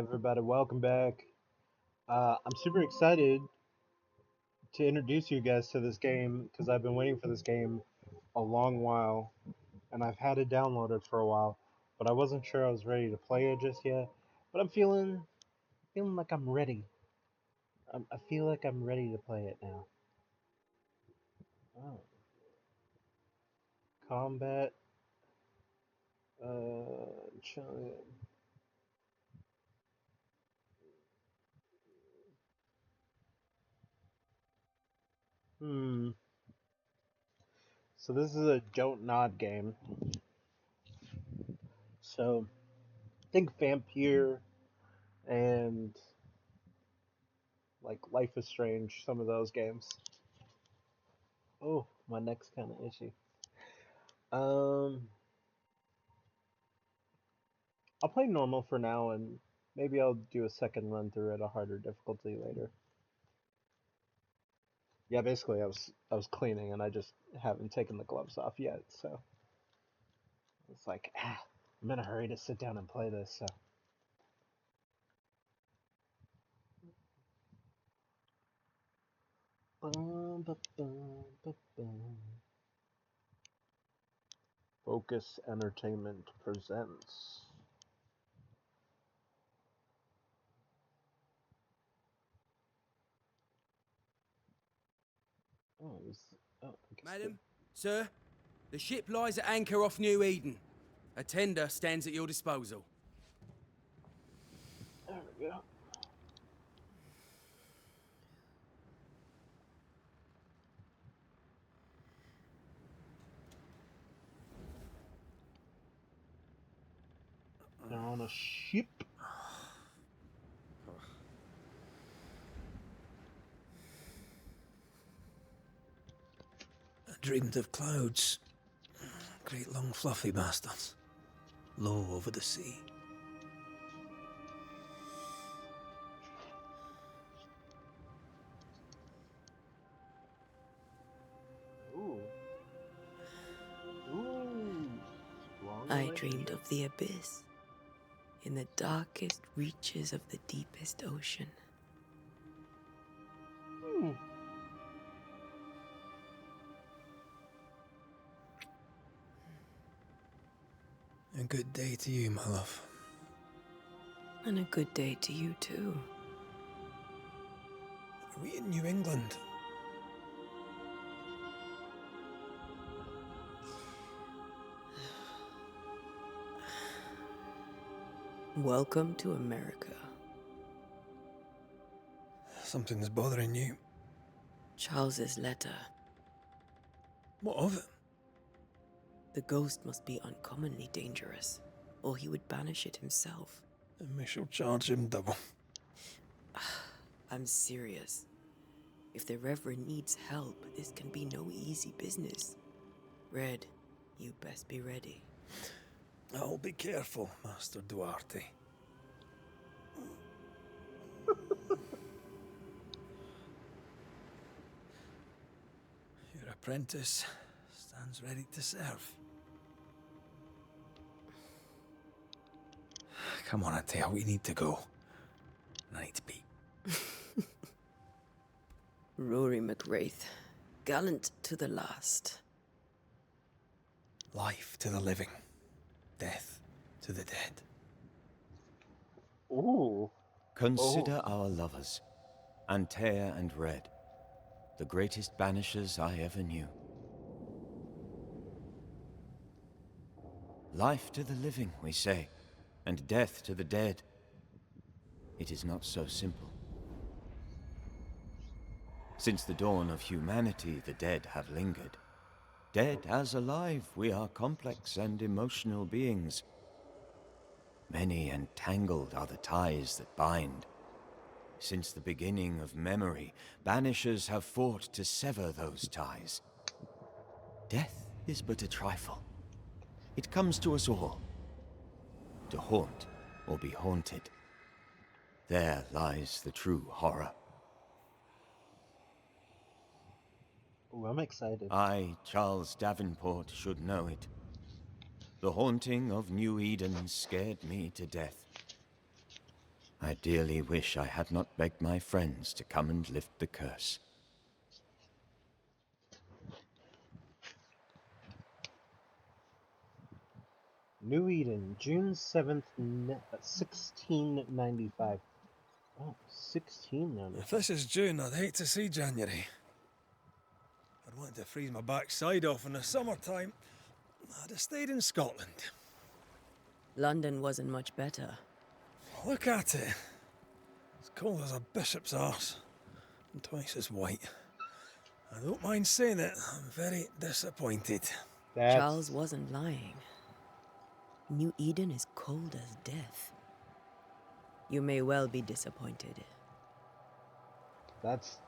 everybody? Welcome back. I'm super excited to introduce you guys to this game because I've been waiting for this game a long while, and I've had it downloaded for a while, but I wasn't sure I was ready to play it just yet. But I'm feeling like I'm ready. I feel like I'm ready to play it now. Oh, combat. Ch- hmm. So this is a don't nod game. So think Vampire and like Life is Strange, some of those games. Oh, my neck's kind of itchy. Um, I'll play normal for now, and maybe I'll do a second run through at a harder difficulty later. Yeah, basically, I was cleaning, and I just haven't taken the gloves off yet, so it's like I'm in a hurry to sit down and play this. So, bum, ba, bum, ba, bum. Focus Entertainment presents. Oh, it was, oh, I guess the, Madam, sir, the ship lies at anchor off New Eden. A tender stands at your disposal. there we go. They're on a ship. I dreamed of clouds, great long fluffy bastards, low over the sea. Ooh, ooh, strong I dreamed relationship. of the abyss, in the darkest reaches of the deepest ocean. Hmm. A good day to you, my love. And a good day to you, too. Are we in New England? Welcome to America. Something's bothering you. Charles's letter. What of it? The ghost must be uncommonly dangerous, or he would banish it himself. And we shall charge him double. I'm serious. If the Reverend needs help, this can be no easy business. Red, you best be ready. I'll be careful, Master Duarte. Your apprentice stands ready to serve. Come on, Atea, we need to go. I need to pee. Rory McWraith, gallant to the last. Life to the living, death to the dead. Ooh. Consider Oh. our lovers, Antea and Red, the greatest banishers I ever knew. Life to the living, we say, and death to the dead. It is not so simple. Since the dawn of humanity, the dead have lingered. Dead as alive, we are complex and emotional beings. Many and tangled are the ties that bind. Since the beginning of memory, banishers have fought to sever those ties. Death is but a trifle. It comes to us all. To haunt or be haunted. There lies the true horror. Ooh, I'm excited. I, Charles Davenport, should know it. The haunting of New Eden scared me to death. I dearly wish I had not begged my friends to come and lift the curse. New Eden, June 7th, 1695. Oh, 1695. If this is June, I'd hate to see January. I'd want to freeze my backside off in the summertime. I'd have stayed in Scotland. London wasn't much better. Look at it. As cold as a bishop's arse. And twice as white. I don't mind saying it, I'm very disappointed. Charles wasn't lying. New Eden is cold as death. You may well be disappointed. That's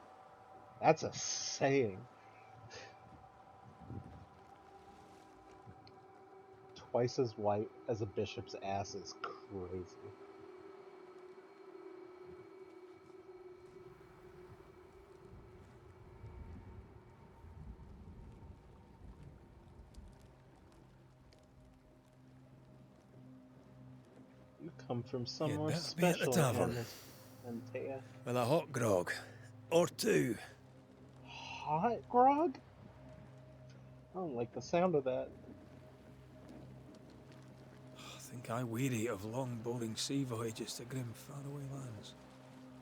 a saying. Twice as white as a bishop's ass is crazy. You come from somewhere better be at the special, tavern. Antea. With a hot grog. Or two. Hot grog? I don't like the sound of that. I think I weary of long, boring sea voyages to grim, faraway lands.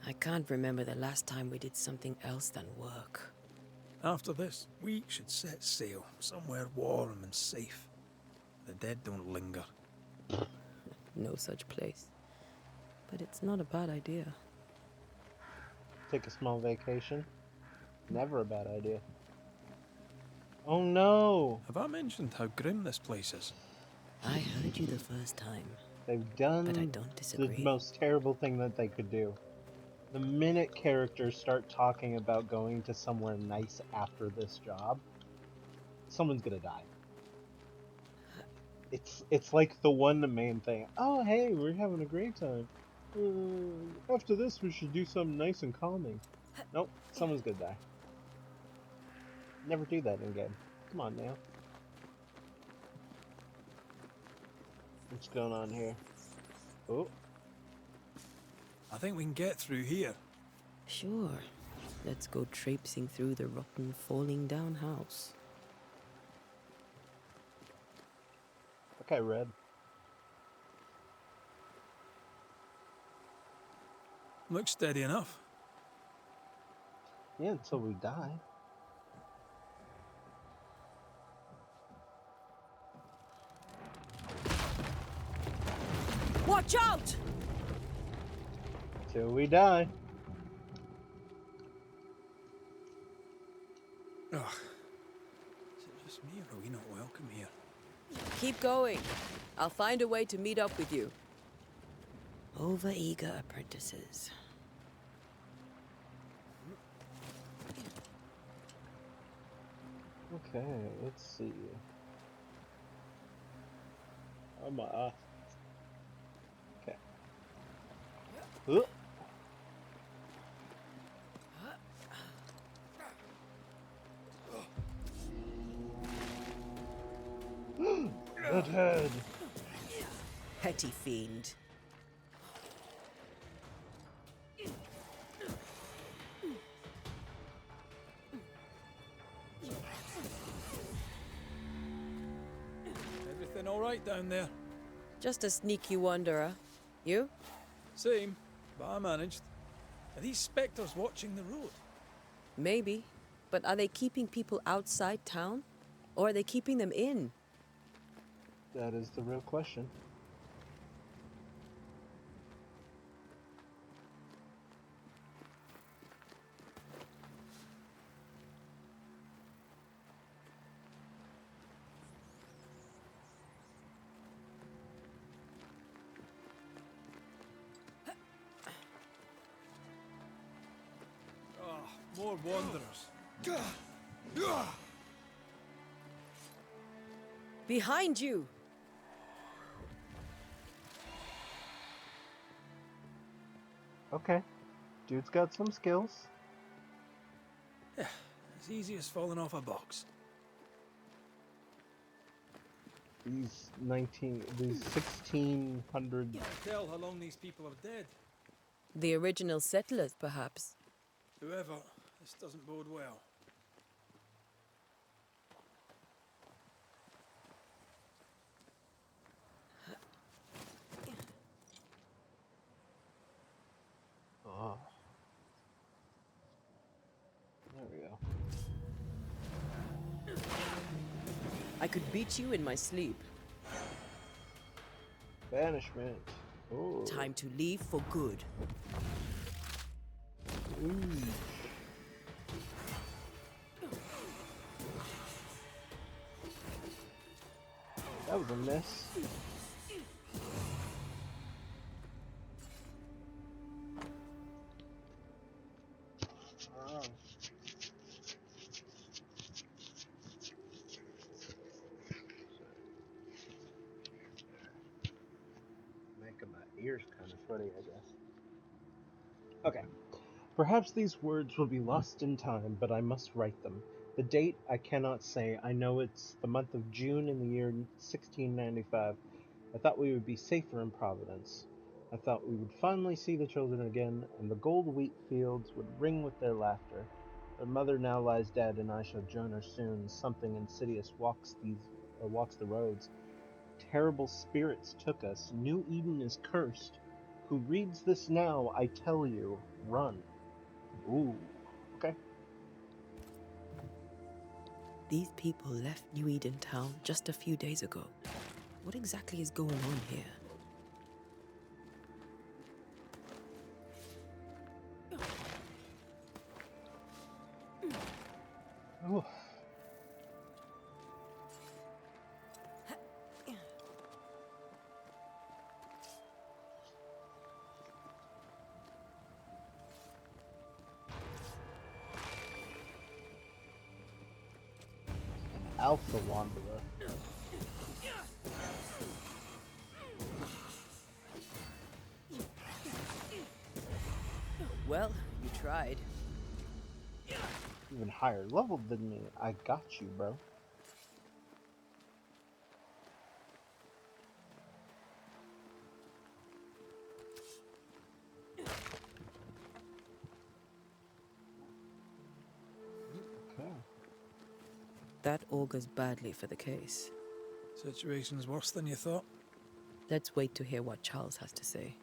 I can't remember the last time we did something else than work. After this, we should set sail somewhere warm and safe. The dead don't linger. No such place. But it's not a bad idea. Take a small vacation. Never a bad idea. Oh no! Have I mentioned how grim this place is? I heard you the first time. They've done But I don't the disagree. most terrible thing that they could do. The minute characters start talking about going to somewhere nice after this job, someone's gonna die. It's like the main thing. Oh hey, we're having a great time. After this, we should do something nice and calming. Nope, someone's gonna die. Never do that in game. Come on now. What's going on here? Oh. I think we can get through here. Sure. Let's go traipsing through the rotten, falling down house. Okay, Red. Looks steady enough. Yeah, until we die. Watch out! Till we die. Ugh. Is it just me or are we not welcome here? Keep going. I'll find a way to meet up with you. Over-eager apprentices. Okay, let's see. Oh my. Okay. That head. Petty fiend. Everything all right down there? Just a sneaky wanderer. You? Same, but I managed. Are these spectres watching the road? Maybe. But are they keeping people outside town? Or are they keeping them in? That is the real question. More wanderers. Behind you! Okay. Dude's got some skills. Yeah, as easy as falling off a box. These 1600. Can't tell how long these people are dead. The original settlers, perhaps. Whoever, this doesn't bode well. Oh, there we go. I could beat you in my sleep. Banishment. Ooh. Time to leave for good. Ooh. That was a miss. Oh. Making my ears kind of sweaty, I guess. Okay. Perhaps these words will be lost in time, but I must write them. The date I cannot say. I know it's the month of June in the year 1695. I thought we would be safer in Providence. I thought we would finally see the children again, and the gold wheat fields would ring with their laughter. Their mother now lies dead, and I shall join her soon. Something insidious walks the roads. Terrible spirits took us. New Eden is cursed. Who reads this now, I tell you, run. Ooh, okay. These people left New Eden Town just a few days ago. What exactly is going on here? Ooh. Alpha Wanderer. Well, you tried. Even higher level than me. I got you, bro. Okay. That augurs badly for the case. Situation's worse than you thought. Let's wait to hear what Charles has to say.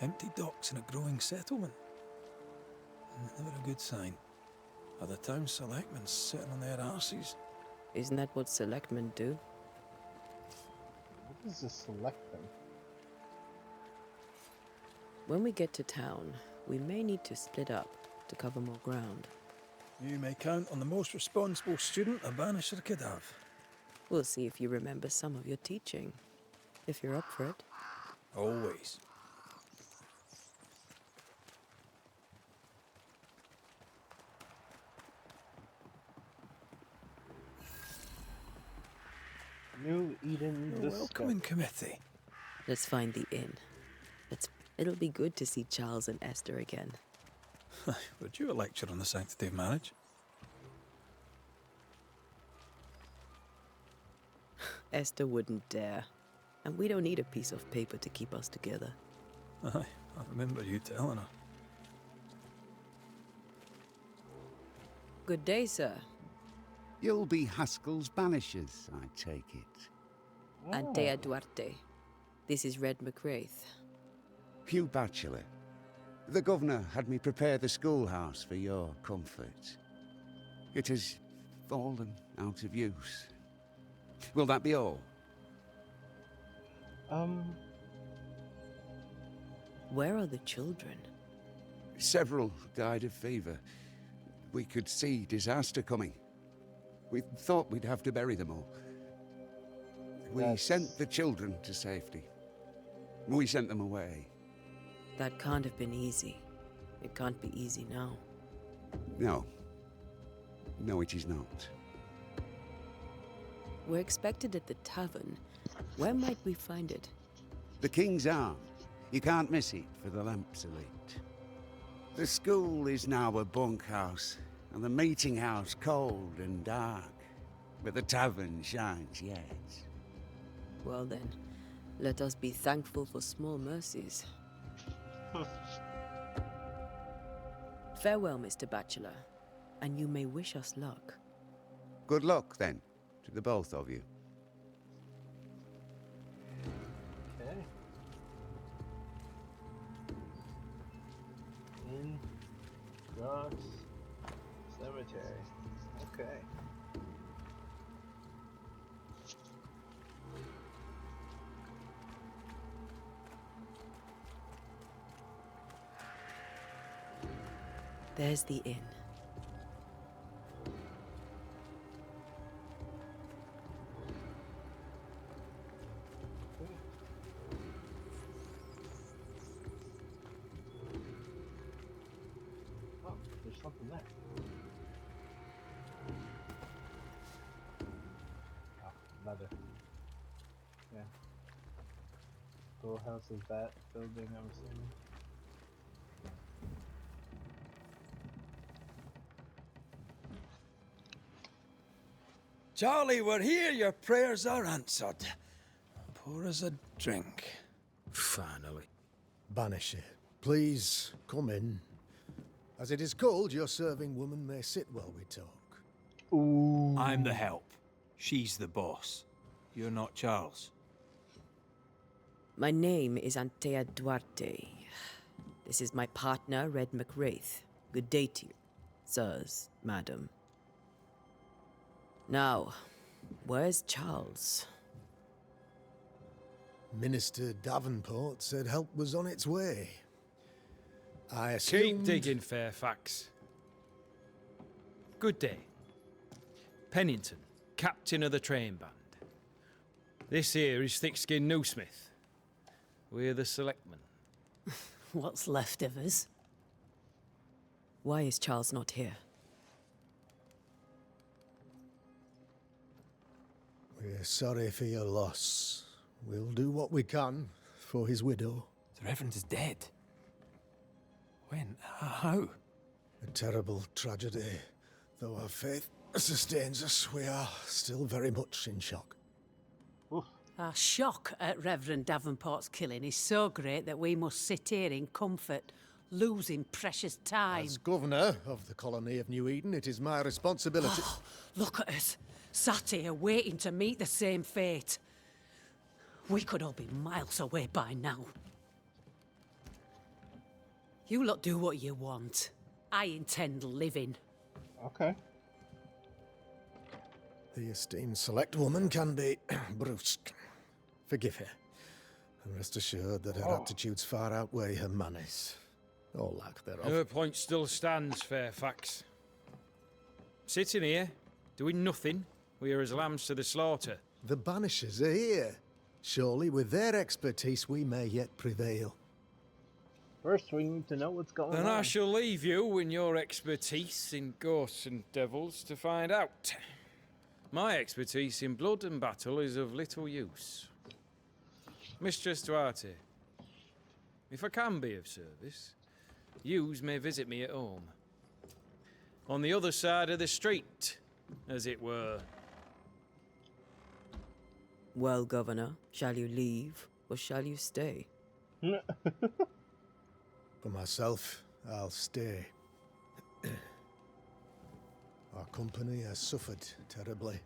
Empty docks in a growing settlement. Never a good sign. Are the town selectmen sitting on their arses? Isn't that what selectmen do? What is this select thing? When we get to town, we may need to split up to cover more ground. You may count on the most responsible student a Banisher could have. We'll see if you remember some of your teaching. If you're up for it. Always. New Eden Your welcoming discovered. committee. Let's find the inn. It'll be good to see Charles and Esther again. Would you a lecture on the sanctity of marriage? Esther wouldn't dare. And we don't need a piece of paper to keep us together. Aye, I remember you telling her. Good day, sir. You'll be Haskell's Banishers, I take it. Antea Duarte. This is Red McWraith. Hugh Batchelor. The governor had me prepare the schoolhouse for your comfort. It has fallen out of use. Will that be all? Where are the children? Several died of fever. We could see disaster coming. We thought we'd have to bury them all. We sent the children to safety. We sent them away. That can't have been easy. It can't be easy now. No. No, it is not. We're expected at the tavern. Where might we find it? The King's Arm. You can't miss it, for the lamps are lit. The school is now a bunkhouse, and the meeting house cold and dark. But the tavern shines, yes. Well then, let us be thankful for small mercies. Farewell, Mr. Bachelor, and you may wish us luck. Good luck, then, to the both of you. Okay. In Rocks Cemetery. Okay. There's the inn. Oh, there's something there. Oh, another. Yeah. Full house is that building, I'm assuming. Charlie, we're here. Your prayers are answered. Pour us a drink. Finally. Banisher, please come in. As it is cold, your serving woman may sit while we talk. Ooh. I'm the help. She's the boss. You're not Charles. My name is Antea Duarte. This is my partner, Red McWraith. Good day to you, sirs, madam. Now, where's Charles? Minister Davenport said help was on its way. I Keep assumed... digging, Fairfax. Good day. Pennington, captain of the train band. This here is Thickskin Newsmith. We're the selectmen. What's left of us? Why is Charles not here? We're sorry for your loss. We'll do what we can for his widow. The Reverend is dead. When? How? A terrible tragedy. Though our faith sustains us, we are still very much in shock. Our shock at Reverend Davenport's killing is so great that we must sit here in comfort, losing precious time. As governor of the colony of New Eden, it is my responsibility... Look at us, sat here waiting to meet the same fate. We could all be miles away by now. You lot do what you want. I intend living. Okay. The esteemed select woman can be brusque. Forgive her. And rest assured that her attitudes far outweigh her manners. Or lack thereof. Her point still stands, Fairfax. Sitting here, doing nothing, we are as lambs to the slaughter. The Banishers are here. Surely with their expertise we may yet prevail. First, we need to know what's going Then on. I shall leave you and your expertise in ghosts and devils to find out. My expertise in blood and battle is of little use. Mistress Duarte, if I can be of service, yous may visit me at home. On the other side of the street, as it were. Well, Governor, shall you leave or shall you stay? For myself, I'll stay. Our company has suffered terribly.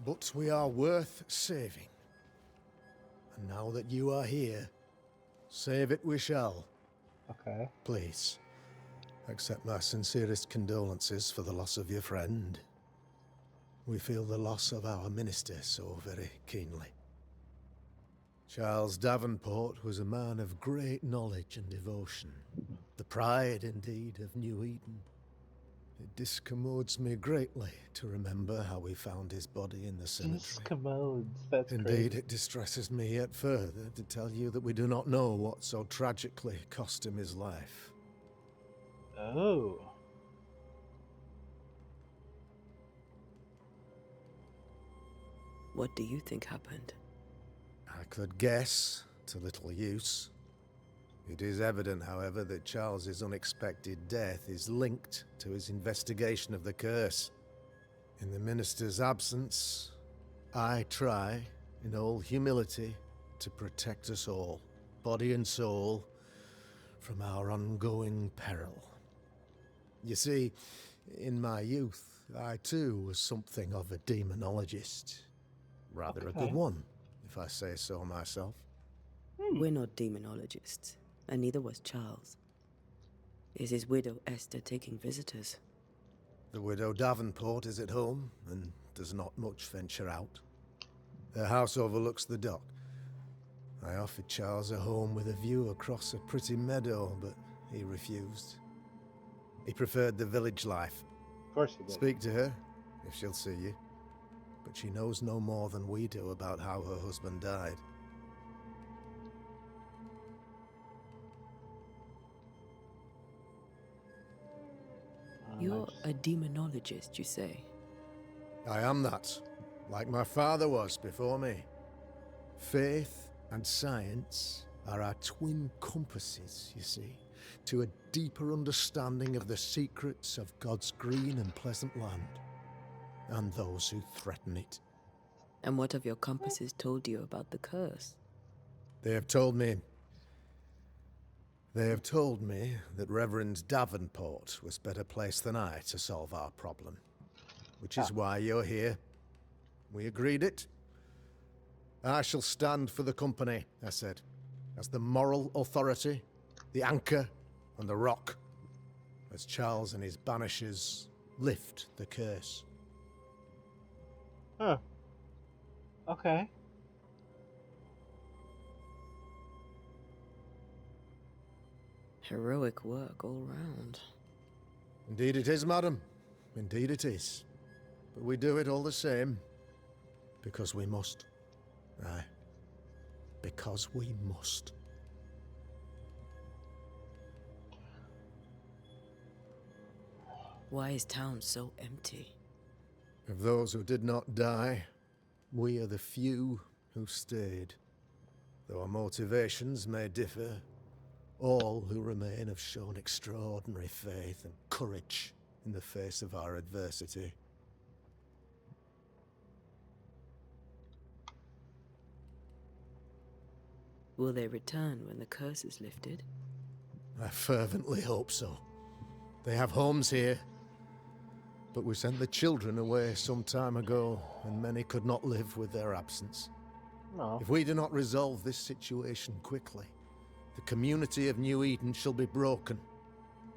But we are worth saving. And now that you are here, save it we shall. Okay. Please, accept my sincerest condolences for the loss of your friend. We feel the loss of our minister so very keenly. Charles Davenport was a man of great knowledge and devotion. The pride, indeed, of New Eden. It discommodes me greatly to remember how we found his body in the cemetery. Discommodes, that's Indeed, great. it distresses me yet further to tell you that we do not know what so tragically cost him his life. Oh. What do you think happened? I could guess, to little use. It is evident, however, that Charles's unexpected death is linked to his investigation of the curse. In the minister's absence, I try, in all humility, to protect us all, body and soul, from our ongoing peril. You see, in my youth, I too was something of a demonologist. Rather a good Okay. one, if I say so myself. We're not demonologists, and neither was Charles. Is his widow Esther taking visitors? The widow Davenport is at home, and does not much venture out. Their house overlooks the dock. I offered Charles a home with a view across a pretty meadow, but he refused. He preferred the village life. Of course he did. Speak to her, if she'll see you. But she knows no more than we do about how her husband died. You're a demonologist, you say? I am that, like my father was before me. Faith and science are our twin compasses, you see, to a deeper understanding of the secrets of God's green and pleasant land, and those who threaten it. And what have your compasses told you about the curse? They have told me that Reverend Davenport was better placed than I to solve our problem, which is why you're here. We agreed it. I shall stand for the company, I said, as the moral authority, the anchor, and the rock, as Charles and his Banishers lift the curse. Huh. Okay. Heroic work all round. Indeed it is, madam. Indeed it is. But we do it all the same, because we must. Aye. Because we must. Why is town so empty? Of those who did not die, we are the few who stayed. Though our motivations may differ, all who remain have shown extraordinary faith and courage in the face of our adversity. Will they return when the curse is lifted? I fervently hope so. They have homes here, but we sent the children away some time ago, and many could not live with their absence. No. If we do not resolve this situation quickly, the community of New Eden shall be broken,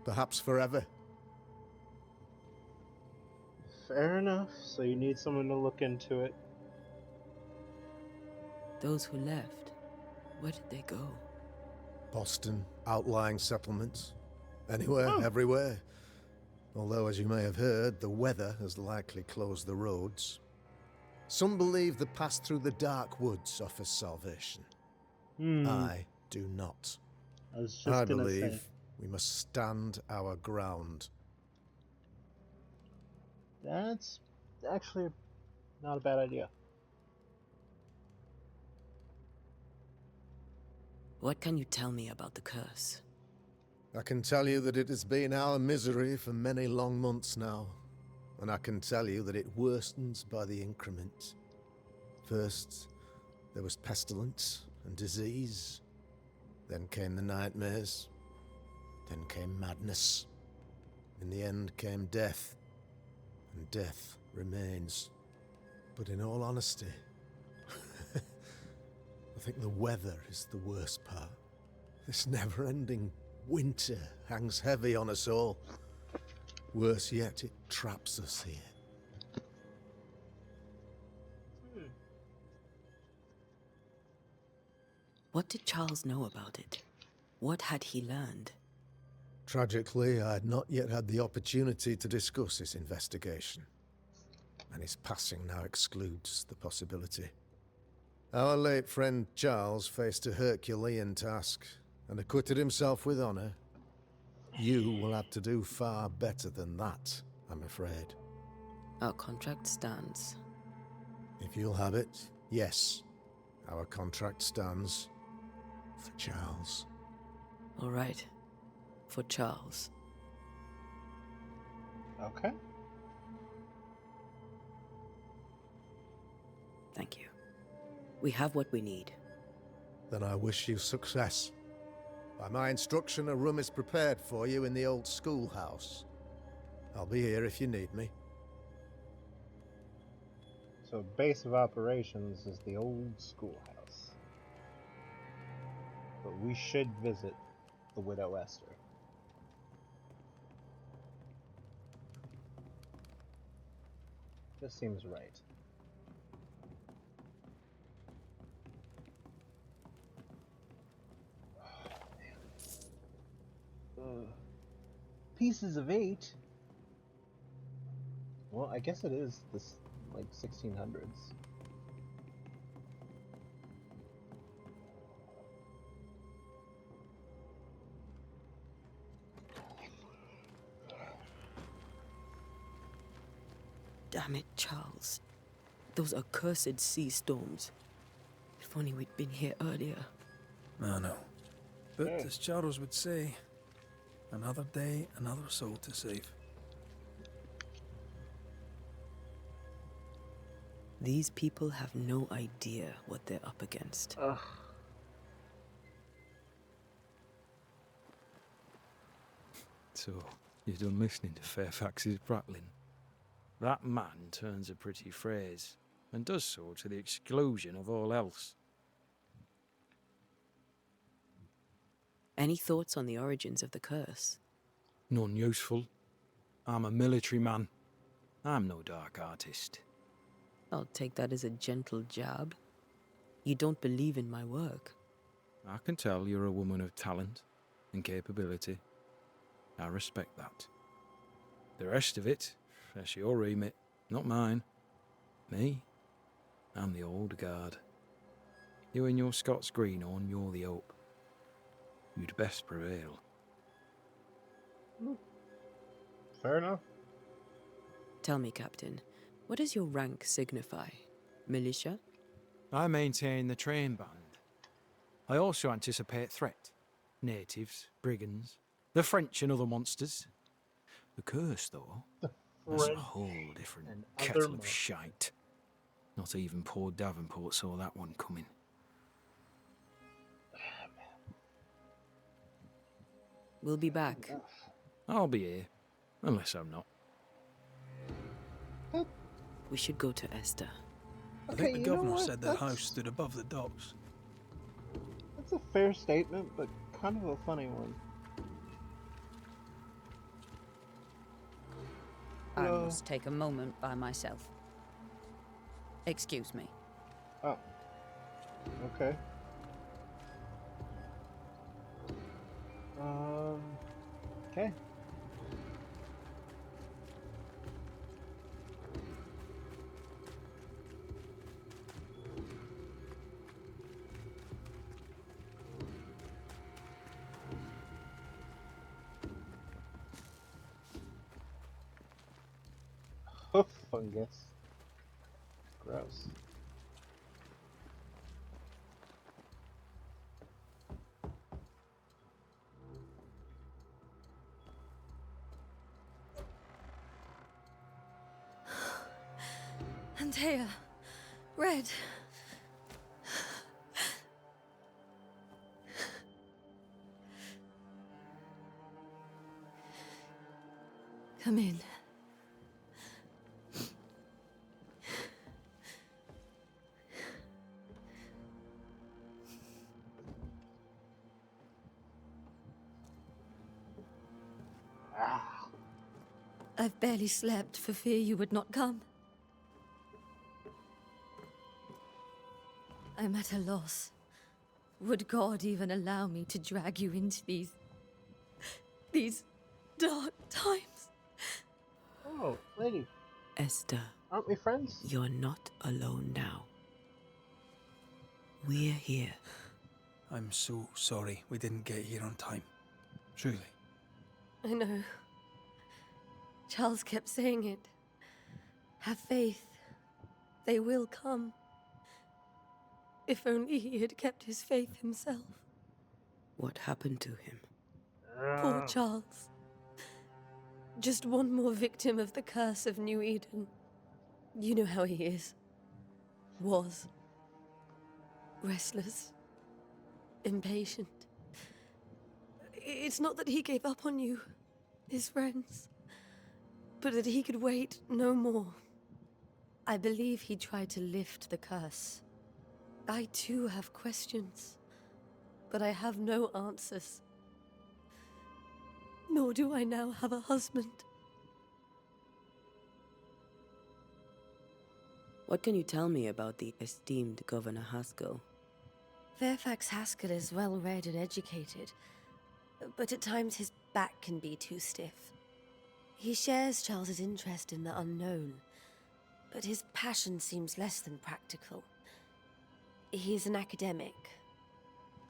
perhaps forever. Fair enough. So you need someone to look into it. Those who left, where did they go? Boston, outlying settlements. Anywhere, everywhere. Although, as you may have heard, the weather has likely closed the roads. Some believe the path through the dark woods offers salvation. I do not. I was just I gonna believe say. we must stand our ground. That's actually not a bad idea. What can you tell me about the curse? I can tell you that it has been our misery for many long months now, and I can tell you that it worstens by the increment. First, there was pestilence and disease. Then came the nightmares. Then came madness. In the end came death, and death remains. But in all honesty, I think the weather is the worst part. This never-ending winter hangs heavy on us all. Worse yet, it traps us here. What did Charles know about it? What had he learned? Tragically, I had not yet had the opportunity to discuss this investigation, and his passing now excludes the possibility. Our late friend Charles faced a Herculean task, and acquitted himself with honor. You will have to do far better than that, I'm afraid. Our contract stands. If you'll have it, yes. Our contract stands for Charles. All right. For Charles. Okay. Thank you. We have what we need. Then I wish you success. By my instruction, a room is prepared for you in the old schoolhouse. I'll be here if you need me. So base of operations is the old schoolhouse. But we should visit the Widow Esther. This seems right. Pieces of 8? Well, I guess it is this, like, 1600s. Damn it, Charles. Those accursed sea storms. If only we'd been here earlier. I know. But Yeah. as Charles would say, another day, another soul to save. These people have no idea what they're up against. Ugh. So, you're done listening to Fairfax's prattling? That man turns a pretty phrase, and does so to the exclusion of all else. Any thoughts on the origins of the curse? None useful. I'm a military man. I'm no dark artist. I'll take that as a gentle jab. You don't believe in my work. I can tell you're a woman of talent and capability. I respect that. The rest of it, that's your remit, not mine. Me? I'm the old guard. You and your Scots greenhorn, you're the hope. You'd best prevail. Fair enough. Tell me, Captain, what does your rank signify? Militia? I maintain the train band. I also anticipate threat. Natives, brigands, the French and other monsters. The curse, though, that's a French whole different and other kettle of monsters. shite. Not even poor Davenport saw that one coming. We'll be back. I'll be here, unless I'm not. We should go to Esther. I Okay, think the you know governor what? said their That's- house stood above the docks. That's a fair statement, but kind of a funny one. I Hello. must take a moment by myself. Excuse me. Oh. Okay. Okay. Hoof fungus. Gross. Antea. Red. Come in. Ah. I've barely slept for fear you would not come. I'm at a loss. Would God even allow me to drag you into these dark times? Oh, lady. Esther, Aren't we friends? you're not alone now. We're here. I'm so sorry we didn't get here on time. Truly. I know. Charles kept saying it. Have faith. They will come. If only he had kept his faith himself. What happened to him? Poor Charles. Just one more victim of the curse of New Eden. You know how he is. Was. Restless. Impatient. It's not that he gave up on you, his friends, but that he could wait no more. I believe he tried to lift the curse. I too have questions, but I have no answers. Nor do I now have a husband. What can you tell me about the esteemed Governor Haskell? Fairfax Haskell is well read and educated, but at times his back can be too stiff. He shares Charles's interest in the unknown, but his passion seems less than practical. He's an academic.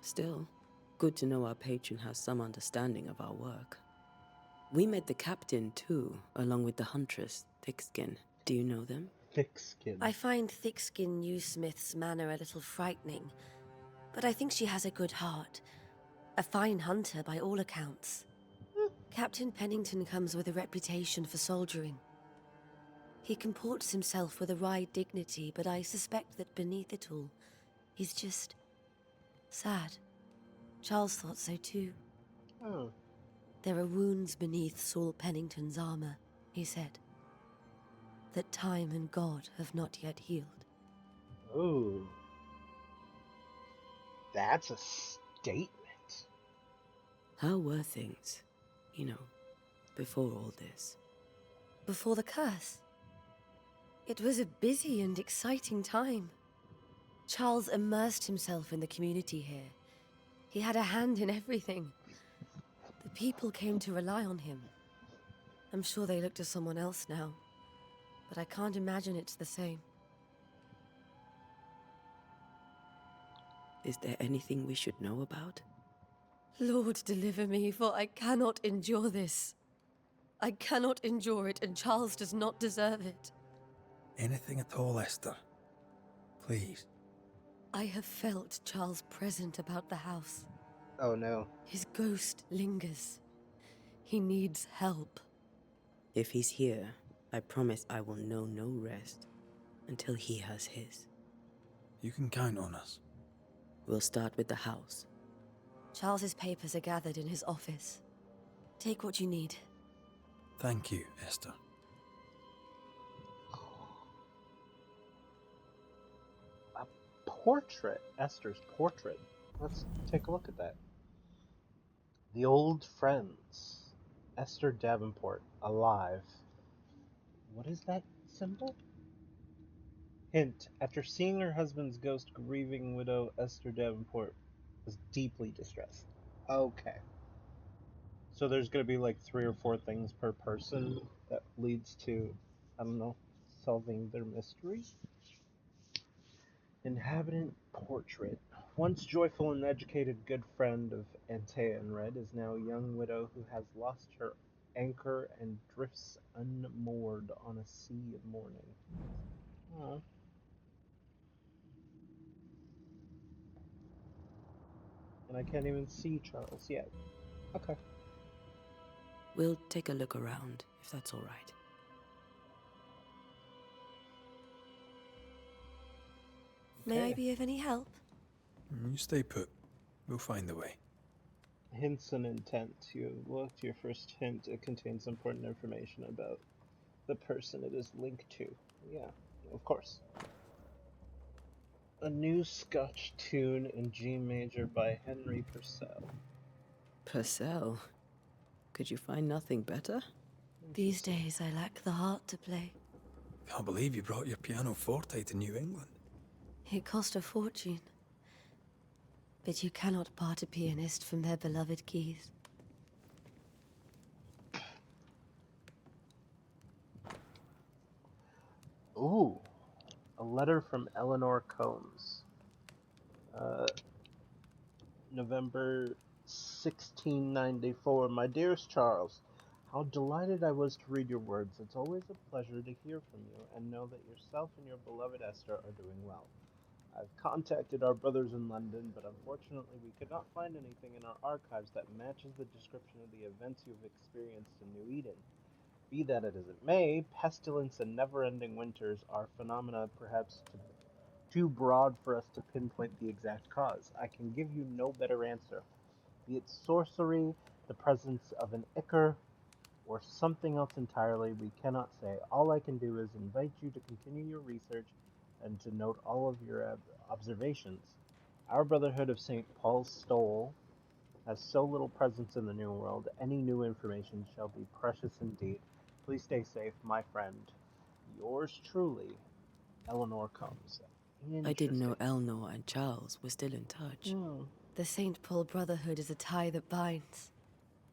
Still, good to know our patron has some understanding of our work. We met the captain, too, along with the huntress, Thickskin. Do you know them? Thickskin. I find Thickskin Newsmith's manner a little frightening, but I think she has a good heart. A fine hunter by all accounts. Captain Pennington comes with a reputation for soldiering. He comports himself with a wry dignity, but I suspect that beneath it all, he's just sad. Charles thought so too. Oh. There are wounds beneath Saul Pennington's armor, he said, that time and God have not yet healed. Oh. That's a statement. How were things, before all this? Before the curse? It was a busy and exciting time. Charles immersed himself in the community here. He had a hand in everything. The people came to rely on him. I'm sure they look to someone else now, but I can't imagine it's the same. Is there anything we should know about? Lord, deliver me, for I cannot endure this. I cannot endure it, and Charles does not deserve it. Anything at all, Esther. Please. I have felt Charles present about the house. Oh no. His ghost lingers. He needs help. If he's here, I promise I will know no rest until he has his. You can count on us. We'll start with the house. Charles's papers are gathered in his office. Take what you need. Thank you, Esther. A portrait. Esther's portrait. Let's take a look at that. The old friends. Esther Davenport, alive. What is that symbol? Hint. After seeing her husband's ghost, grieving widow Esther Davenport was deeply distressed. Okay. So there's going to be like 3 or 4 things per person that leads to, I don't know, solving their mystery. Inhabitant portrait. Once joyful and educated good friend of Antea and Red is now a young widow who has lost her anchor and drifts unmoored on a sea of mourning. Aww. And I can't even see Charles yet. Okay. We'll take a look around, if that's all right. May I be of any help? You stay put. We'll find a way. Hints and intent. You have looked. Your first hint. It contains important information about the person it is linked to. Yeah, of course. A new Scotch tune in G major by Henry Purcell. Purcell? Could you find nothing better? These days I lack the heart to play. Can't believe you brought your pianoforte to New England. It cost a fortune. But you cannot part a pianist from their beloved keys. Ooh, a letter from Eleanor Combs. November 1694. My dearest Charles, how delighted I was to read your words. It's always a pleasure to hear from you and know that yourself and your beloved Esther are doing well. I've contacted our brothers in London, but unfortunately we could not find anything in our archives that matches the description of the events you've experienced in New Eden. Be that as it may, pestilence and never-ending winters are phenomena perhaps too broad for us to pinpoint the exact cause. I can give you no better answer. Be it sorcery, the presence of an ichor, or something else entirely, we cannot say. All I can do is invite you to continue your research and to note all of your observations. Our Brotherhood of St. Paul's Stole has so little presence in the New World, any new information shall be precious indeed. Please stay safe, my friend. Yours truly, Eleanor Combs. I didn't know Interesting. Elnor and Charles were still in touch. The St. Paul Brotherhood is a tie that binds.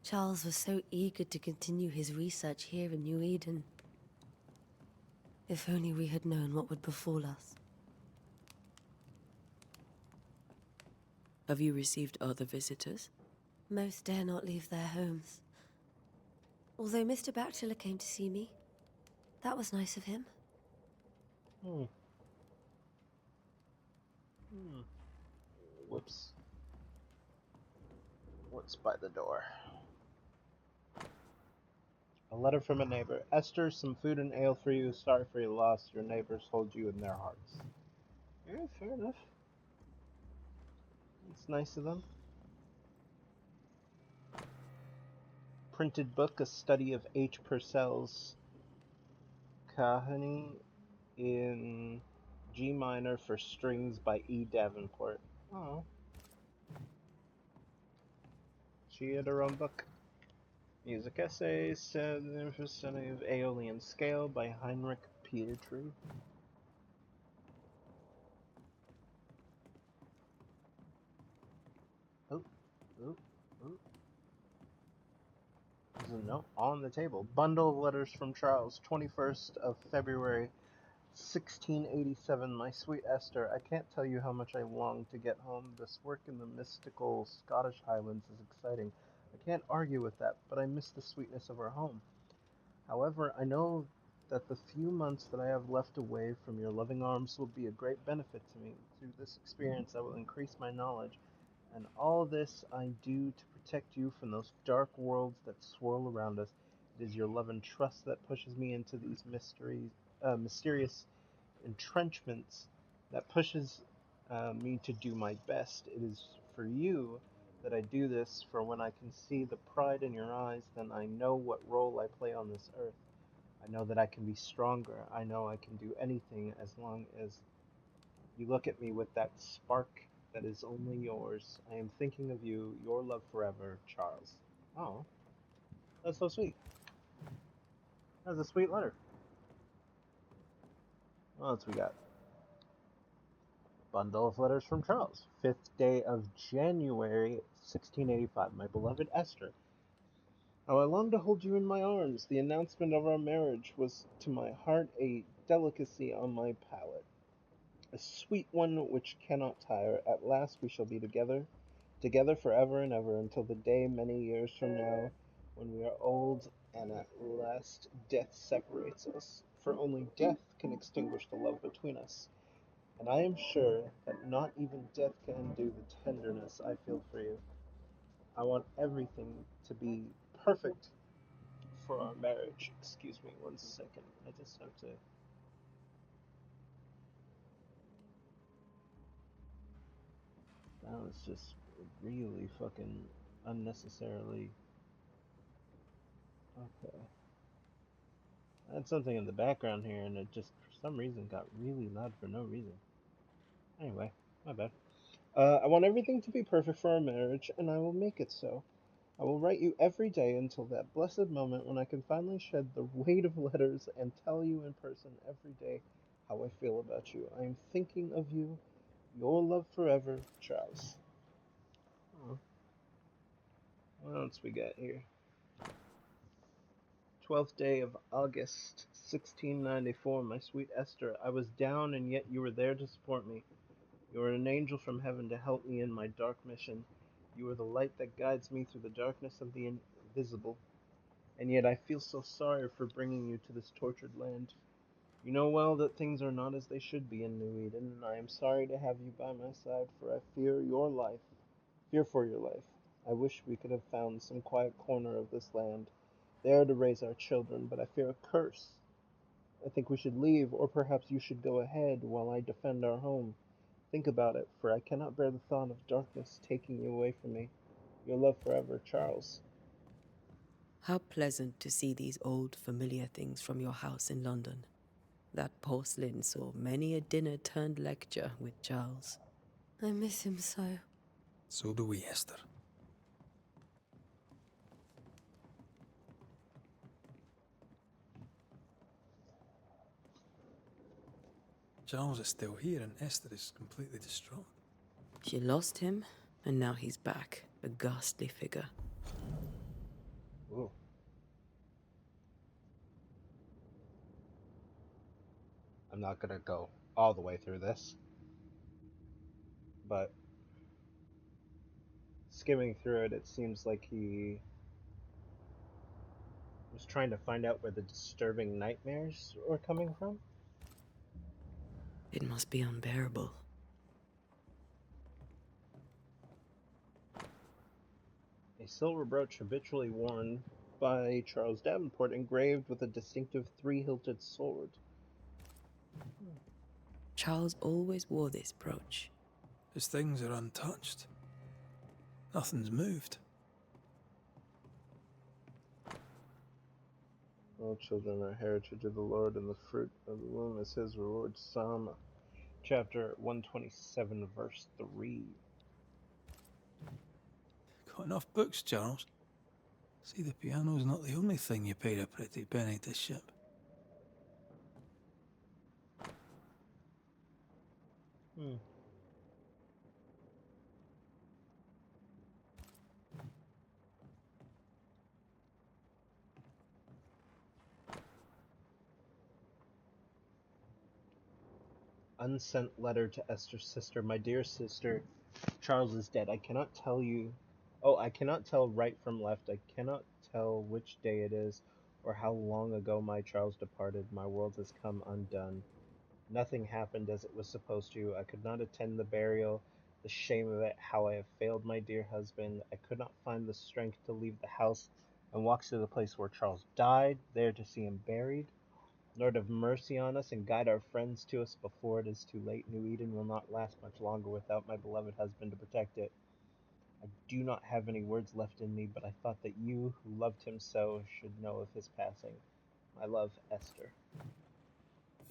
Charles was so eager to continue his research here in New Eden. If only we had known what would befall us. Have you received other visitors? Most dare not leave their homes. Although Mr. Bachelor came to see me. That was nice of him. Whoops. What's by the door? A letter from a neighbor. Esther, some food and ale for you. Sorry for your loss. Your neighbors hold you in their hearts. Yeah, fair enough. It's nice of them. Printed book, a study of H. Purcell's Kahani in G minor for strings by E. Davenport. Oh. She had her own book. Music essays, said for study of Aeolian scale by Heinrich Pietri. Oh, oh, oh. There's a note on the table. Bundle of letters from Charles, 21st of February, 1687. My sweet Esther, I can't tell you how much I long to get home. This work in the mystical Scottish Highlands is exciting. I can't argue with that, but I miss the sweetness of our home. However, I know that the few months that I have left away from your loving arms will be a great benefit to me. Through this experience, I will increase my knowledge, and all this I do to protect you from those dark worlds that swirl around us. It is your love and trust that pushes me into these mysterious entrenchments, that pushes me to do my best. It is for you that I do this, for when I can see the pride in your eyes, then I know what role I play on this earth. I know that I can be stronger. I know I can do anything as long as you look at me with that spark that is only yours. I am thinking of you, your love forever, Charles. Oh, that's so sweet. That's a sweet letter. What else we got? Bundle of letters from Charles. 5th day of January, 1685. My beloved Esther. How I long to hold you in my arms. The announcement of our marriage was to my heart a delicacy on my palate. A sweet one which cannot tire. At last we shall be together, together forever and ever, until the day many years from now, when we are old and at last death separates us. For only death can extinguish the love between us. And I am sure that not even death can undo the tenderness I feel for you. I want everything to be perfect for our marriage. Excuse me one second. I just have to. That was just really fucking unnecessarily. Okay. I had something in the background here and it just, for some reason, got really loud for no reason. Anyway, my bad. I want everything to be perfect for our marriage, and I will make it so. I will write you every day until that blessed moment when I can finally shed the weight of letters and tell you in person every day how I feel about you. I am thinking of you. Your love forever, Charles. Oh, what else we got here? 12th day of August, 1694. My sweet Esther, I was down, and yet you were there to support me. You are an angel from heaven to help me in my dark mission. You are the light that guides me through the darkness of the invisible. And yet I feel so sorry for bringing you to this tortured land. You know well that things are not as they should be in New Eden, and I am sorry to have you by my side, for I fear for your life. I wish we could have found some quiet corner of this land, there to raise our children, but I fear a curse I think we should leave, or perhaps you should go ahead while I defend our home. Think about it, for I cannot bear the thought of darkness taking you away from me. Your love forever, Charles. How pleasant to see these old familiar things from your house in London. That porcelain saw many a dinner turned lecture with Charles. I miss him so. So do we, Esther. Charles is still here and Esther is completely distraught. She lost him, and now he's back, a ghastly figure. Ooh. I'm not gonna go all the way through this, but skimming through it, it seems like he was trying to find out where the disturbing nightmares were coming from. It must be unbearable. A silver brooch habitually worn by Charles Davenport, engraved with a distinctive three-hilted sword. Charles always wore this brooch. His things are untouched. Nothing's moved. All children are heritage of the Lord, and the fruit of the womb is his reward. Psalm chapter 127, verse 3. Got enough books, Charles? See, the piano's not the only thing you paid a pretty penny to ship. Unsent letter to Esther's sister. My dear sister, Charles is dead. I cannot tell you. Oh, I cannot tell right from left. I cannot tell which day it is, or how long ago my Charles departed. My world has come undone. Nothing happened as it was supposed to. I could not attend the burial. The shame of it, how I have failed my dear husband. I could not find the strength to leave the house and walk to the place where Charles died, there to see him buried. Lord, have mercy on us and guide our friends to us before it is too late. New Eden will not last much longer without my beloved husband to protect it. I do not have any words left in me, but I thought that you, who loved him so, should know of his passing. My love, Esther.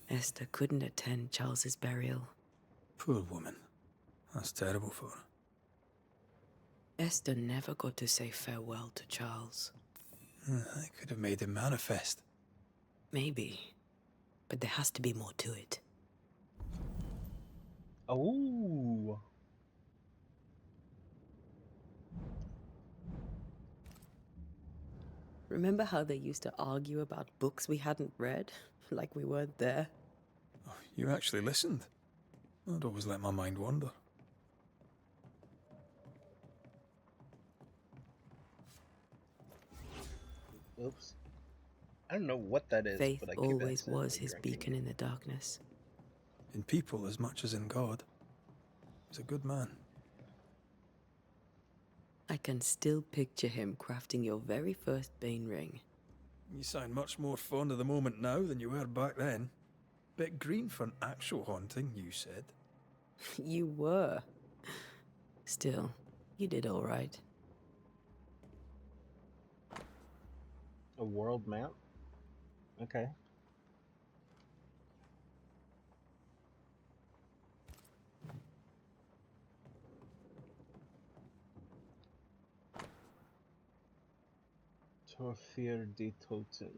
Esther couldn't attend Charles's burial. Poor woman. That's terrible for her. Esther never got to say farewell to Charles. I could have made him manifest. Maybe, but there has to be more to it. Oh. Remember how they used to argue about books we hadn't read? Like we weren't there? Oh, you actually listened? I'd always let my mind wander. Oops. I don't know what that is, Faith but I keep always accidentally was his drinking beacon it. in the darkness. In people as much as in God. He's a good man. I can still picture him crafting your very first Bane ring. You sound much more fond of the moment now than you were back then. Bit green for an actual haunting, you said. You were. Still, you did all right. A world map? Okay. Torfir de Toten.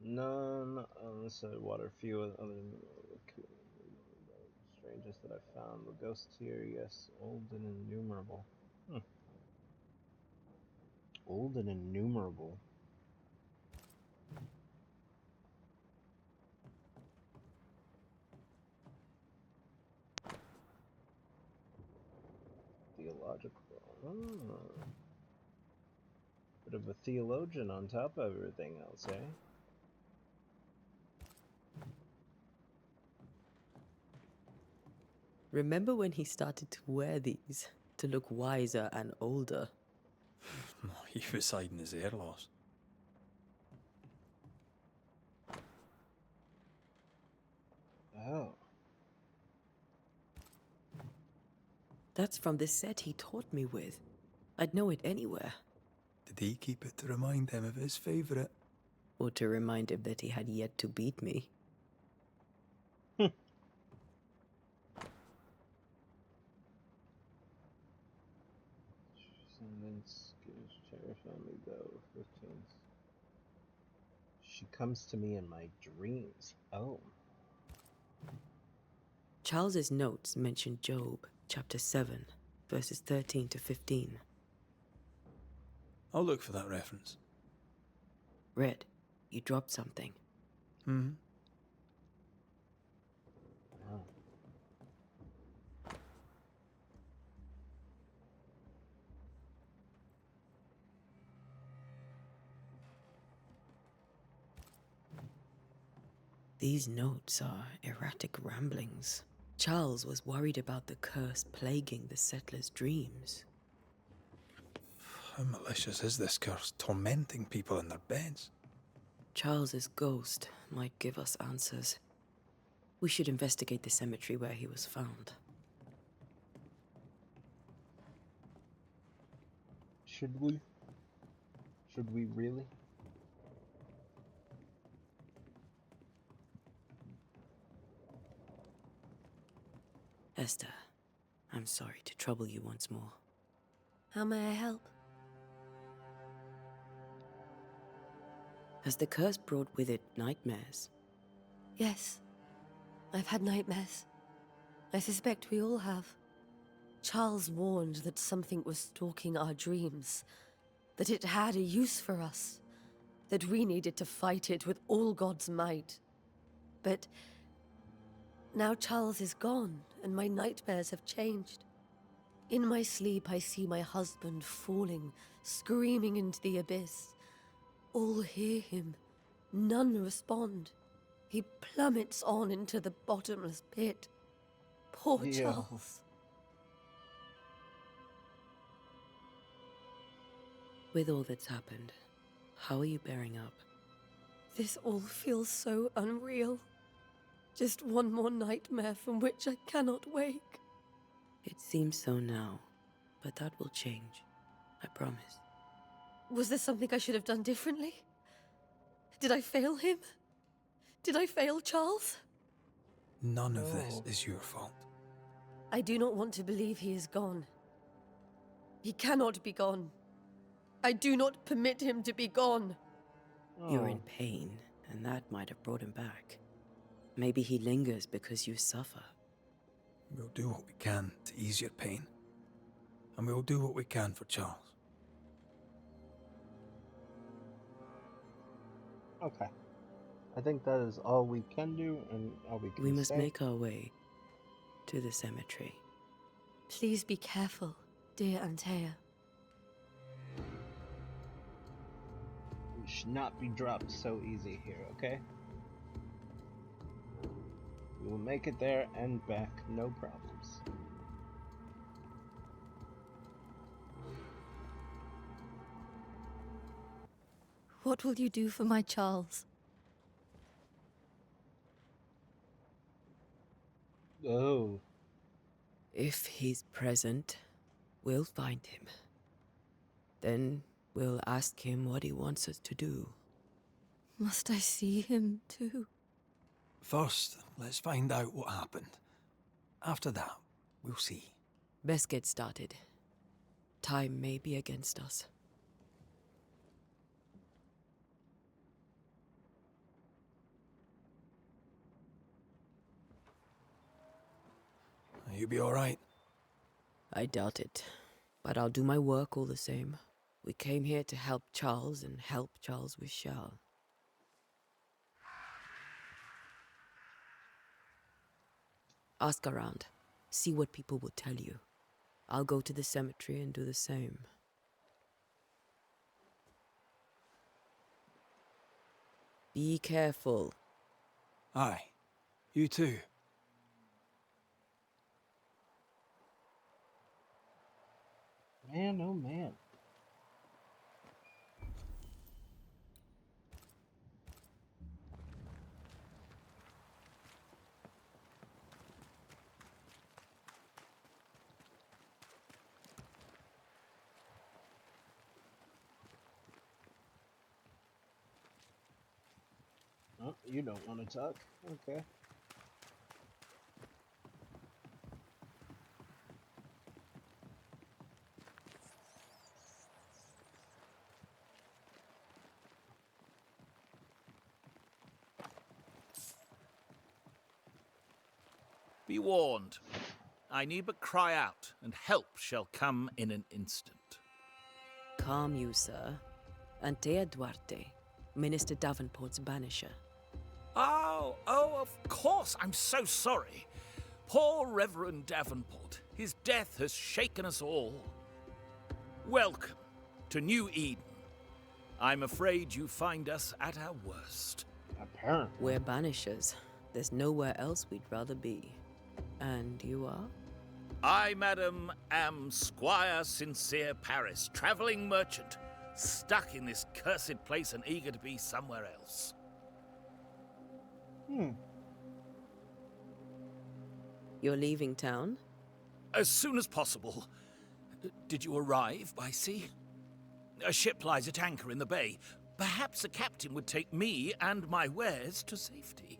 None unsaid water few other than the strangest that I found. The ghosts here, yes, old and innumerable. Old and innumerable. Theological. Bit of a theologian on top of everything else, eh? Remember when he started to wear these to look wiser and older. He was hiding his hair loss. Oh. That's from the set he taught me with. I'd know it anywhere. Did he keep it to remind him of his favourite? Or to remind him that he had yet to beat me. Family though. 15th. She comes to me in my dreams. Oh. Charles's notes mention Job, chapter 7, verses 13 to 15. I'll look for that reference. Red, you dropped something. Hmm? Oh. These notes are erratic ramblings. Charles was worried about the curse plaguing the settlers' dreams. How malicious is this curse, tormenting people in their beds? Charles's ghost might give us answers. We should investigate the cemetery where he was found. Should we? Should we really? Esther, I'm sorry to trouble you once more. How may I help? Has the curse brought with it nightmares? Yes. I've had nightmares. I suspect we all have. Charles warned that something was stalking our dreams, that it had a use for us, that we needed to fight it with all God's might. But now Charles is gone, and my nightmares have changed. In my sleep, I see my husband falling, screaming into the abyss. All hear him. None respond. He plummets on into the bottomless pit. Poor Charles. With all that's happened, how are you bearing up? This all feels so unreal. Just one more nightmare from which I cannot wake. It seems so now, but that will change. I promise. Was there something I should have done differently? Did I fail him? Did I fail Charles? None of this is your fault. I do not want to believe he is gone. He cannot be gone. I do not permit him to be gone. You're in pain, and that might have brought him back. Maybe he lingers because you suffer. We'll do what we can to ease your pain. And we'll do what we can for Charles. Okay. I think that is all we can do and all we can We must say. make our way to the cemetery. Please be careful, dear Antea. We should not be dropped so easy here, okay? We will make it there and back, no problems. What will you do for my Charles? Oh. If he's present, we'll find him. Then we'll ask him what he wants us to do. Must I see him too? First, let's find out what happened. After that, we'll see. Best get started. Time may be against us. You be all right? I doubt it, but I'll do my work all the same. We came here to help Charles, and help Charles we shall. Ask around. See what people will tell you. I'll go to the cemetery and do the same. Be careful. Aye. You too. Man, oh man. Oh, you don't want to talk? Okay. Be warned. I need but cry out, and help shall come in an instant. Calm you, sir. Antea Duarte, Minister Davenport's banisher. Oh, of course. I'm so sorry. Poor Reverend Davenport. His death has shaken us all. Welcome to New Eden. I'm afraid you find us at our worst. Apparently. We're banishers. There's nowhere else we'd rather be. And you are? I, madam, am Squire Sincere Paris, travelling merchant, stuck in this cursed place and eager to be somewhere else. You're leaving town? As soon as possible. Did you arrive by sea? A ship lies at anchor in the bay. Perhaps a captain would take me and my wares to safety.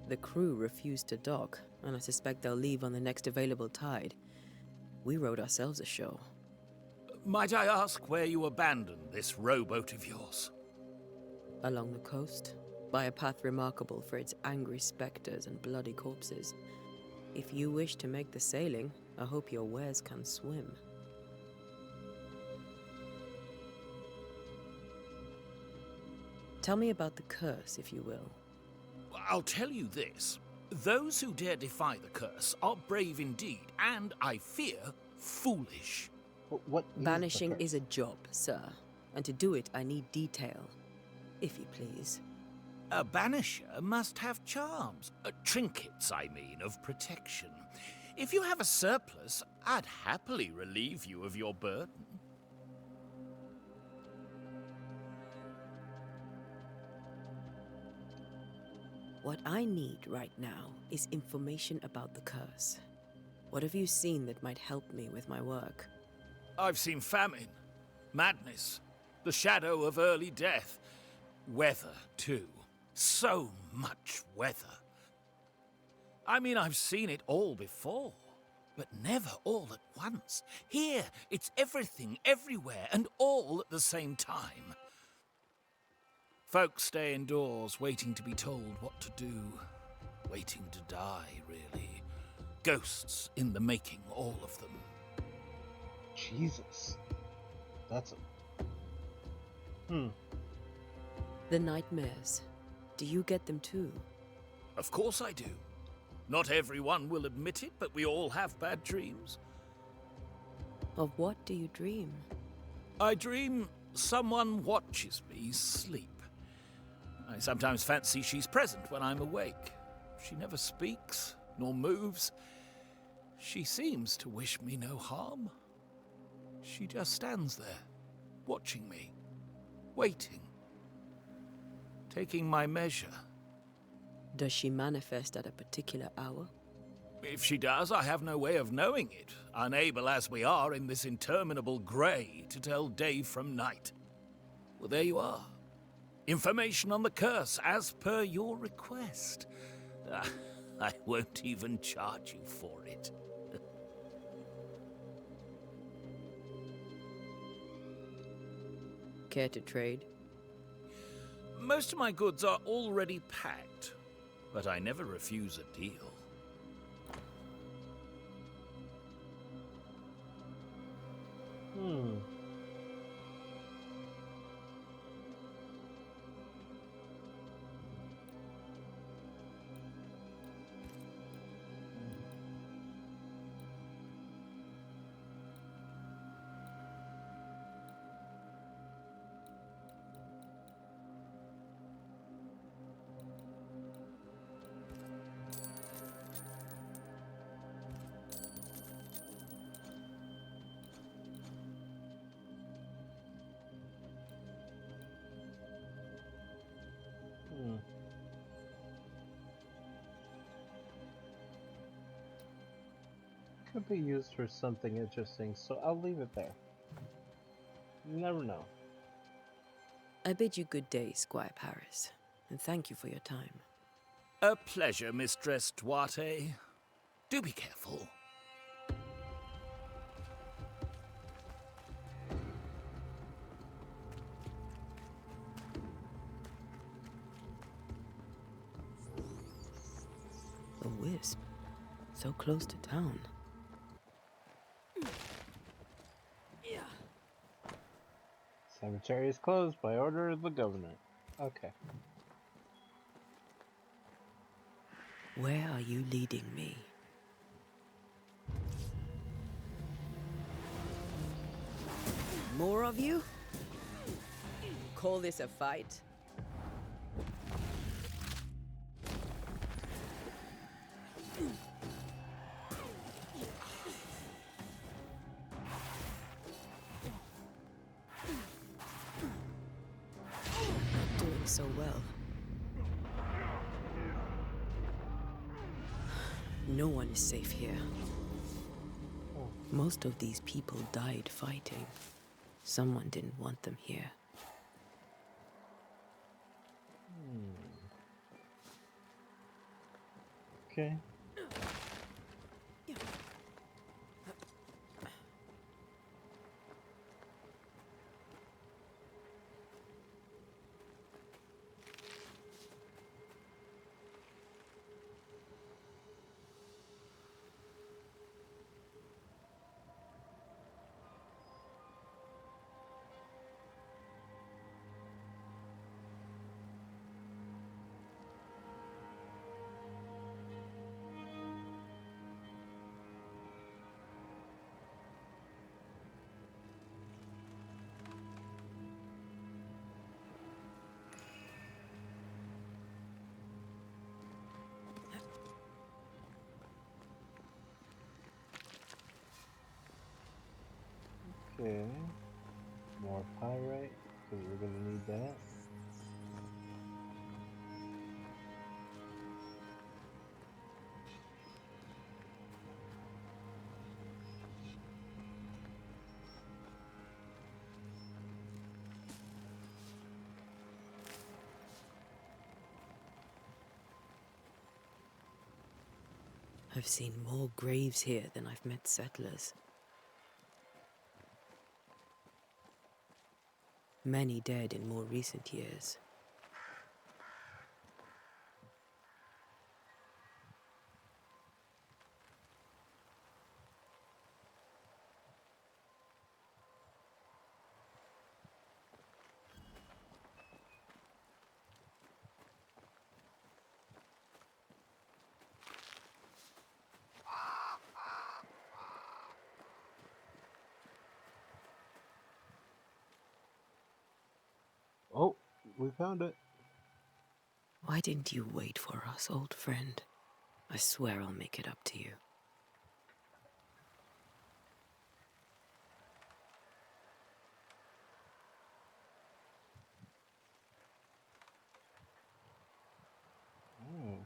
The crew refused to dock, and I suspect they'll leave on the next available tide. We rode ourselves ashore. Might I ask where you abandoned this rowboat of yours? Along the coast, by a path remarkable for its angry specters and bloody corpses. If you wish to make the sailing, I hope your wares can swim. Tell me about the curse, if you will. I'll tell you this. Those who dare defy the curse are brave indeed, and, I fear, foolish. What Banishing is a job, sir. And to do it, I need detail. If you please. A banisher must have charms. Trinkets, I mean, of protection. If you have a surplus, I'd happily relieve you of your burden. What I need right now is information about the curse. What have you seen that might help me with my work? I've seen famine, madness, the shadow of early death, weather, too. So much weather. I mean, I've seen it all before, but never all at once. Here, it's everything, everywhere, and all at the same time. Folks stay indoors, waiting to be told what to do. Waiting to die, really. Ghosts in the making, all of them. Jesus. That's a... The nightmares. Do you get them too? Of course I do. Not everyone will admit it, but we all have bad dreams. Of what do you dream? I dream someone watches me sleep. I sometimes fancy she's present when I'm awake. She never speaks, nor moves. She seems to wish me no harm. She just stands there, watching me, waiting, taking my measure. Does she manifest at a particular hour? If she does, I have no way of knowing it, unable as we are in this interminable grey to tell day from night. Well, there you are. Information on the curse, as per your request. I won't even charge you for it. Care to trade? Most of my goods are already packed, but I never refuse a deal. could be used for something interesting, so I'll leave it there. You never know. I bid you good day, Squire Paris, and thank you for your time. A pleasure, Mistress Duarte. Do be careful. A wisp, so close to town. Cemetery is closed by order of the governor. Okay. Where are you leading me? More of you? Call this a fight? Not doing so well. No one is safe here. Most of these people died fighting. Someone didn't want them here. Okay. Okay. More pyrite, because we're gonna need that. I've seen more graves here than I've met settlers. Many dead in more recent years. Oh, we found it. Why didn't you wait for us, old friend? I swear I'll make it up to you. Oh.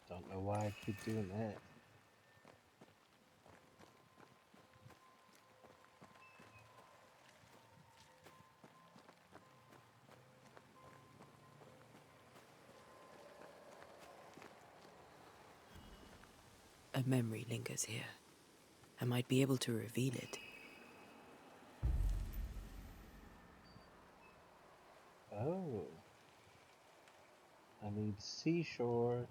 Don't know why I keep doing that. A memory lingers here. I might be able to reveal it. Oh. I need seashore.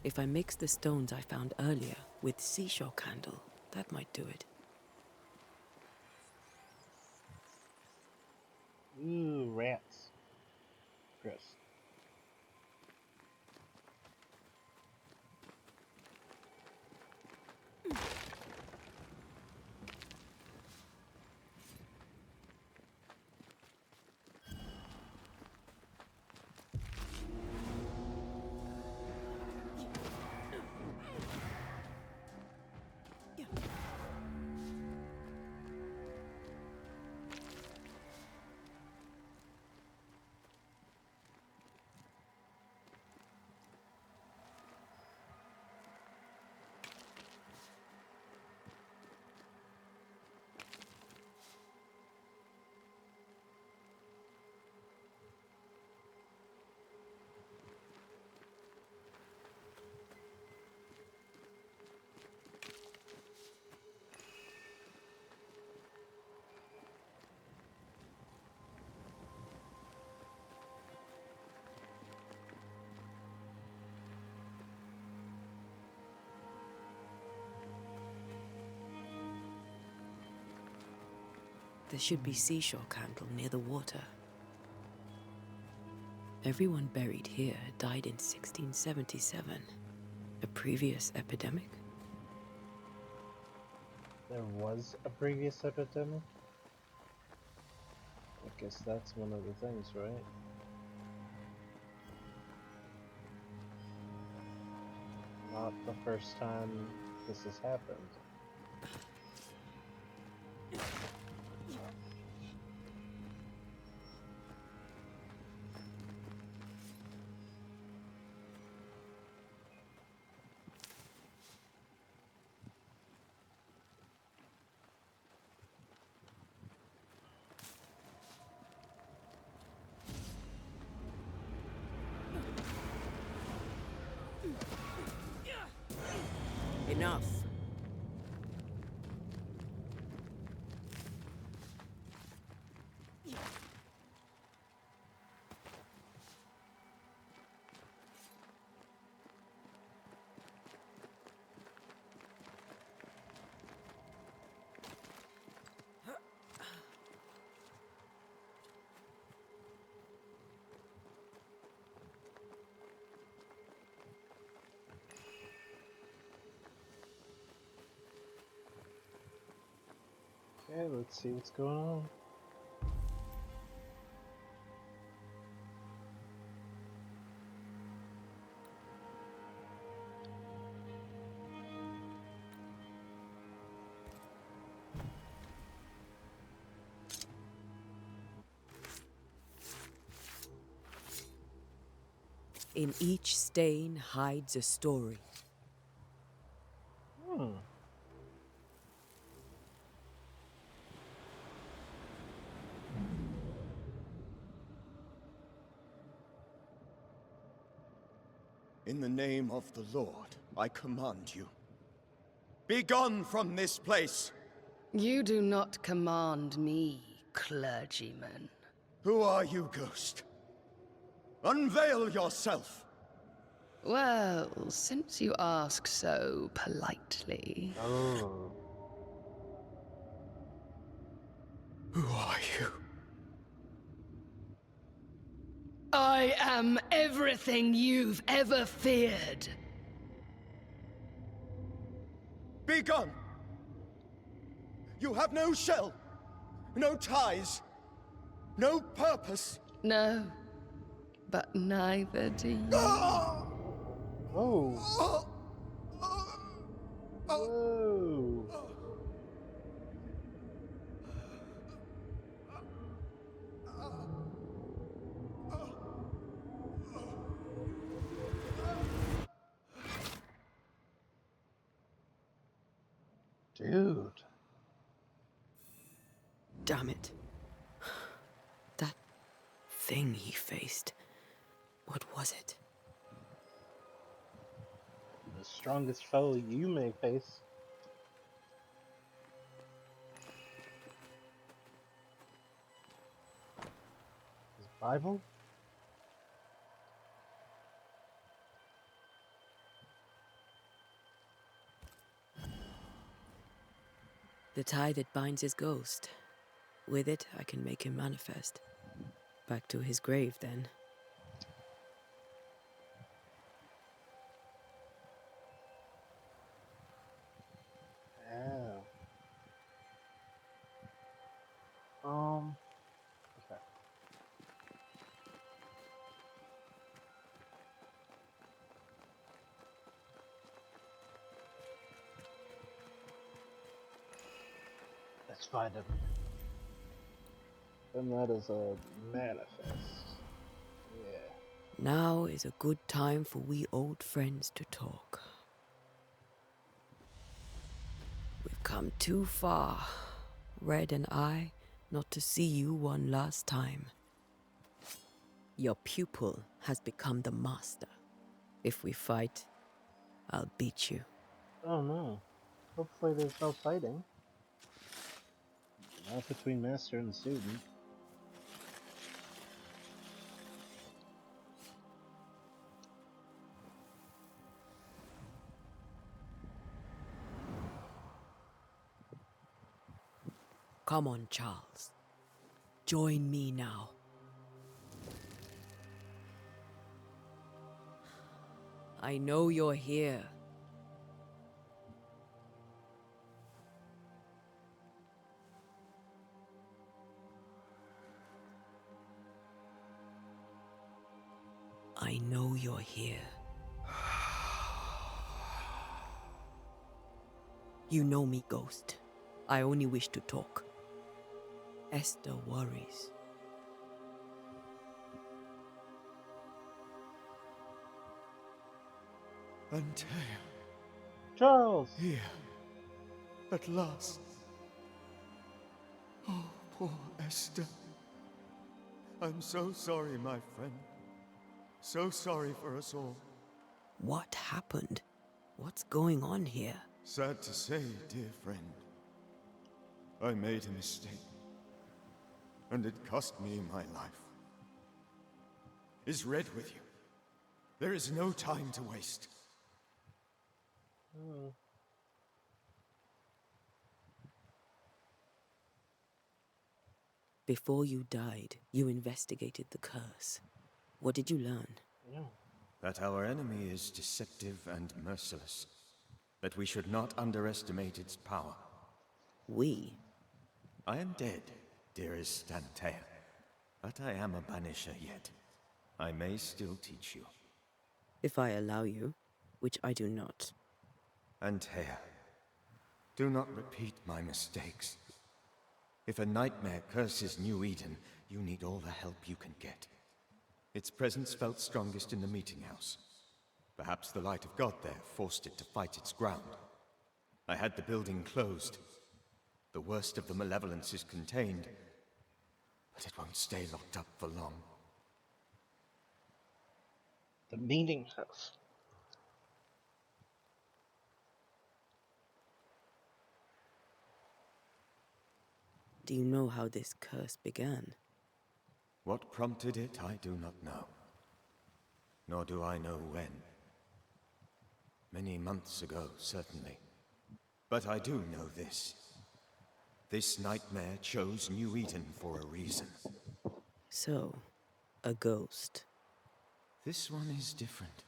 If I mix the stones I found earlier with seashore candle, that might do it. Ooh, rats. Gross. There should be seashore candle near the water. Everyone buried here died in 1677. A previous epidemic? There was a previous epidemic? I guess that's one of the things, right? Not the first time this has happened. Enough. Okay, let's see what's going on. In each stain hides a story. In the name of the Lord, I command you. Be gone from this place! You do not command me, clergyman. Who are you, ghost? Unveil yourself! Well, since you ask so politely... Oh. Who are you? I am everything you've ever feared. Be gone! You have no shell, no ties, no purpose. No, but neither do you. Oh. Whoa. Dude. Damn it. That thing he faced. What was it? The strongest foe you may face. His Bible? The tie that binds his ghost. With it, I can make him manifest. Back to his grave, then. Yeah. Okay. Let's find him. And that is a manifest. Yeah. Now is a good time for we old friends to talk. We've come too far, Red and I, not to see you one last time. Your pupil has become the master. If we fight, I'll beat you. Oh no. Hopefully there's no fighting. Not between master and student. Come on, Charles. Join me now. I know you're here. I know you're here. You know me, Ghost. I only wish to talk. Esther worries. Antea, Charles! here, at last. Oh, poor Esther. I'm so sorry, my friend. So sorry for us all. What happened? What's going on here? Sad to say, dear friend, I made a mistake. And it cost me my life. Is Red with you? There is no time to waste. Before you died, you investigated the curse. What did you learn? That our enemy is deceptive and merciless. That we should not underestimate its power. We? I am dead, dearest Antea. But I am a Banisher yet. I may still teach you. If I allow you, which I do not. Antea, do not repeat my mistakes. If a nightmare curses New Eden, you need all the help you can get. Its presence felt strongest in the meeting house. Perhaps the light of God there forced it to fight its ground. I had the building closed. The worst of the malevolence is contained, but it won't stay locked up for long. The meeting house. Do you know how this curse began? What prompted it, I do not know. Nor do I know when. Many months ago, certainly. But I do know this. This nightmare chose New Eden for a reason. So, a ghost. This one is different.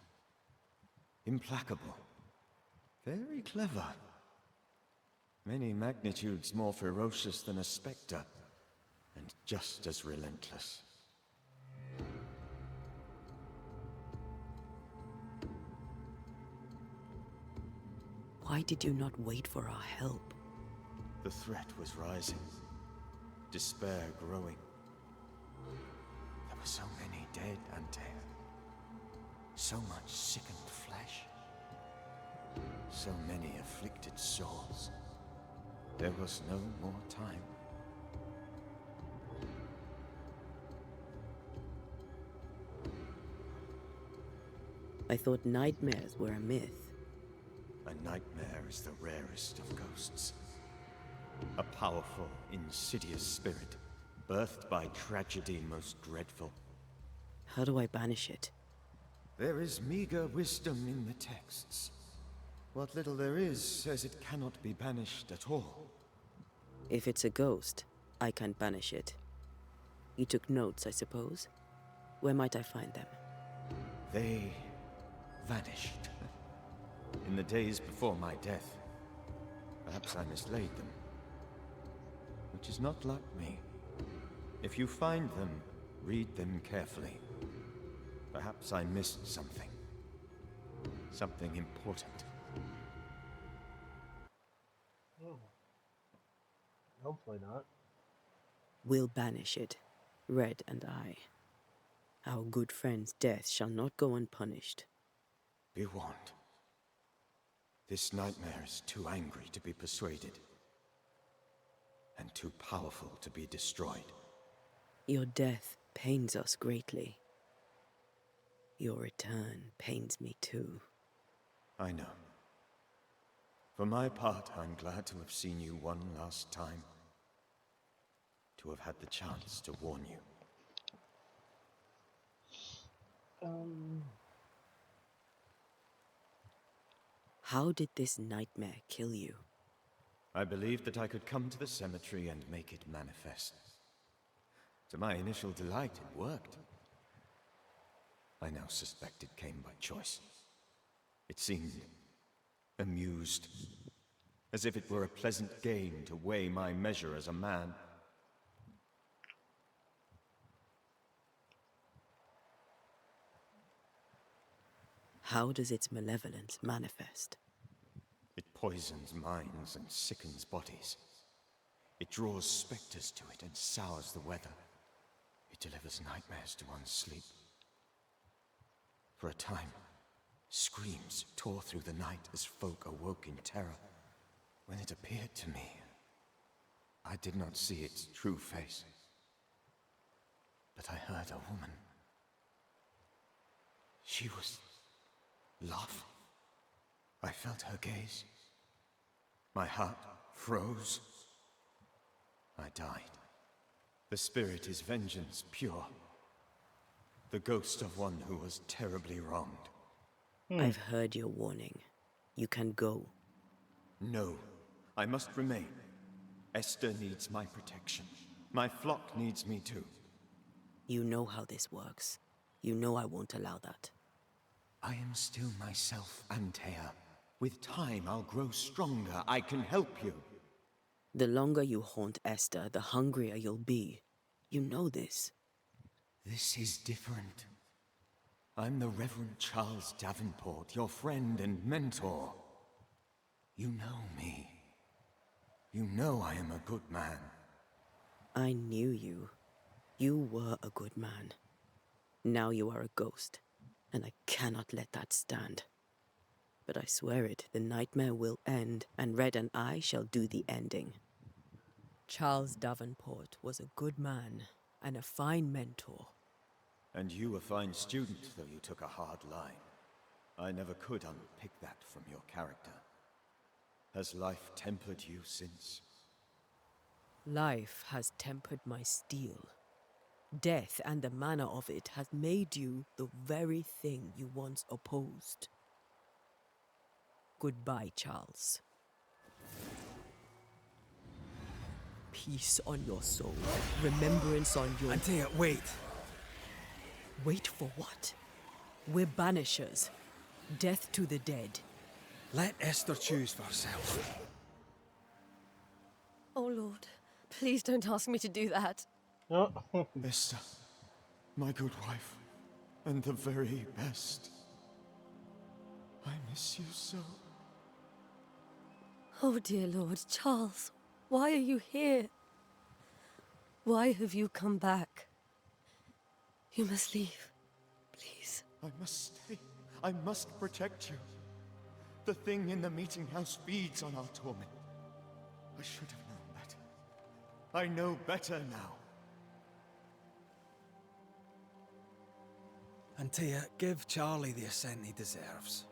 Implacable. Very clever. Many magnitudes more ferocious than a spectre, and just as relentless. Why did you not wait for our help? The threat was rising. Despair growing. There were so many dead, Antea. So much sickened flesh. So many afflicted souls. There was no more time. I thought nightmares were a myth. A nightmare is the rarest of ghosts. A powerful, insidious spirit, birthed by tragedy most dreadful. How do I banish it? There is meager wisdom in the texts. What little there is says it cannot be banished at all. If it's a ghost, I can't banish it. You took notes, I suppose? Where might I find them? They vanished. In the days before my death. Perhaps I mislaid them. Which is not like me. If you find them, read them carefully. Perhaps I missed something. Something important. Hopefully not. We'll banish it, Red and I. Our good friend's death shall not go unpunished. Be warned. This nightmare is too angry to be persuaded. And too powerful to be destroyed. Your death pains us greatly. Your return pains me too. I know. For my part, I'm glad to have seen you one last time. To have had the chance to warn you. How did this nightmare kill you? I believed that I could come to the cemetery and make it manifest. To my initial delight, it worked. I now suspect it came by choice. It seemed amused, as if it were a pleasant game to weigh my measure as a man. How does its malevolence manifest? It poisons minds and sickens bodies. It draws specters to it and sours the weather. It delivers nightmares to one's sleep. For a time, screams tore through the night as folk awoke in terror. When it appeared to me, I did not see its true face. But I heard a woman. She was laughing. I felt her gaze. My heart froze. I died. The spirit is vengeance pure. The ghost of one who was terribly wronged. I've heard your warning. You can go. No, I must remain. Esther needs my protection. My flock needs me too. You know how this works. You know I won't allow that. I am still myself, Antea. With time, I'll grow stronger. I can help you. The longer you haunt Esther, the hungrier you'll be. You know this. This is different. I'm the Reverend Charles Davenport, your friend and mentor. You know me. You know I am a good man. I knew you. You were a good man. Now you are a ghost, and I cannot let that stand. But I swear it, the nightmare will end, and Red and I shall do the ending. Charles Davenport was a good man and a fine mentor. And you a fine student, though you took a hard line. I never could unpick that from your character. Has life tempered you since? Life has tempered my steel. Death and the manner of it has made you the very thing you once opposed. Goodbye, Charles. Peace on your soul. Remembrance on your... Antea, wait. Wait for what? We're banishers. Death to the dead. Let Esther choose for herself. Oh, Lord. Please don't ask me to do that. Oh. Esther, my good wife, and the very best. I miss you so. Oh, dear Lord. Charles, why are you here? Why have you come back? You must leave. Please. I must stay. I must protect you. The thing in the meeting house feeds on our torment. I should have known better. I know better now. Antea, give Charlie the ascent he deserves.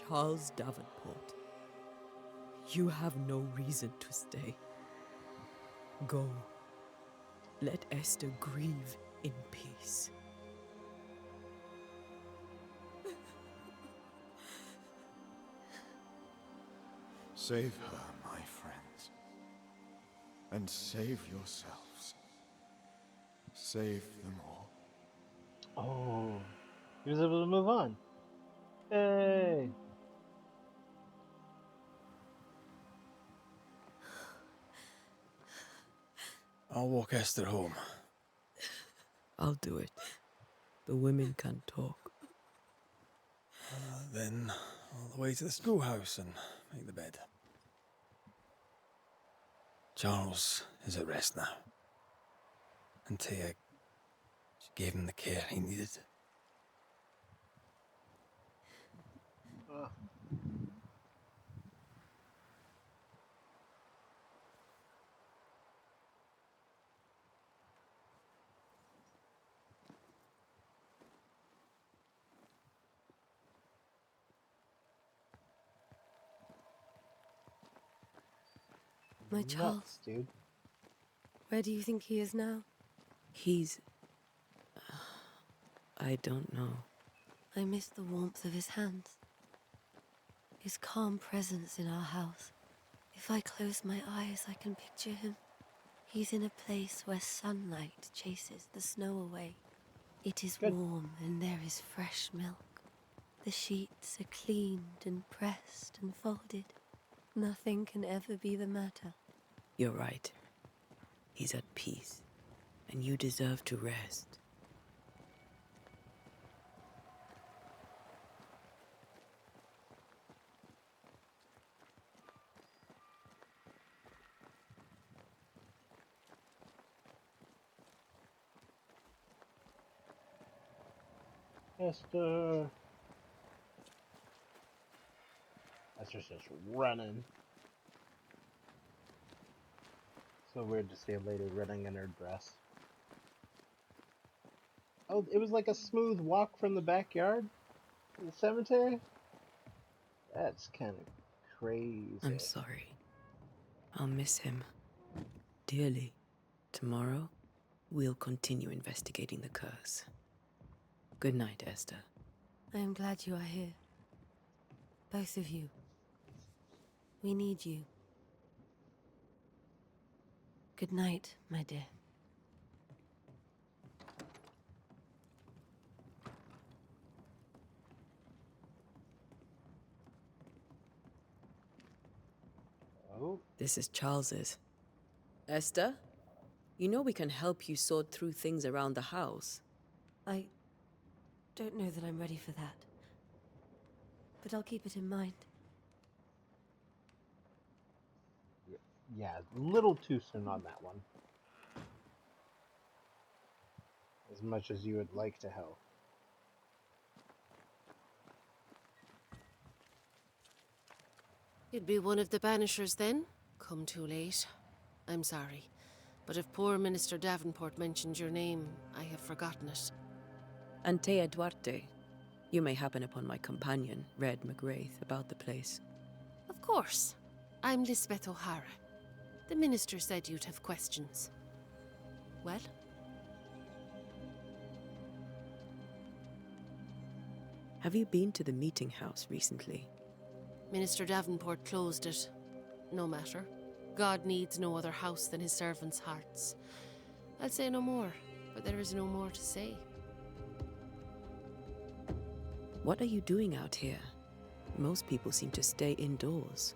Charles Davenport, you have no reason to stay. Go. Let Esther grieve in peace. Save her, my friends. And save yourselves. Save them all. Oh. He was able to move on. Hey. I'll walk Esther home. I'll do it. The women can talk. Then all the way to the schoolhouse and make the bed. Charles is at rest now. Antea gave him the care he needed. My Charles. Nuts, dude. Where do you think he is now? He's... I don't know. I miss the warmth of his hands. His calm presence in our house. If I close my eyes, I can picture him. He's in a place where sunlight chases the snow away. It is warm and there is fresh milk. The sheets are cleaned and pressed and folded. Nothing can ever be the matter. You're right. He's at peace, and you deserve to rest. Esther. Esther's just running. So weird to see a lady running in her dress. Oh, it was like a smooth walk from the backyard to the cemetery? That's kind of crazy. I'm sorry. I'll miss him dearly. Tomorrow, we'll continue investigating the curse. Good night, Esther. I am glad you are here. Both of you. We need you. Good night, my dear. Oh. This is Charles's. Esther? You know we can help you sort through things around the house. I don't know that I'm ready for that. But I'll keep it in mind. Yeah, a little too soon on that one. As much as you would like to help. You'd be one of the Banishers then? Come too late. I'm sorry. But if poor Minister Davenport mentioned your name, I have forgotten it. Antea Duarte. You may happen upon my companion, Red McGrath, about the place. Of course. I'm Lisbeth O'Hara. The minister said you'd have questions. Well? Have you been to the meeting house recently? Minister Davenport closed it. No matter. God needs no other house than his servants' hearts. I'll say no more, but there is no more to say. What are you doing out here? Most people seem to stay indoors.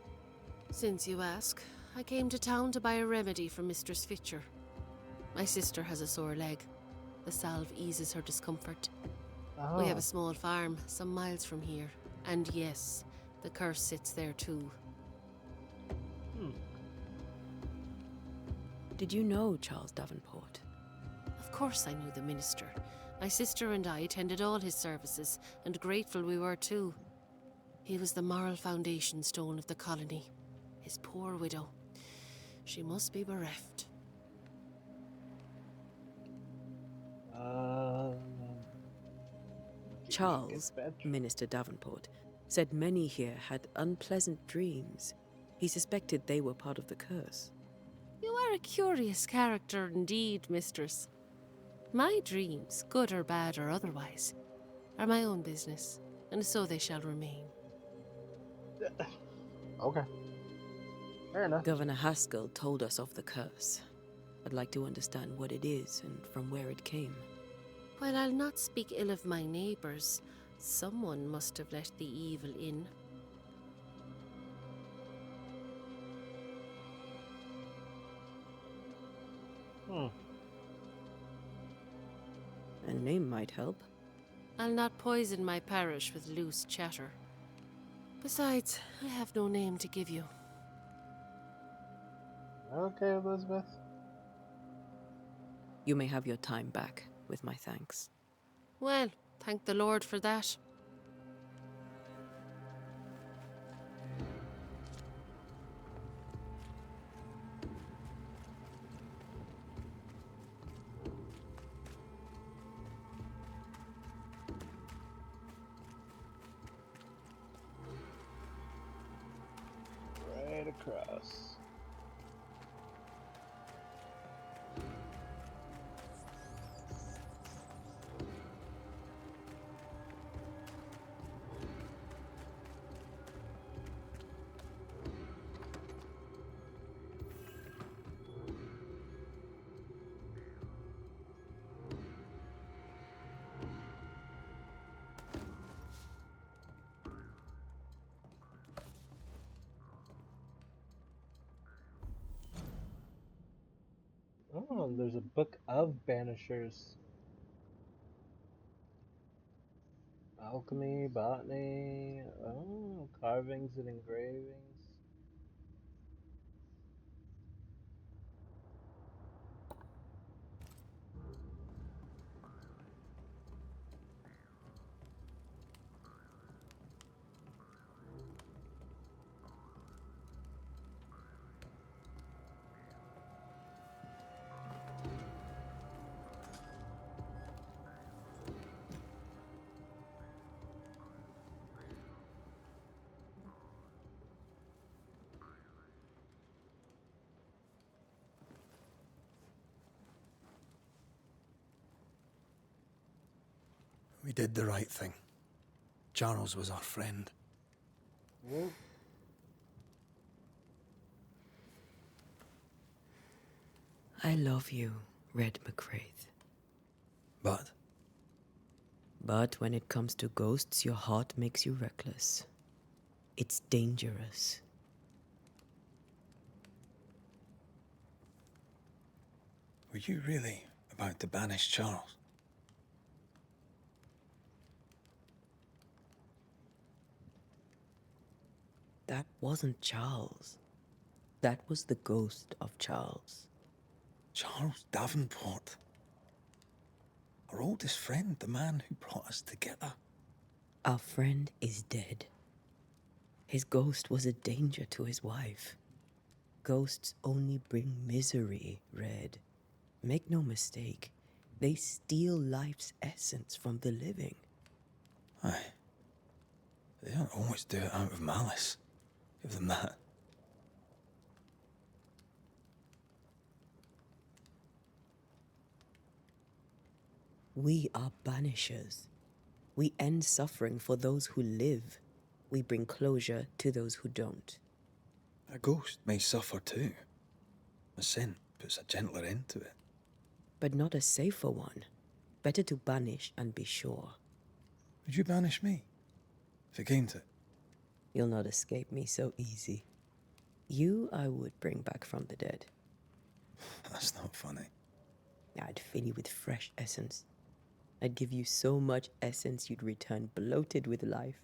Since you ask, I came to town to buy a remedy for Mistress Fitcher. My sister has a sore leg. The salve eases her discomfort. Oh. We have a small farm, some miles from here. And yes, the curse sits there too. Did you know Charles Davenport? Of course I knew the minister. My sister and I attended all his services, and grateful we were too. He was the moral foundation stone of the colony. His poor widow. She must be bereft. Charles, Minister Davenport, said many here had unpleasant dreams. He suspected they were part of the curse. You are a curious character indeed, mistress. My dreams, good or bad or otherwise, are my own business, and so they shall remain. Okay. Fair enough. Governor Haskell told us of the curse. I'd like to understand what it is and from where it came. While I'll not speak ill of my neighbours, someone must have let the evil in. A name might help. I'll not poison my parish with loose chatter. Besides, I have no name to give you. Okay, Elizabeth. You may have your time back, with my thanks. Well, thank the Lord for that. Right across. Oh, there's a book of Banishers. Alchemy, botany, oh, carvings and engravings. We did the right thing. Charles was our friend. Yep. I love you, Red McWraith. But? But when it comes to ghosts, your heart makes you reckless. It's dangerous. Were you really about to banish Charles? That wasn't Charles. That was the ghost of Charles. Charles Davenport. Our oldest friend, the man who brought us together. Our friend is dead. His ghost was a danger to his wife. Ghosts only bring misery, Red. Make no mistake, they steal life's essence from the living. Aye. They don't always do it out of malice. Give them that. We are banishers. We end suffering for those who live. We bring closure to those who don't. A ghost may suffer too. A sin puts a gentler end to it. But not a safer one. Better to banish and be sure. Would you banish me? If it came to it? You'll not escape me so easy. You I would bring back from the dead. That's not funny. I'd fill you with fresh essence. I'd give you so much essence you'd return bloated with life.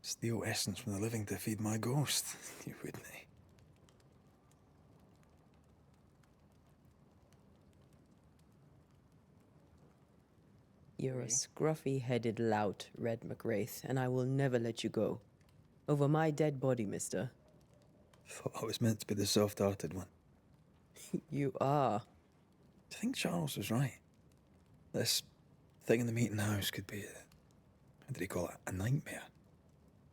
Steal essence from the living to feed my ghost. You wouldn't, eh? You're a scruffy-headed lout, Red McWraith, and I will never let you go. Over my dead body, mister. Thought I was meant to be the soft-hearted one. You are. Do you think Charles was right? This thing in the meeting house could be how did he call it? A nightmare?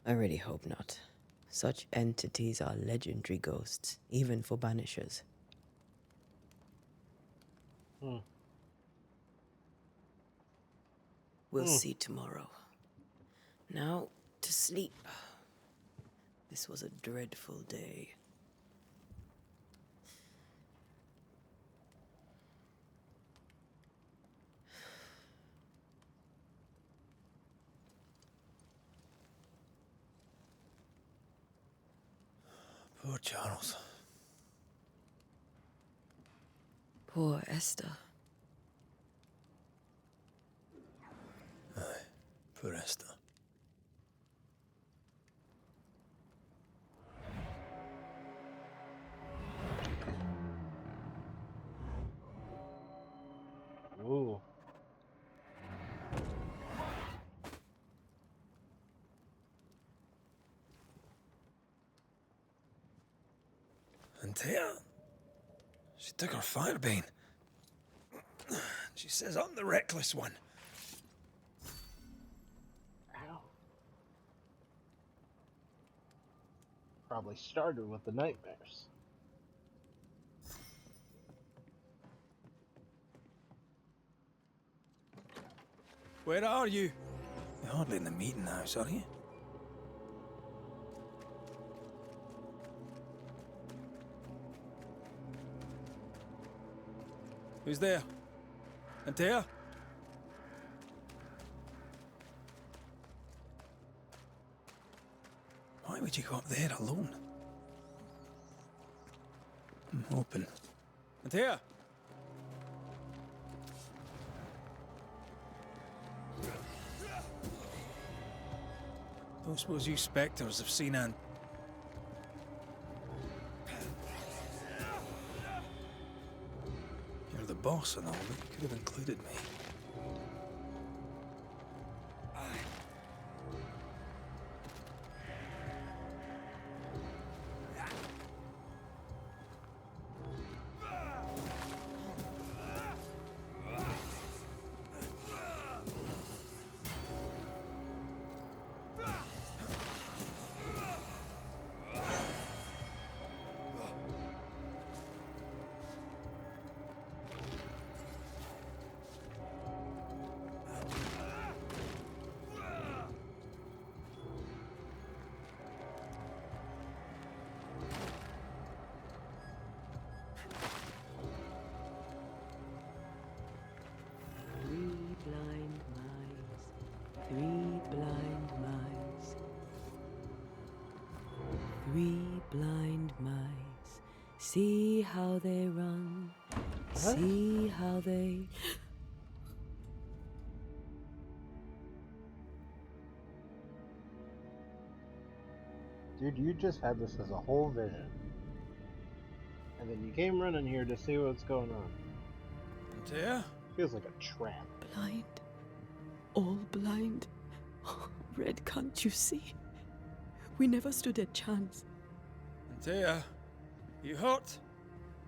I really hope not. Such entities are legendary ghosts, even for banishers. We'll see tomorrow. Now, to sleep. This was a dreadful day. Poor Charles. Poor Esther. Aye, poor Esther. Ooh. And Tia, she took her firebane. She says I'm the reckless one. Ow. Probably started with the nightmares. Where are you? You're hardly in the meeting house, are you? Who's there? Antea? Why would you go up there alone? I'm hoping. Antea? Don't suppose you spectres have seen Ant. You're the boss and all, but you could have included me. Three blind mice, see how they run, see how they... Dude, you just had this as a whole vision. And then you came running here to see what's going on. Antea? Feels like a trap. Blind. All blind. Red, can't you see? We never stood a chance. Antea, you hurt?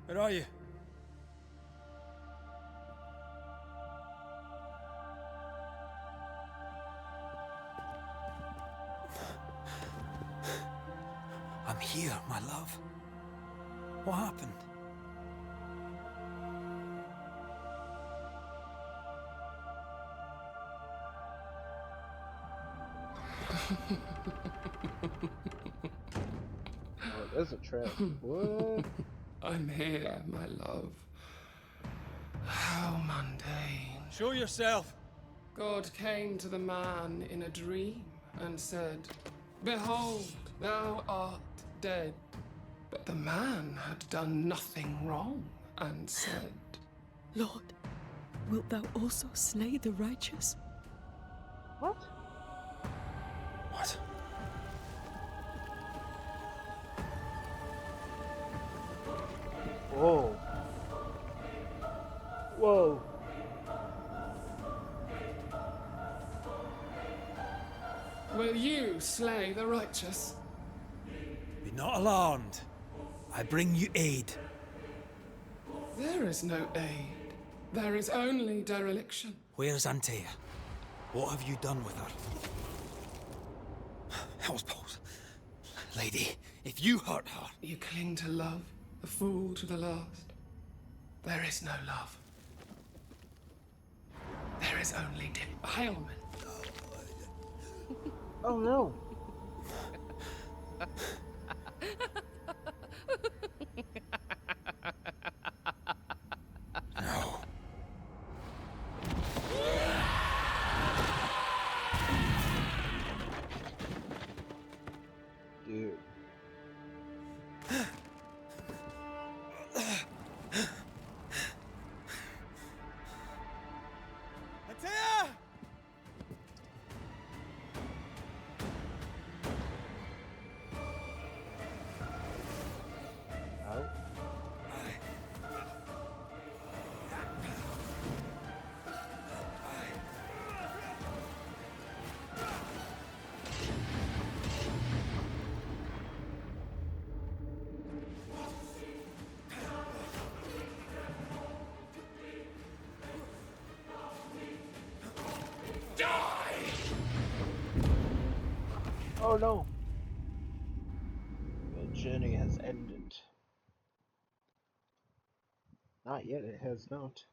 Where are you? I'm here, my love. What happened? Oh, there's a trap. What? I'm here, my love. How mundane. Show yourself! God came to the man in a dream and said, "Behold, thou art dead." But the man had done nothing wrong and said, Lord, wilt thou also slay the righteous? What? What? Whoa. Whoa. "Will you slay the righteous?" Be not alarmed. I bring you aid. There is no aid. There is only dereliction. Where's Antea? What have you done with her? Hellsballs. Lady, if you hurt her... You cling to love, a fool to the last. There is no love. There is only defilement. Oh no. No. Dude. Antea! Oh. Oh no. The journey has ended. Not yet, it has not.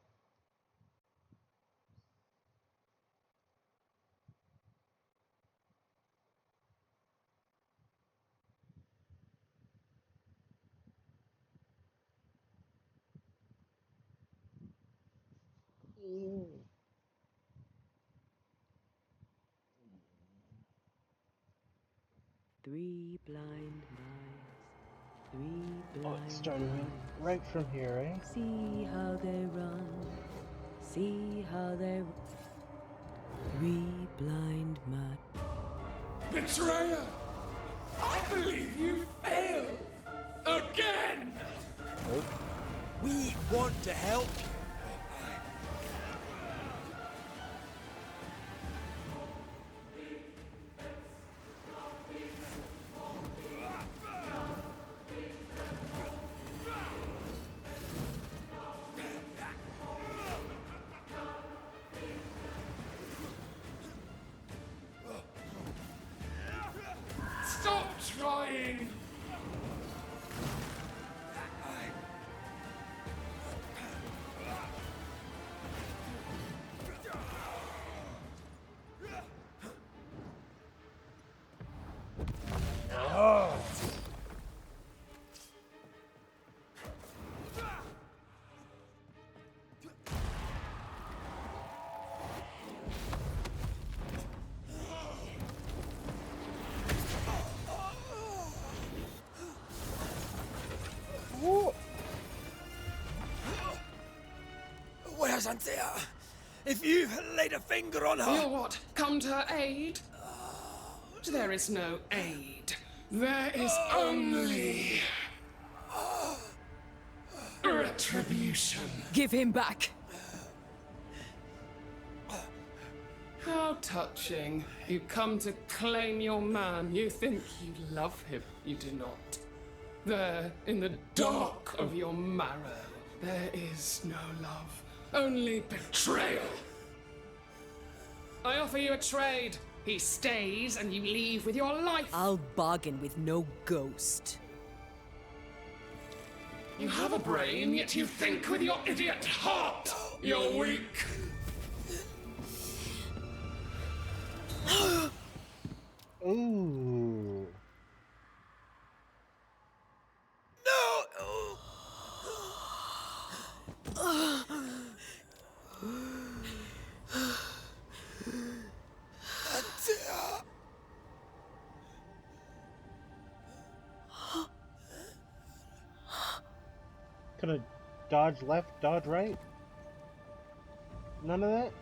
Three blind mice, three Oh, blind it started mice. right from here, eh? See how they run, see how they... Three blind mice. Betrayer! I believe you failed! Again! We want to help you. Stop trying! Where's Anthea? If you laid a finger on her... You're what? Come to her aid? There is no aid. There is only... retribution. Give him back. How touching. You come to claim your man. You think you love him. You do not. There, in the dark of your marrow, there is no love. Only betrayal. I offer you a trade. He stays and you leave with your life. I'll bargain with no ghost. You have a brain, yet you think with your idiot heart. You're weak. Ooh. Could have dodge left, dodge right? None of that?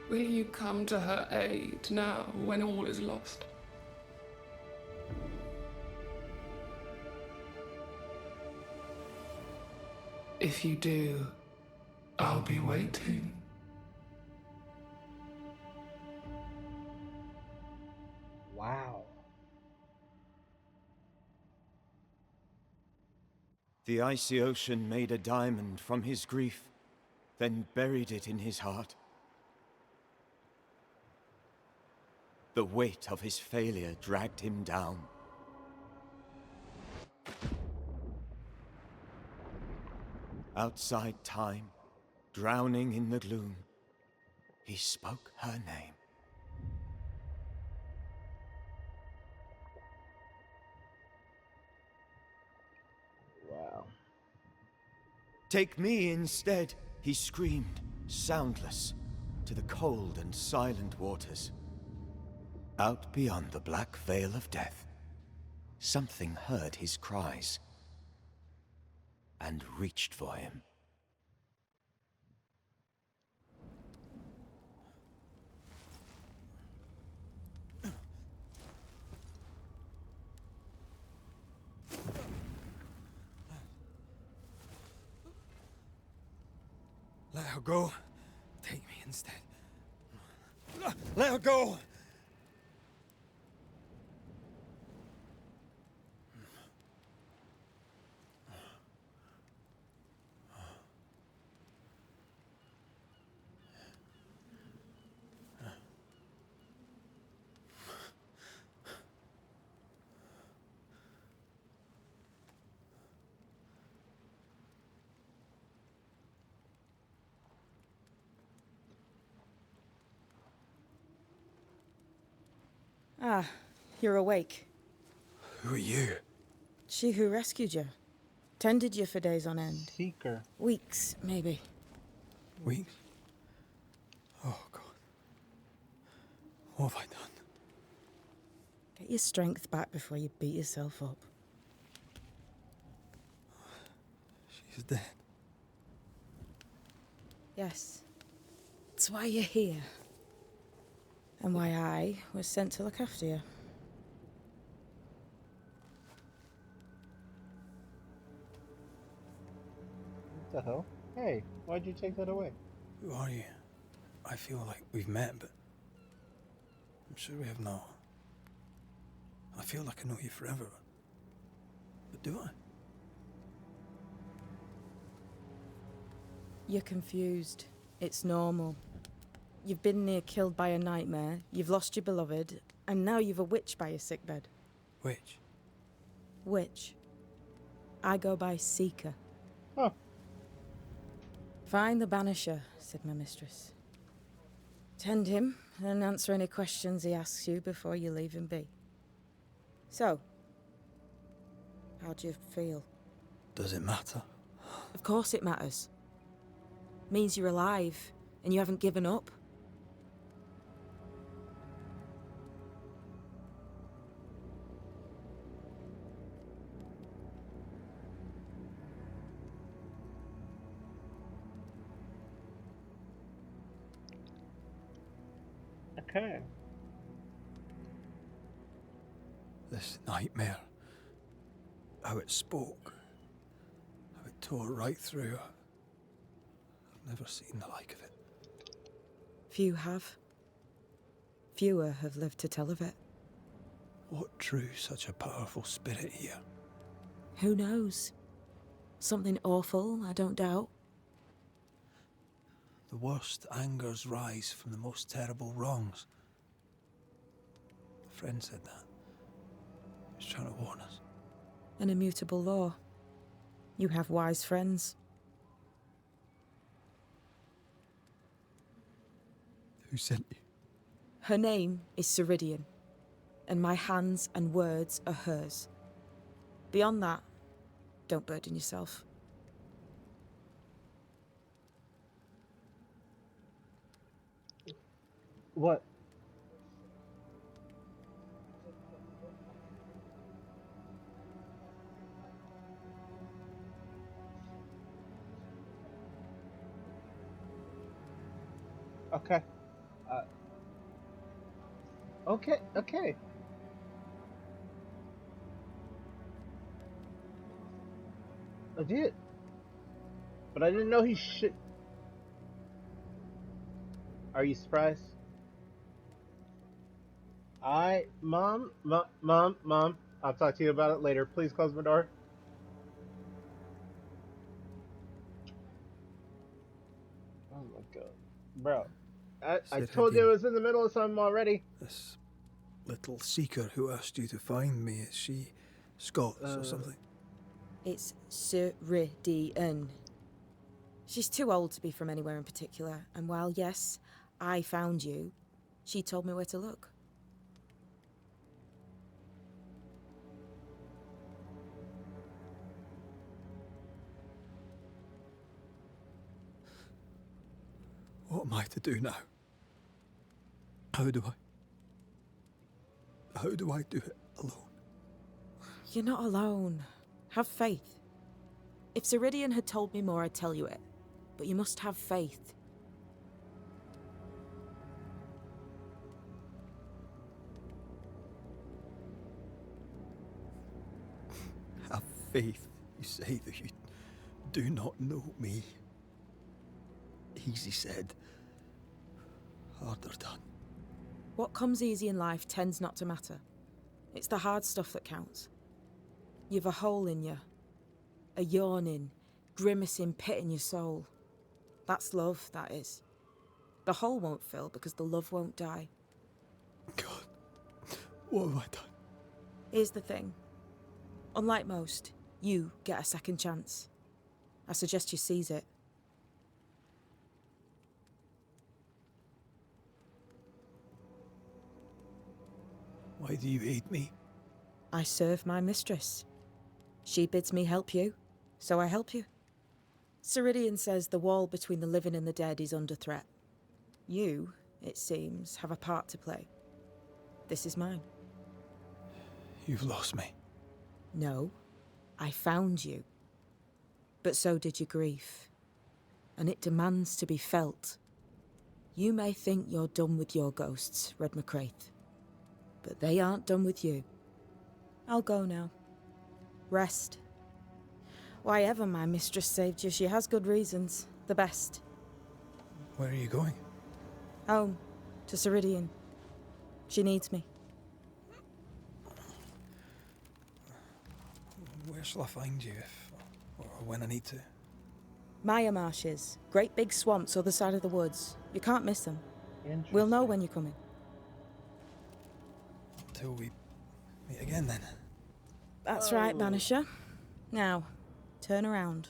Will you come to her aid now when all is lost? If you do, I'll be waiting. Wow. The icy ocean made a diamond from his grief, then buried it in his heart. The weight of his failure dragged him down. Outside time, drowning in the gloom, he spoke her name. Wow. Take me instead, he screamed, soundless, to the cold and silent waters. Out beyond the black veil of death, something heard his cries and reached for him. Let her go. Take me instead. Let her go! Ah, you're awake. Who are you? She who rescued you. Tended you for days on end. Seeker. Weeks, maybe. Weeks? Oh, God. What have I done? Get your strength back before you beat yourself up. He's dead. Yes. That's why you're here. And why I was sent to look after you. What the hell? Hey, why'd you take that away? Who are you? I feel like we've met, but I'm sure we have not. I feel like I know you forever. But do I? You're confused. It's normal. You've been near killed by a nightmare, you've lost your beloved, and now you've a witch by your sickbed. Witch? Witch. I go by Seeker. Huh. Find the Banisher, said my mistress. Tend him, and answer any questions he asks you before you leave him be. So, how do you feel? Does it matter? Of course it matters. Means you're alive, and you haven't given up. Okay. This nightmare. How it spoke. How it tore right through. I've never seen the like of it. Few have. Fewer have lived to tell of it. What drew such a powerful spirit here? Who knows? Something awful, I don't doubt. The worst angers rise from the most terrible wrongs. A friend said that. He was trying to warn us. An immutable law. You have wise friends. Who sent you? Her name is Ceridian, and my hands and words are hers. Beyond that, don't burden yourself. What? Okay. Okay. I did. But I didn't know he should. Are you surprised? Mom, I'll talk to you about it later. Please close my door. Oh my god. Bro, I told you I was in the middle of something already. This little seeker who asked you to find me, is she Scots or something? It's Ceridian. She's too old to be from anywhere in particular, and while, yes, I found you, she told me where to look. What am I to do now? How do I do it alone? You're not alone. Have faith. If Ceridian had told me more, I'd tell you it. But you must have faith. Have faith, you say, that you do not know me. Easy said, harder done. What comes easy in life tends not to matter. It's the hard stuff that counts. You've a hole in you. A yawning, grimacing pit in your soul. That's love, that is. The hole won't fill because the love won't die. God, what have I done? Here's the thing. Unlike most, you get a second chance. I suggest you seize it. Why do you hate me? I serve my mistress. She bids me help you, so I help you. Ceridian says the wall between the living and the dead is under threat. You, it seems, have a part to play. This is mine. You've lost me. No, I found you. But so did your grief. And it demands to be felt. You may think you're done with your ghosts, Red McCraith. But they aren't done with you. I'll go now. Rest. Why ever my mistress saved you, she has good reasons. The best. Where are you going? Home. To Ceridian. She needs me. Where shall I find you or when I need to? Maya Marshes. Great big swamps other side of the woods. You can't miss them. We'll know when you're coming. Until we meet again, then. That's right, Banisher. Now, turn around.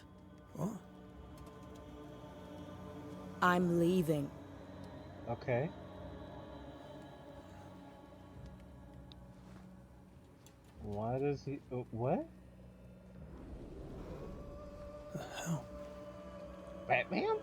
What? I'm leaving. Okay. Why does he... what? The hell? Batman?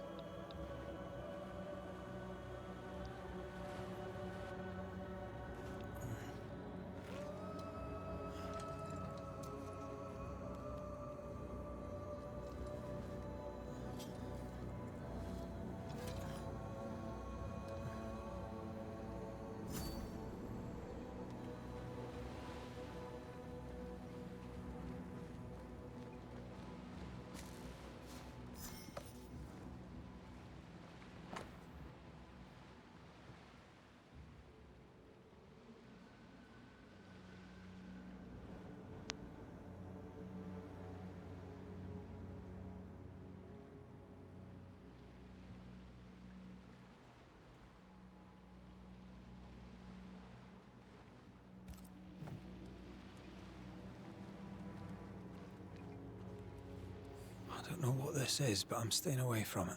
I don't know what this is, but I'm staying away from it.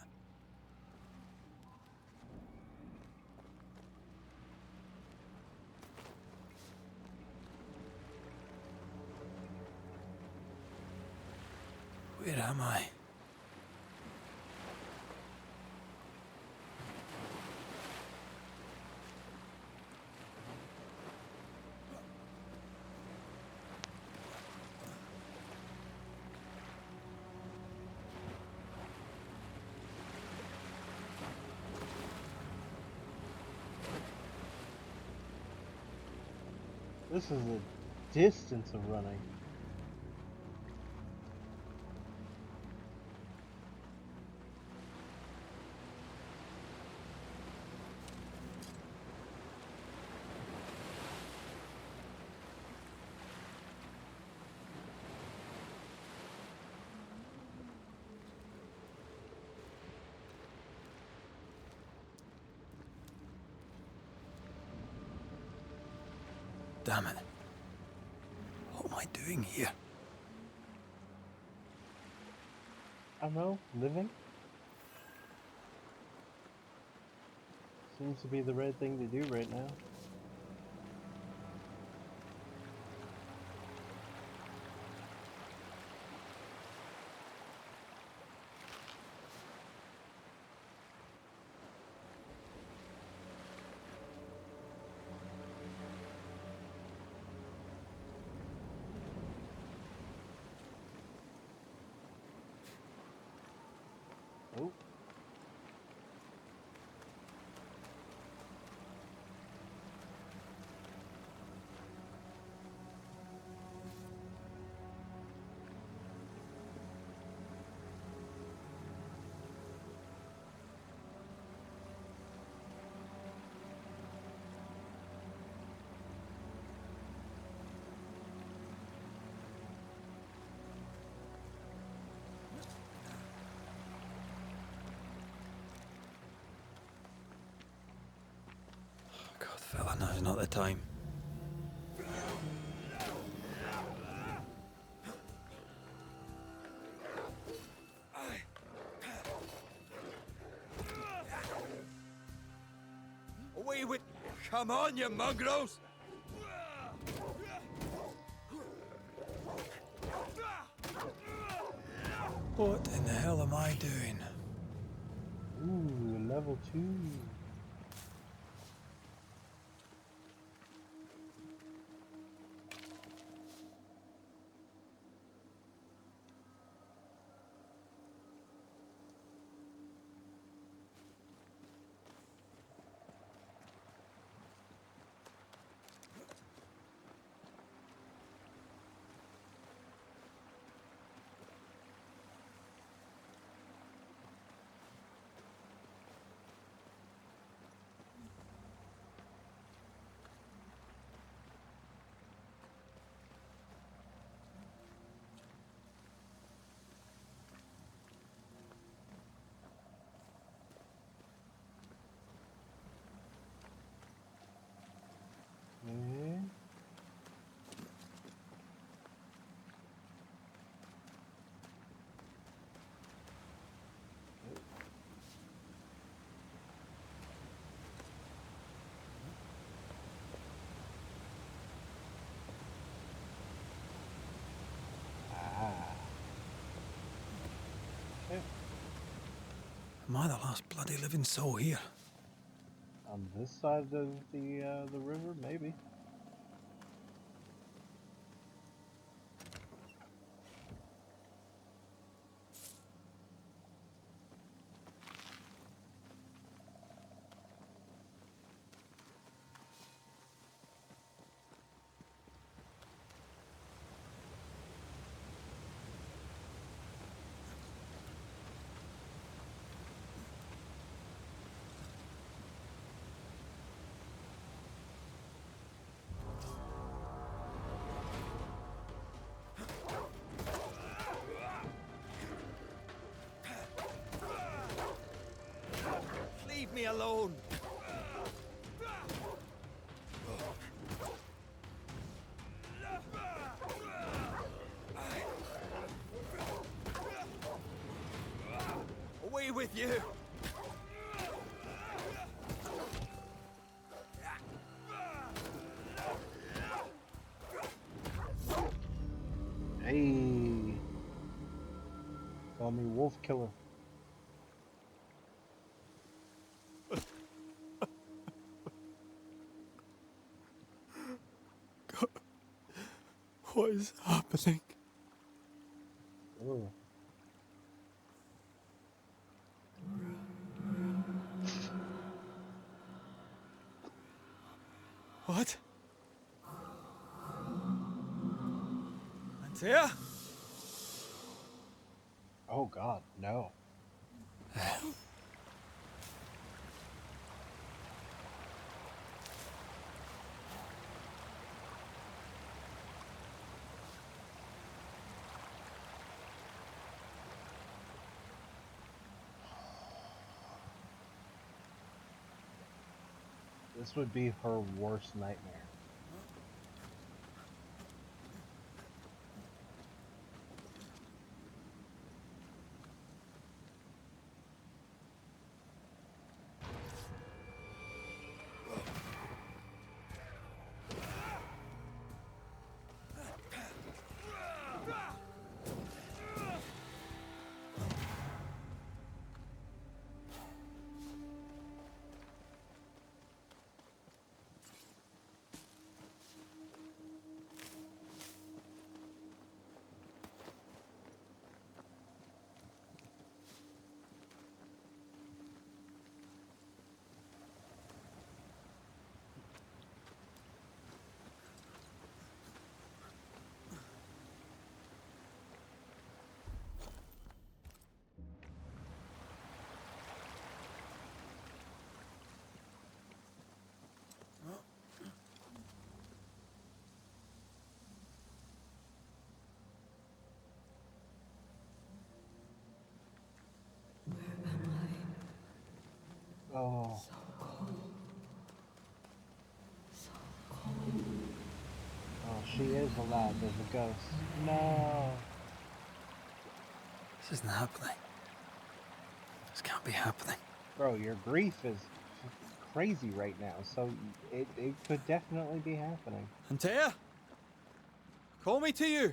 Where am I? This is a distance of running. Damn it. What am I doing here? I don't know, living? Seems to be the right thing to do right now. Oh. God, fella, now's not the time. Away with... Come on, you mongrels! What in the hell am I doing? Ooh, level 2. Am I the last bloody living soul here? On this side of the river, maybe. Leave me alone! Away with you! Hey, call me Wolf Killer. God, what is happening? Oh. What? Antea? Oh God, no. This would be her worst nightmare. Oh. Oh, she is alive. There's a ghost. No. This isn't happening. This can't be happening. Bro, your grief is crazy right now, so it could definitely be happening. Antea? Call me to you!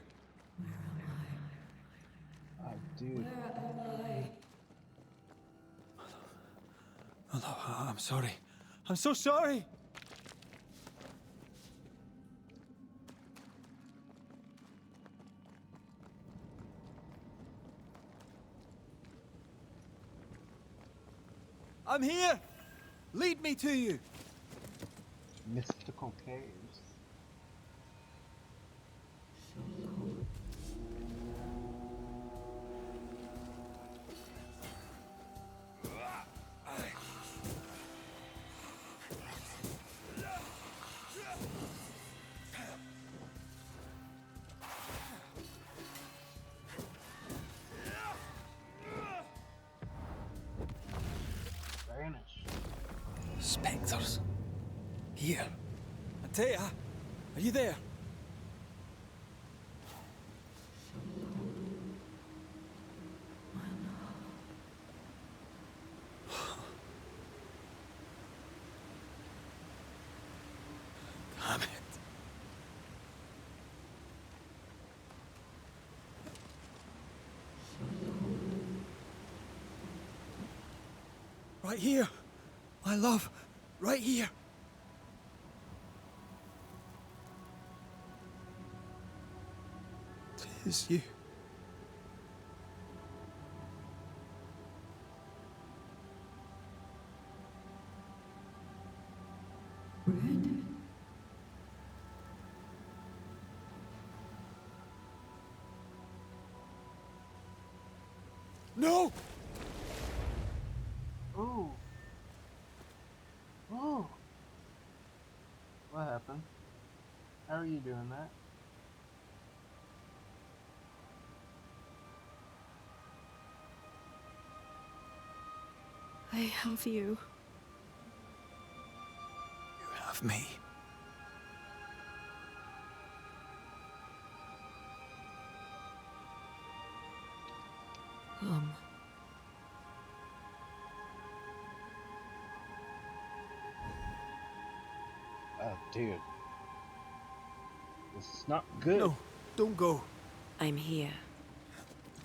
Oh, dude. Hello, I'm sorry. I'm so sorry! I'm here! Lead me to you! Mystical caves. Banish. Spectres. Here. Antea, are you there? Damn it. Right here. My love. Right here. Tis you. No! Ooh. Ooh. What happened? How are you doing that? I have you. You have me. Come. Oh, dude. This is not good. No, don't go. I'm here.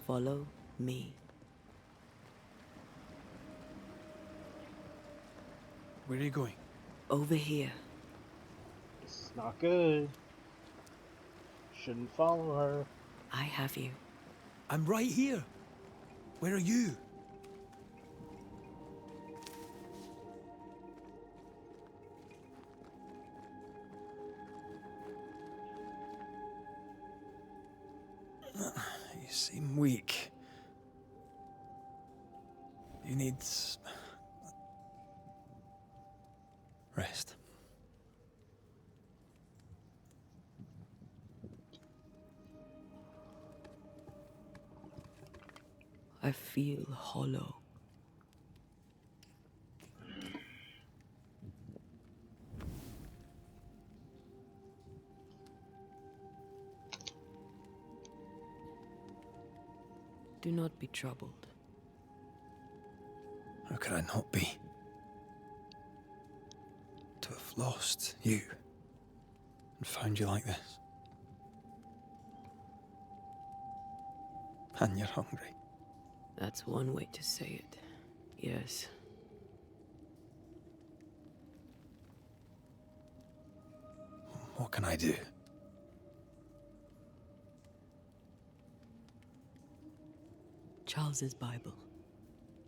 Follow me. Where are you going? Over here. This is not good. Shouldn't follow her. I have you. I'm right here. Where are you? You seem weak. You need rest. I feel hollow. Do not be troubled. How could I not be? To have lost you and found you like this. And you're hungry. That's one way to say it. Yes. What can I do? Charles's Bible.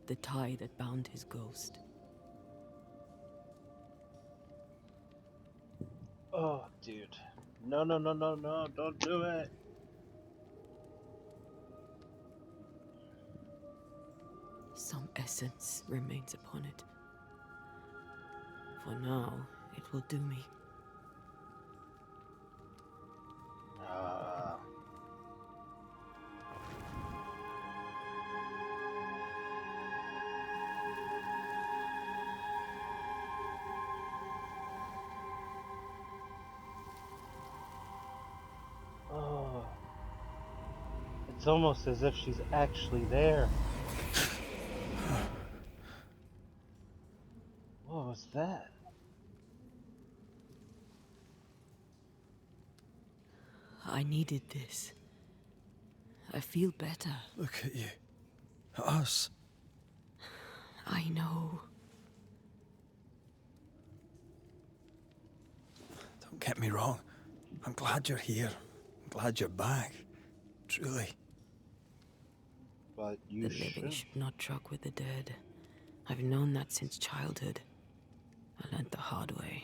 The tie that bound his ghost. Oh, dude. No, no, no, no, no. Don't do it. Some essence remains upon it. For now, it will do me. Oh. It's almost as if she's actually there. What was that? I needed this. I feel better. Look at you. At us. I know. Don't get me wrong. I'm glad you're here. I'm glad you're back. Truly. But you The living should not truck with the dead. I've known that since childhood. I learned the hard way.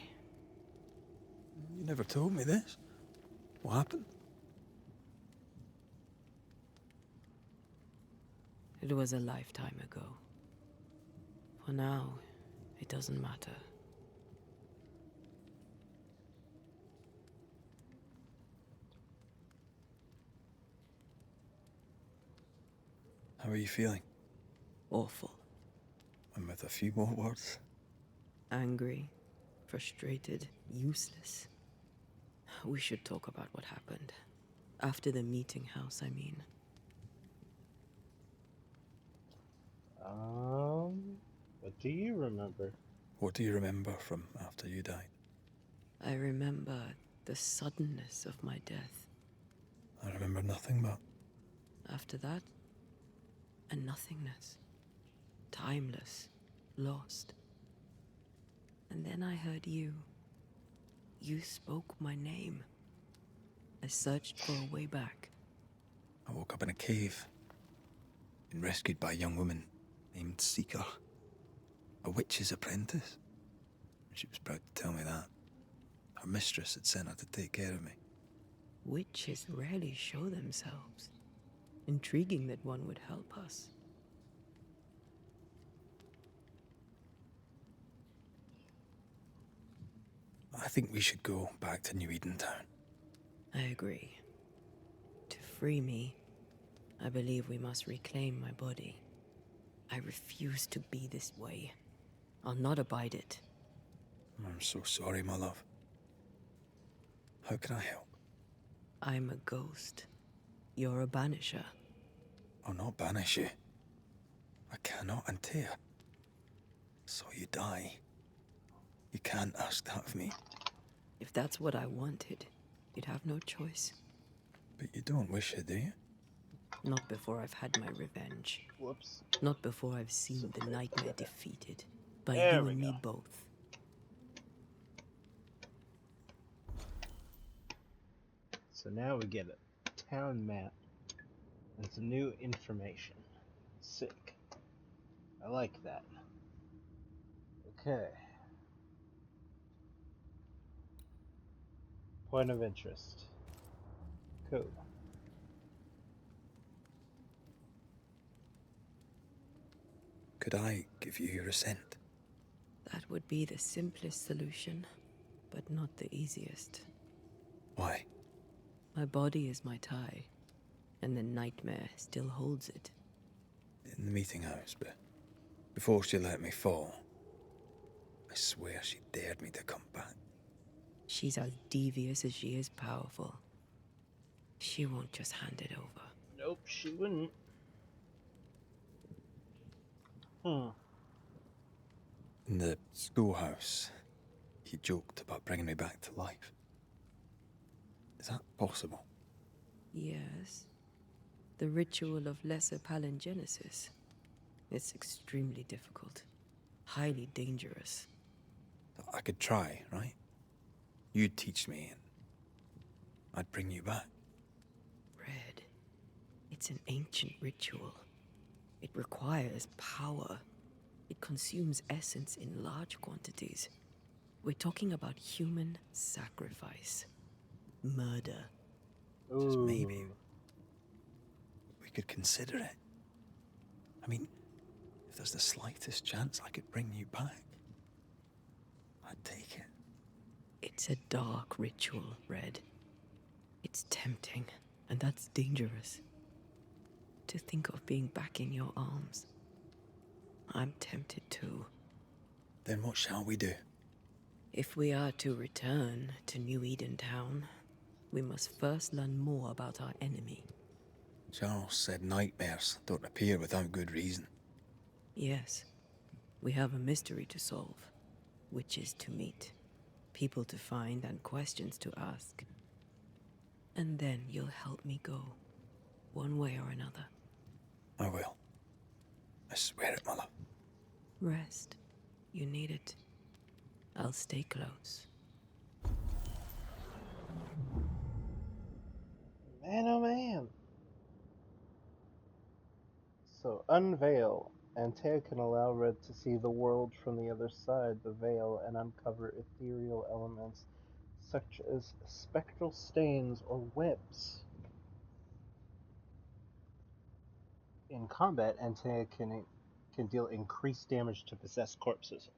You never told me this. What happened? It was a lifetime ago. For now, it doesn't matter. How are you feeling? Awful. And with a few more words? Angry, frustrated, useless. We should talk about what happened. After the meeting house, I mean. What do you remember? What do you remember from after you died? I remember the suddenness of my death. I remember nothing but... After that, a nothingness. Timeless. lost. And then I heard you. You spoke my name. I searched for a way back. I woke up in a cave. Been rescued by a young woman named Seeker. A witch's apprentice. She was proud to tell me that. Her mistress had sent her to take care of me. Witches rarely show themselves. Intriguing that one would help us. I think we should go back to New Eden Town. I agree. To free me, I believe we must reclaim my body. I refuse to be this way. I'll not abide it. I'm so sorry, my love. How can I help? I'm a ghost. You're a banisher. I'll not banish you. I cannot, Antea. So you die. You can't ask that of me. If that's what I wanted, you'd have no choice. But you don't wish it, do you? Not before I've had my revenge. Whoops. Not before I've seen the nightmare defeated. By There you we and go. me both. So now we get a town map and some new information. Sick. I like that. Okay. Point of interest. Cool. Could I give you your assent? That would be the simplest solution, but not the easiest. Why? My body is my tie, and the nightmare still holds it. In the meeting house, but before she let me fall, I swear she dared me to come back. She's as devious as she is powerful. She won't just hand it over. Nope, she wouldn't. In the schoolhouse, he joked about bringing me back to life. Is that possible? Yes. The ritual of lesser palingenesis. It's extremely difficult. Highly dangerous. I could try, right? You'd teach me, and I'd bring you back. Red. It's an ancient ritual. It requires power. It consumes essence in large quantities. We're talking about human sacrifice. Murder. Just maybe we could consider it. I mean, if there's the slightest chance I could bring you back, I'd take it. It's a dark ritual, Red. It's tempting, and that's dangerous. To think of being back in your arms. I'm tempted too. Then what shall we do? If we are to return to New Eden Town, we must first learn more about our enemy. Charles said nightmares don't appear without good reason. Yes, we have a mystery to solve, witches to meet, people to find, and questions to ask. And then you'll help me go, one way or another. I will. I swear it, my love. Rest. You need it. I'll stay close. Man, oh man. So, unveil. Antea can allow Red to see the world from the other side, the veil, and uncover ethereal elements such as spectral stains or webs. In combat, Antea can deal increased damage to possessed corpses.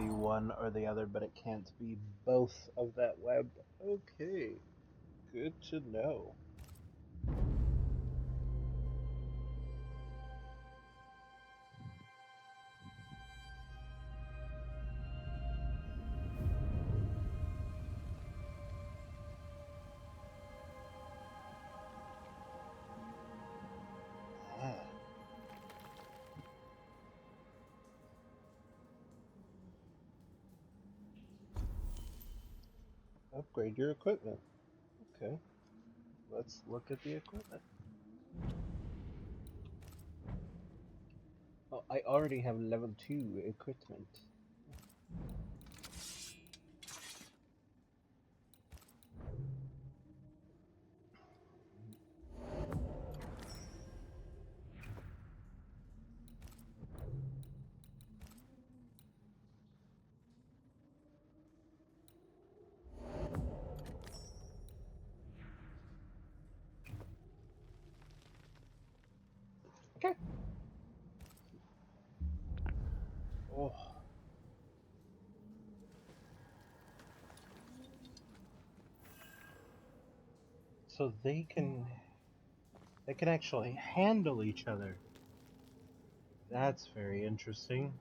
be one or the other, but it can't be both of that web. Okay, good to know. Ah. Upgrade your equipment. Okay, let's look at the equipment. Oh, I already have level 2 equipment. Okay. Oh. So they can actually handle each other. That's very interesting.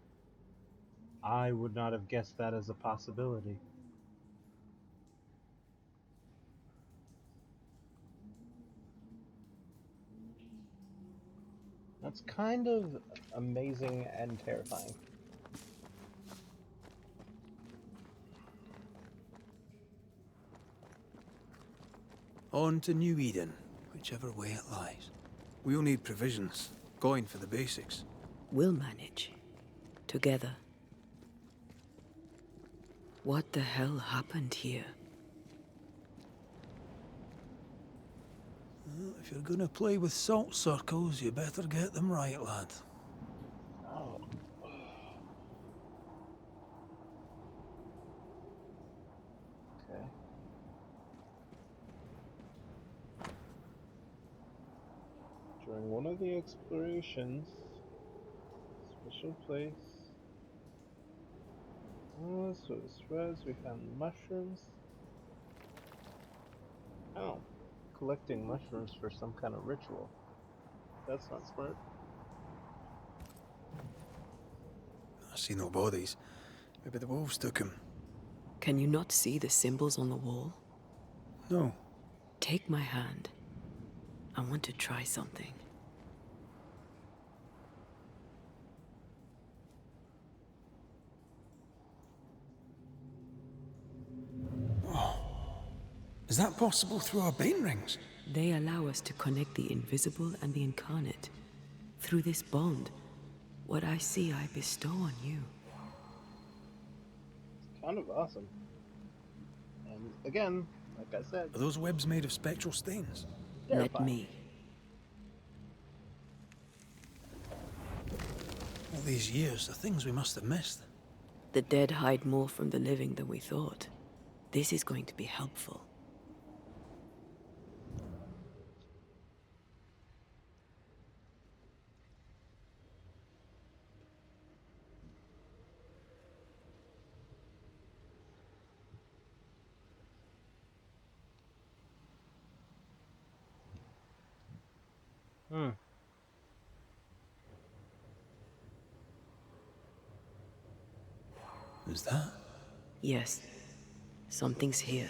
I would not have guessed that as a possibility. That's kind of amazing and terrifying. On to New Eden, whichever way it lies. We'll need provisions, going for the basics. We'll manage. Together. What the hell happened here? Well, if you're gonna play with salt circles, you better get them right, lad. Oh. Okay. During one of the explorations, special place. Oh, so it's Res, we found mushrooms. Oh, collecting mushrooms for some kind of ritual. That's not smart. I see no bodies. Maybe the wolves took him. Can you not see the symbols on the wall? No. Take my hand. I want to try something. Oh. Is that possible through our bane rings? They allow us to connect the invisible and the incarnate. Through this bond, what I see I bestow on you. It's kind of awesome. And again, like I said, Are those webs made of spectral stains? Let me. All these years, the things we must have missed. The dead hide more from the living than we thought. This is going to be helpful. Is that? Yes. Something's here.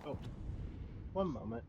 Oh, one moment.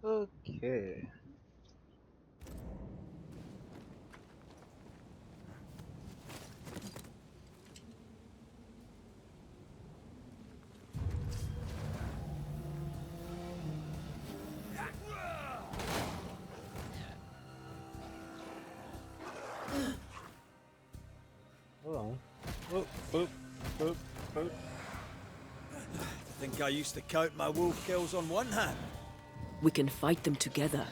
Okay. Hold on. Boop, boop, boop, boop. I think I used to count my wolf kills on one hand. We can fight them together.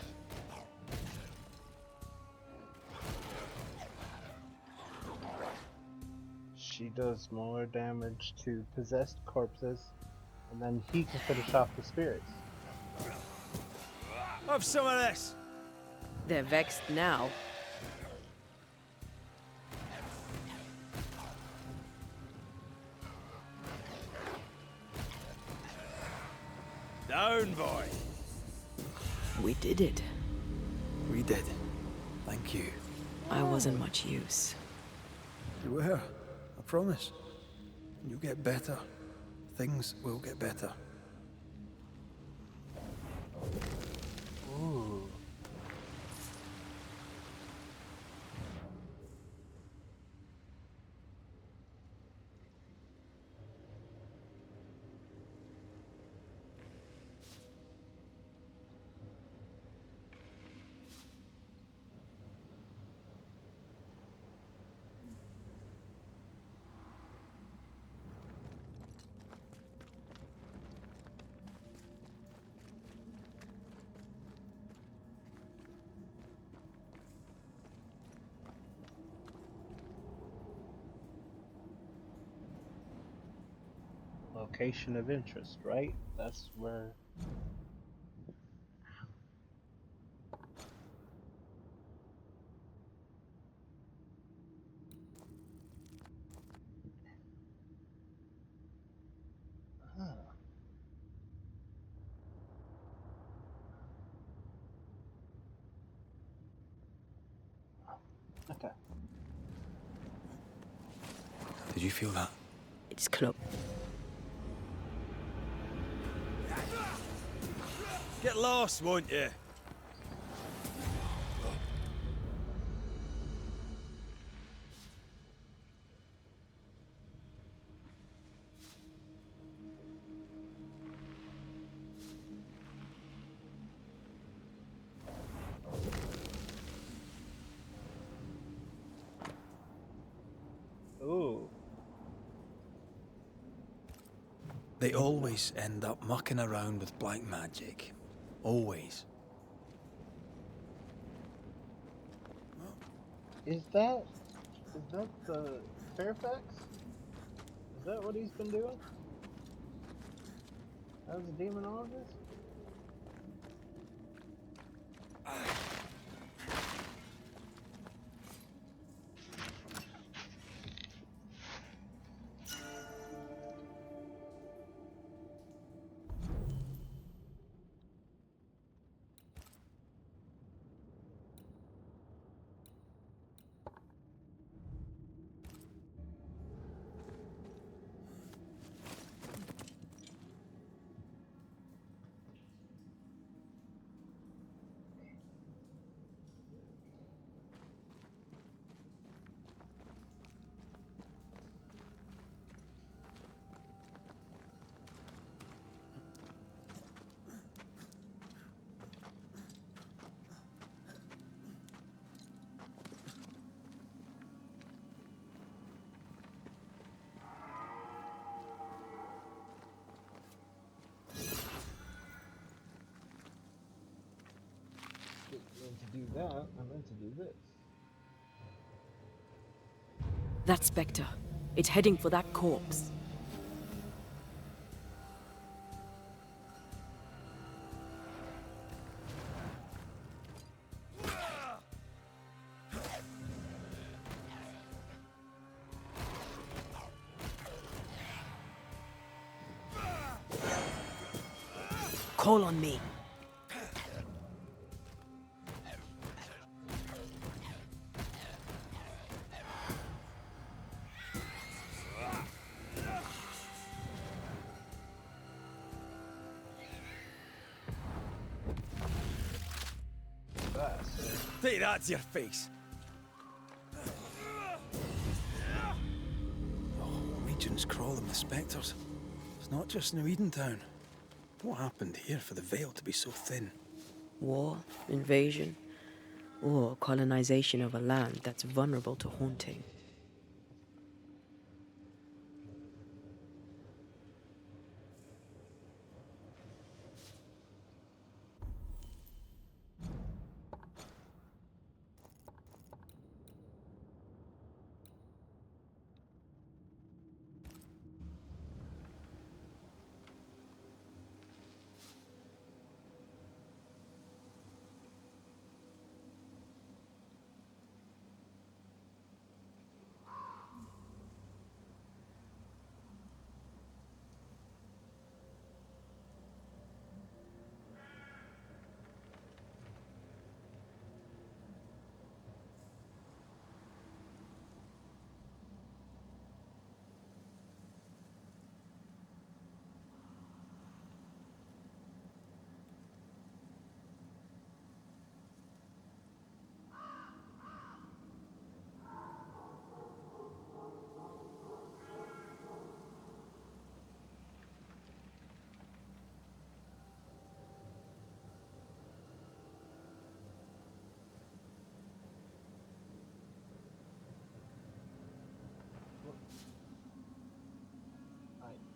She does more damage to possessed corpses, and then he can finish off the spirits. Have some of this! They're vexed now. Down, boy! We did it. We did. Thank you. I wasn't much use. You were. I promise. You'll get better. Things will get better. Ooh. Location of interest, right? That's where. Ah. Okay. Did you feel that? It's close. Get lost, won't you? Ooh. They always end up mucking around with black magic. Always. Is that the Fairfax? Is that what he's been doing? As a demonologist? To do that, I meant to do this. That spectre. It's heading for that corpse. Call on me. Take that to your face. The whole region's crawling with spectres. It's not just New Edentown. What happened here for the veil to be so thin? War, invasion, or colonization of a land that's vulnerable to haunting.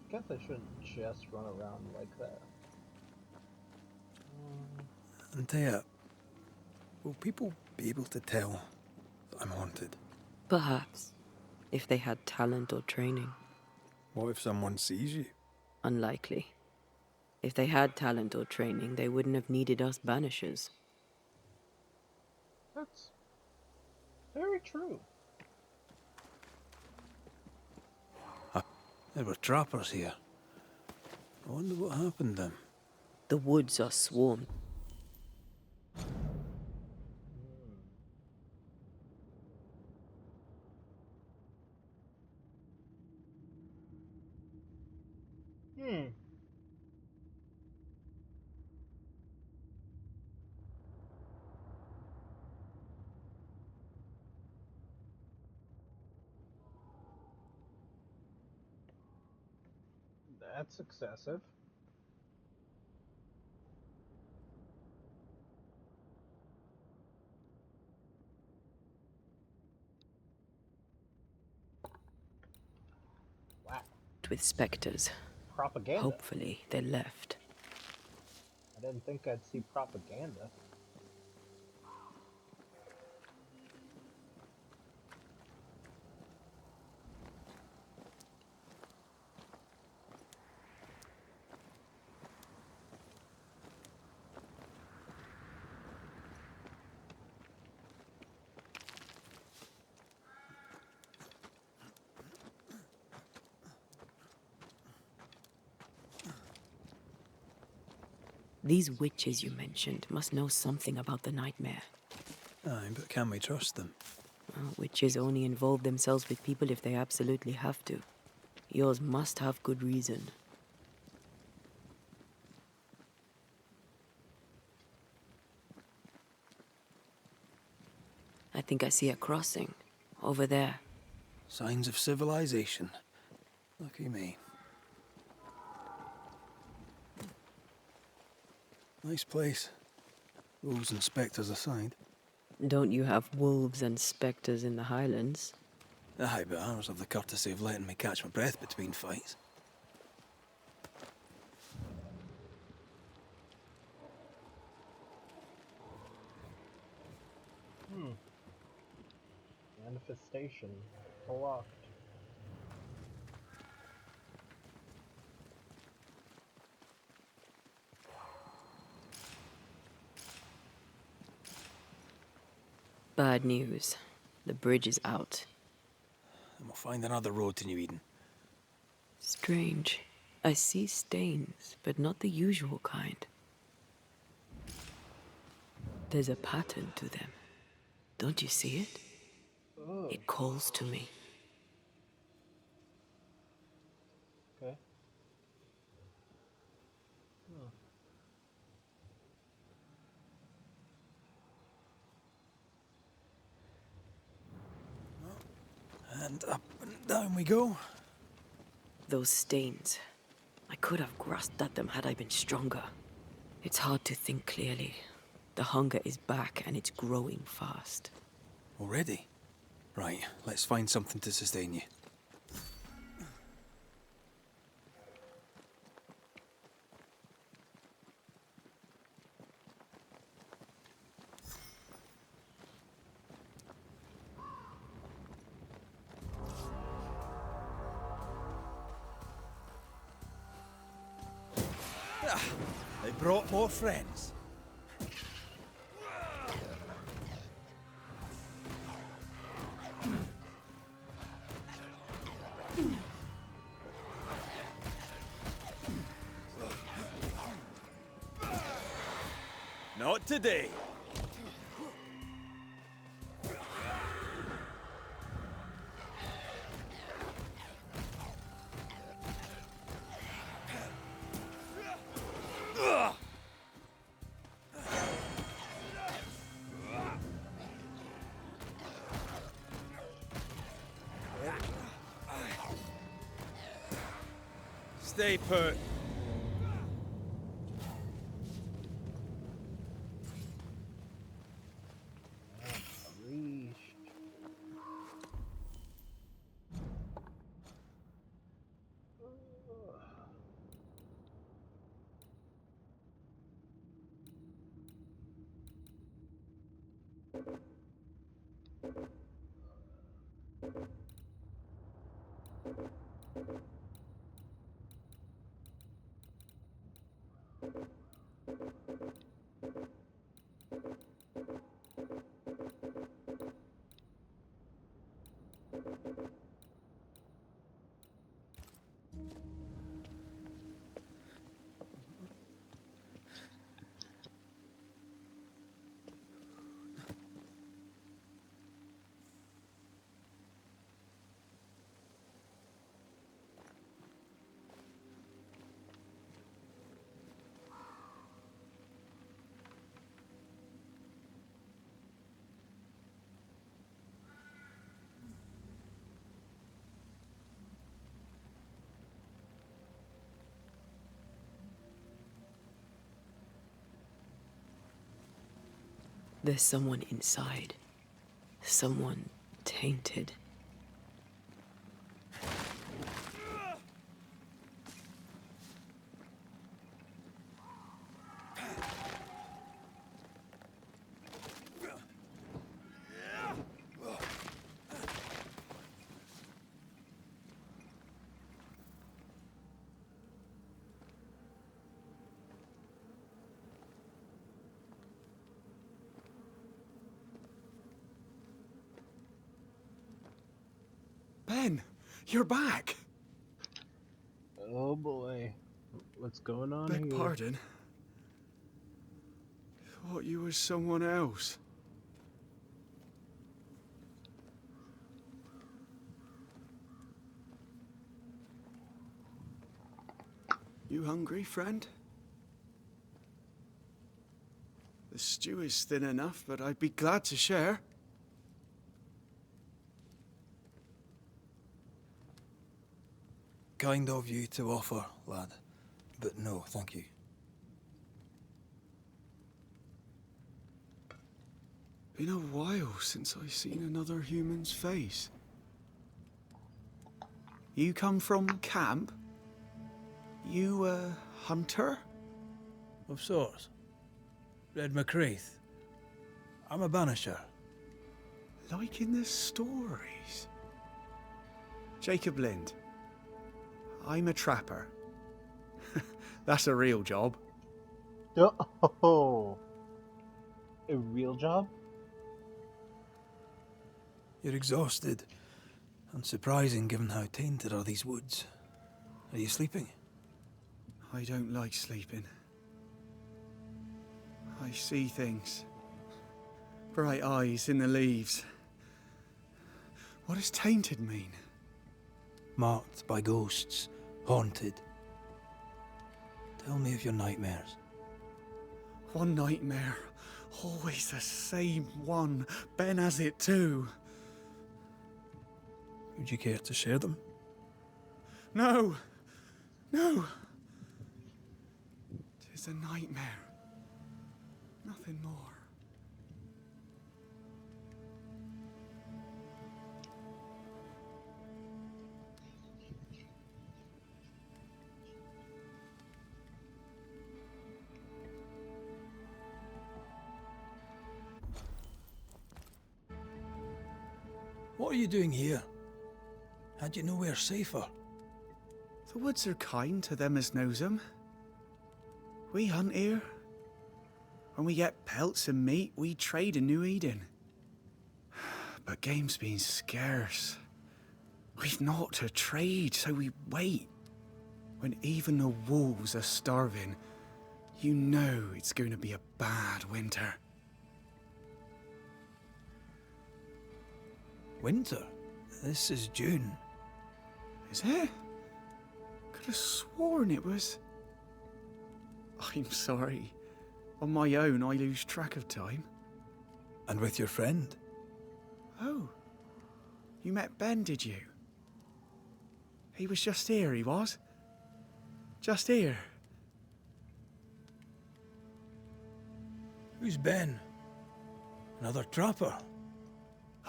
I guess I shouldn't just run around like that. Antea, will people be able to tell that I'm haunted? Perhaps, if they had talent or training. What if someone sees you? Unlikely. If they had talent or training, they wouldn't have needed us Banishers. That's very true. There were trappers here. I wonder what happened to them. The woods are swarmed. Hmm. That's excessive. Wow. With spectres. Propaganda. Hopefully, they left. I didn't think I'd see propaganda. These witches you mentioned must know something about the nightmare. Aye, but can we trust them? Witches only involve themselves with people if they absolutely have to. Yours must have good reason. I think I see a crossing. Over there. Signs of civilization. Lucky me. Nice place. Wolves and spectres aside. Don't you have wolves and spectres in the Highlands? Aye, but ours have the courtesy of letting me catch my breath between fights. Manifestation. Blocked. Bad news. The bridge is out. And we'll find another road to New Eden. Strange. I see stains, but not the usual kind. There's a pattern to them. Don't you see it? Oh. It calls to me. Okay. And up and down we go. Those stains. I could have grasped at them had I been stronger. It's hard to think clearly. The hunger is back and it's growing fast. Already? Right, let's find something to sustain you. They brought more friends. Not today. Stay put. There's someone inside. Someone tainted. Ben, you're back. Oh boy. What's going on Beg here? pardon. Thought you was someone else. You hungry, friend? The stew is thin enough, but I'd be glad to share. Kind of you to offer, lad. But no, thank you. Been a while since I seen another human's face. You come from camp? You a hunter? Of sorts. Red McCraith. I'm a banisher. Like in the stories. Jacob Lind. I'm a trapper. That's a real job. Oh, a real job? You're exhausted. Unsurprising given how tainted are these woods. Are you sleeping? I don't like sleeping. I see things. Bright eyes in the leaves. What does tainted mean? Marked by ghosts. Haunted. Tell me of your nightmares. One nightmare. Always the same one. Ben has it too. Would you care to share them? No! No! 'Tis a nightmare. Nothing more. What are you doing here? Had you nowhere safer? The woods are kind to them as knows 'em. We hunt here. When we get pelts and meat, we trade in New Eden. But game's been scarce. We've naught to trade, so we wait. When even the wolves are starving, you know it's going to be a bad winter. Winter? This is June. Is it? Could have sworn it was... I'm sorry. On my own, I lose track of time. And with your friend? Oh. You met Ben, did you? He was just here, he was. Just here. Who's Ben? Another trapper?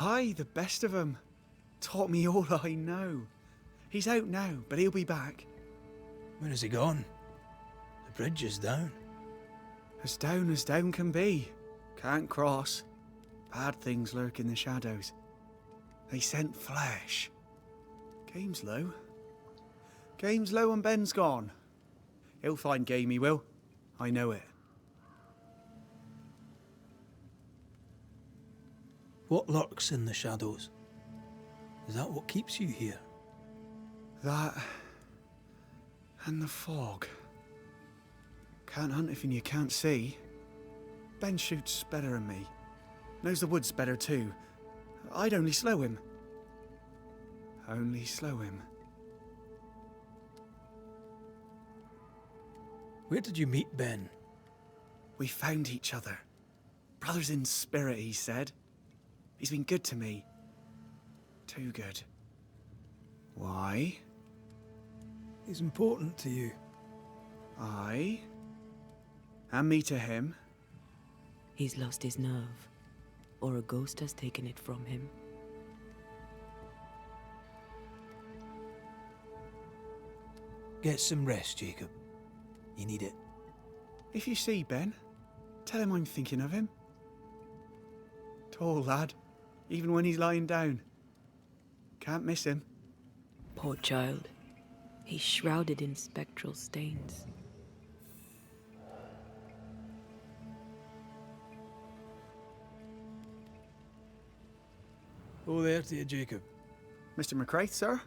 Aye, the best of 'em. Taught me all I know. He's out now, but he'll be back. Where has he gone? The bridge is down. As down can be. Can't cross. Bad things lurk in the shadows. They scent flesh. Game's low. Game's low and Ben's gone. He'll find game, he will. I know it. What lurks in the shadows? Is that what keeps you here? That... and the fog. Can't hunt if you can't see. Ben shoots better than me. Knows the woods better too. I'd only slow him. Only slow him. Where did you meet Ben? We found each other. Brothers in spirit, he said. He's been good to me. Too good. Why? He's important to you. Aye. And me to him. He's lost his nerve, or a ghost has taken it from him. Get some rest, Jacob. You need it. If you see Ben, tell him I'm thinking of him. Tall lad, even when he's lying down. Can't miss him. Poor child. He's shrouded in spectral stains. Oh, there to you, Jacob. Mr. McCraith, sir?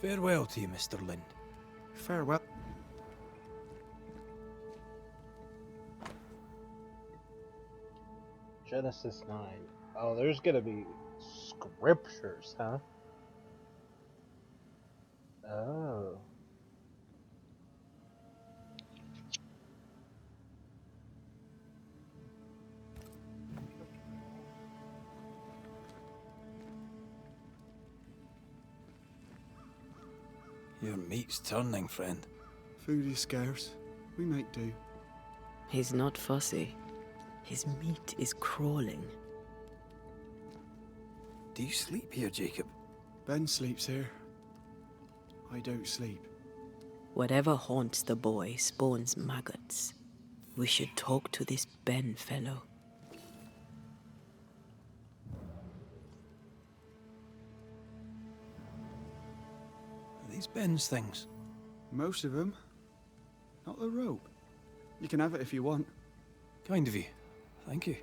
Farewell to you, Mr. Lind. Farewell. Genesis 9. Oh, there's gonna be scriptures, huh? Oh. Your meat's turning, friend. Food is scarce. We make do. He's not fussy. His meat is crawling. Do you sleep here, Jacob? Ben sleeps here. I don't sleep. Whatever haunts the boy spawns maggots. We should talk to this Ben fellow. Are these Ben's things? Most of them. Not the rope. You can have it if you want. Kind of you. Thank you.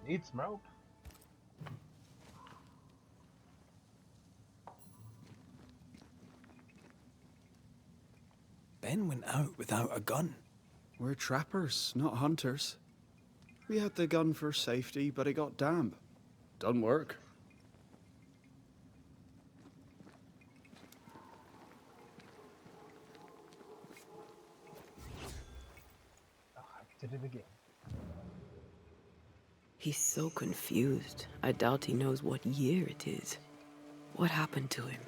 Need some rope. Ben went out without a gun. We're trappers, not hunters. We had the gun for safety, but it got damp. Doesn't work. Oh, I did it again. He's so confused. I doubt he knows what year it is. What happened to him?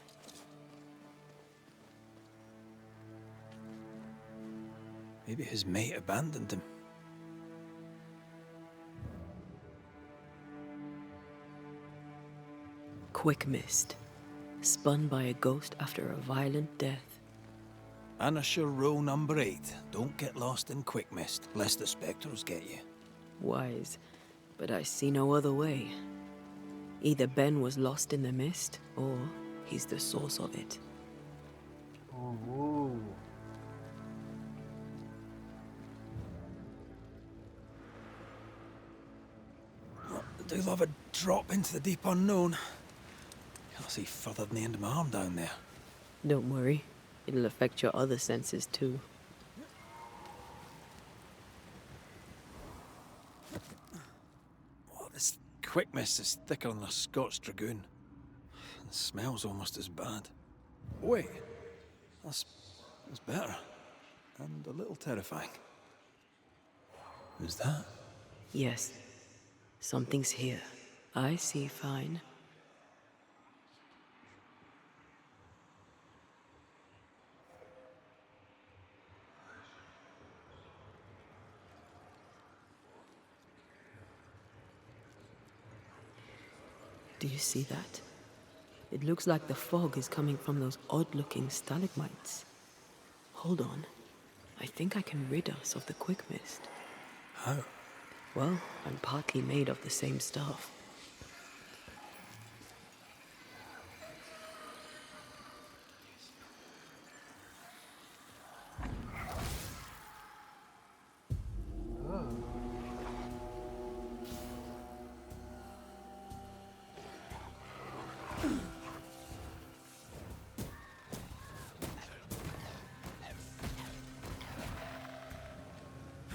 Maybe his mate abandoned him. Quick mist. Spun by a ghost after a violent death. Banisher rule number 8. Don't get lost in quick mist, lest the spectres get you. Wise, but I see no other way. Either Ben was lost in the mist, or he's the source of it. Ooh. I do love a drop into the deep unknown. Can't see further than the end of my arm down there. Don't worry, it'll affect your other senses too. Oh, this quick mist is thicker than a Scots dragoon. It smells almost as bad. Wait, that's better. And a little terrifying. Who's that? Yes, something's here. I see fine. Do you see that? It looks like the fog is coming from those odd-looking stalagmites. Hold on. I think I can rid us of the quick mist. How? Well, I'm partly made of the same stuff.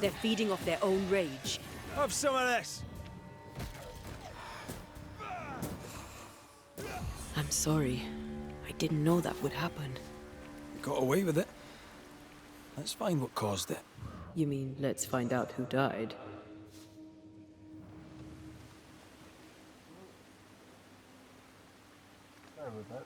They're feeding off their own rage. Have some of this! I'm sorry. I didn't know that would happen. You got away with it. Let's find what caused it. You mean, let's find out who died? Sorry about that.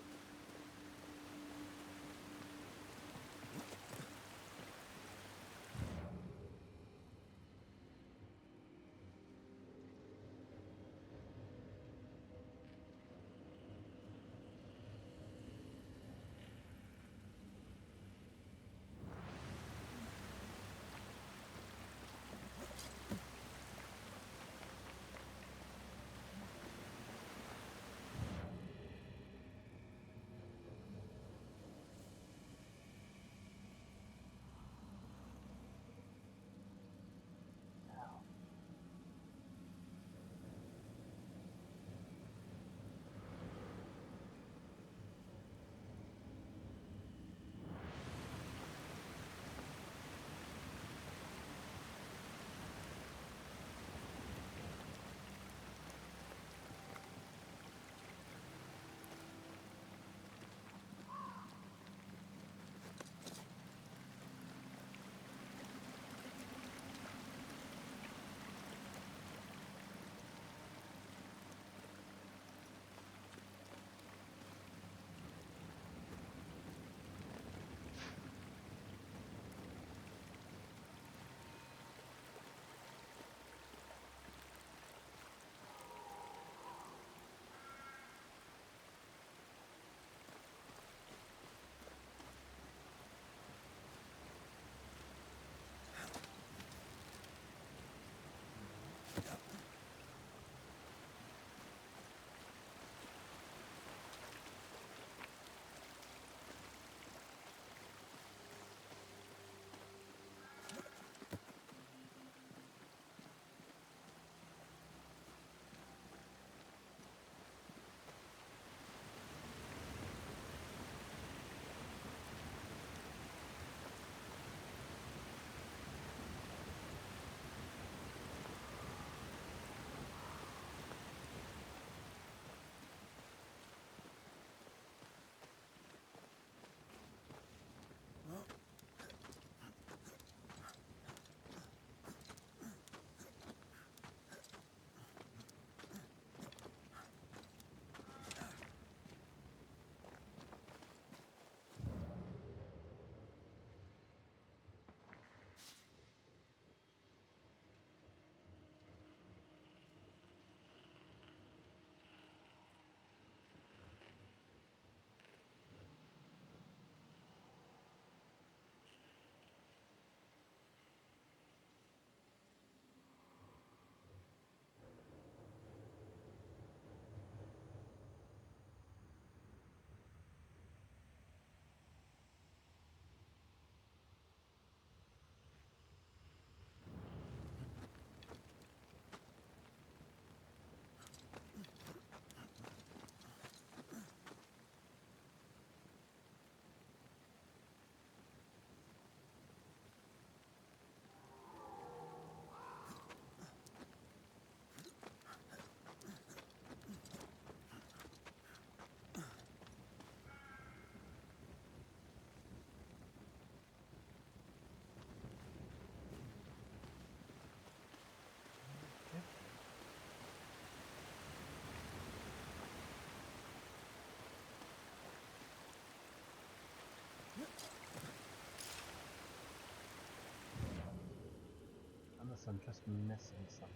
unless I'm just missing something.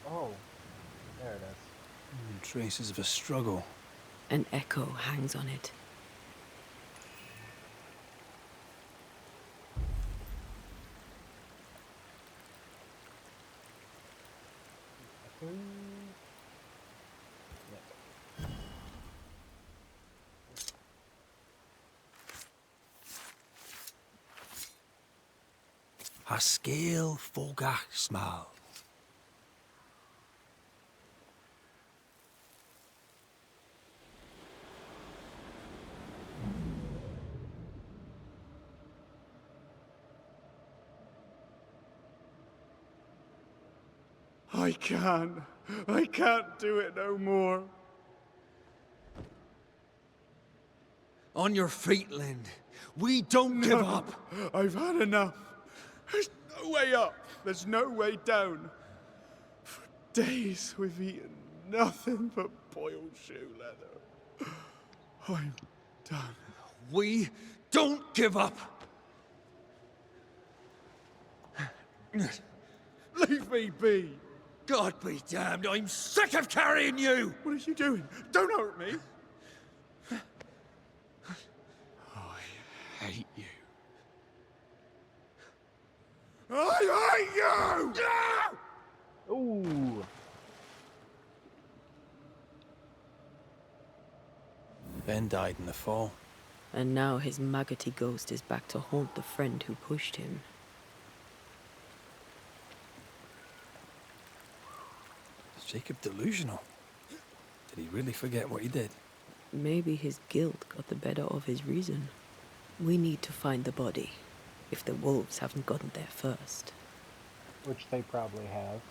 Oh, there it is. Traces of a struggle. An echo hangs on it. A scale fogach smile. I can't do it no more. On your feet, Lind. We don't give up. I've had enough. There's no way up. There's no way down. For days we've eaten nothing but boiled shoe leather. I'm done. We don't give up. Leave me be. God be damned, I'm sick of carrying you! What are you doing? Don't hurt me. I hate you. I hate you! Ooh. Ben died in the fall. And now his maggoty ghost is back to haunt the friend who pushed him. Is Jacob delusional? Did he really forget what he did? Maybe his guilt got the better of his reason. We need to find the body, if the wolves haven't gotten there first. Which they probably have.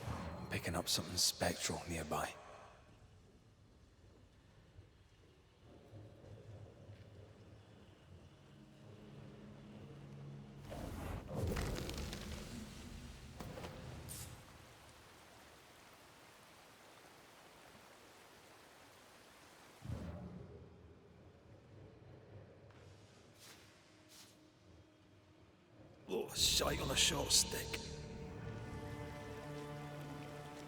I'm picking up something spectral nearby. Oh, shite on a short stick.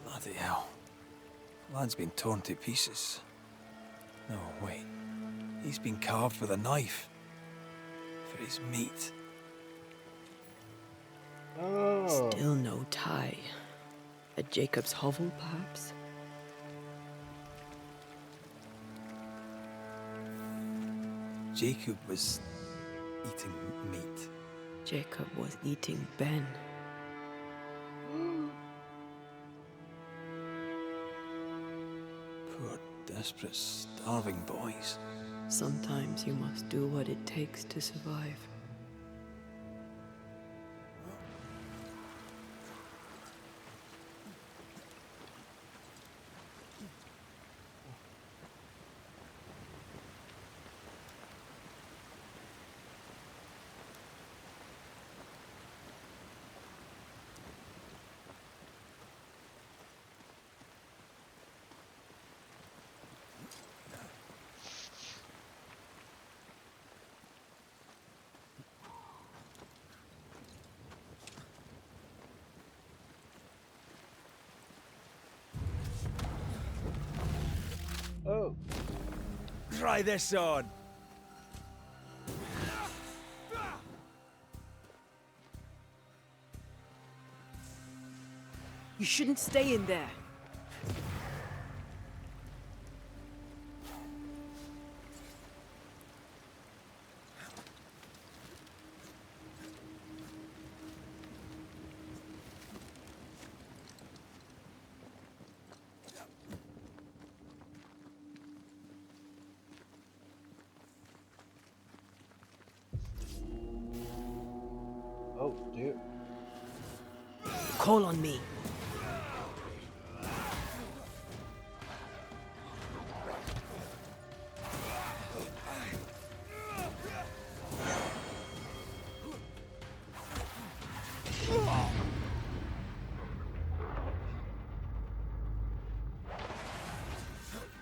Bloody hell. Lad's been torn to pieces. No, wait. He's been carved with a knife. For his meat. Oh. Still no tie. At Jacob's hovel, perhaps? Jacob was eating meat. Jacob was eating Ben. Poor, desperate, starving boys. Sometimes you must do what it takes to survive. Oh. Try this on. You shouldn't stay in there. Call on me.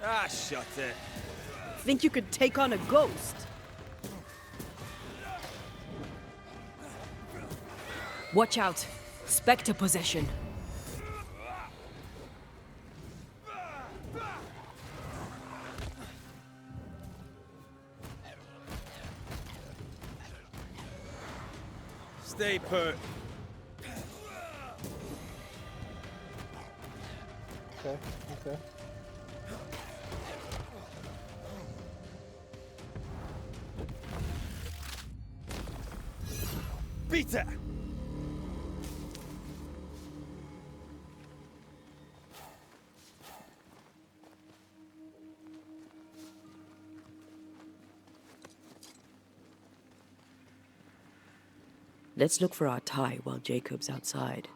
Ah, shut it. Think you could take on a ghost? Watch out. Spectre possession. Stay put. Okay, okay. Peter! Let's look for our tie while Jacob's outside.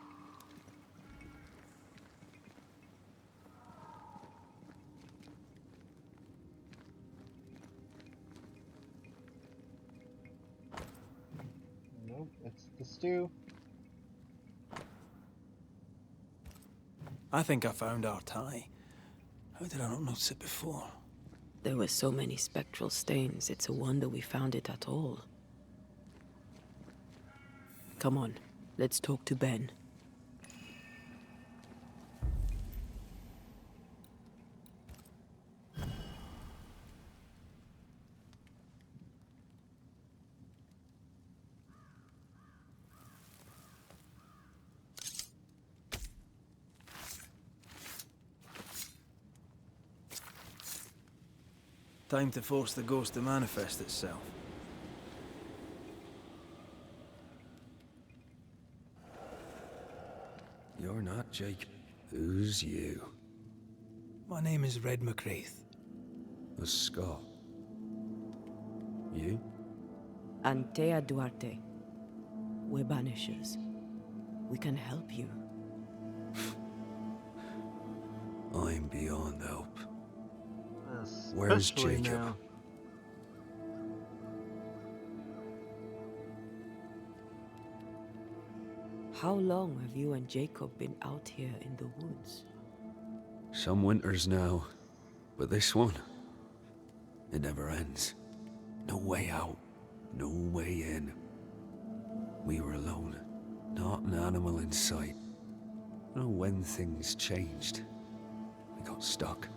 Nope, it's the stew. I think I found our tie. How did I not notice it before? There were so many spectral stains, it's a wonder we found it at all. Come on, let's talk to Ben. Time to force the ghost to manifest itself. You're not Jake. Who's you? My name is Red McCraith. A Scot. You? Antea Duarte. We're Banishers. We can help you. I'm beyond help. Where's Especially Jacob? now. How long have you and Jacob been out here in the woods? Some winters now, but this one, it never ends. No way out, no way in. We were alone, not an animal in sight. I don't know when things changed. We got stuck.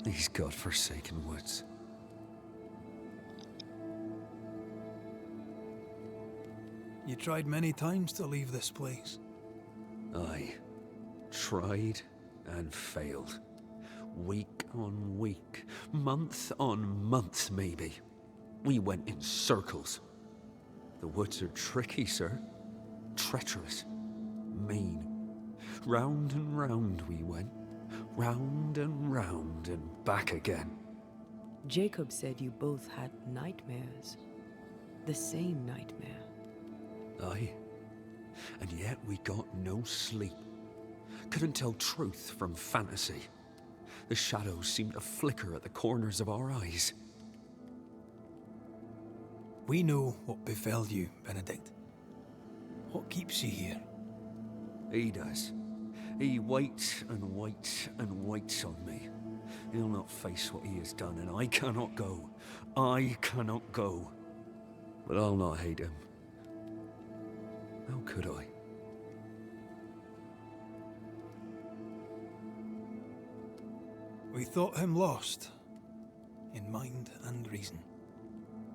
These godforsaken woods. You tried many times to leave this place. I tried and failed. Week on week, month on month maybe. We went in circles. The woods are tricky, sir. Treacherous. Mean. Round and round we went. Round and back again. Jacob said you both had nightmares. The same nightmare. Aye. And yet we got no sleep. Couldn't tell truth from fantasy. The shadows seemed to flicker at the corners of our eyes. We know what befell you, Benedict. What keeps you here? He does. He waits and waits and waits on me. He'll not face what he has done, and I cannot go. I cannot go. But I'll not hate him. How could I? We thought him lost, in mind and reason.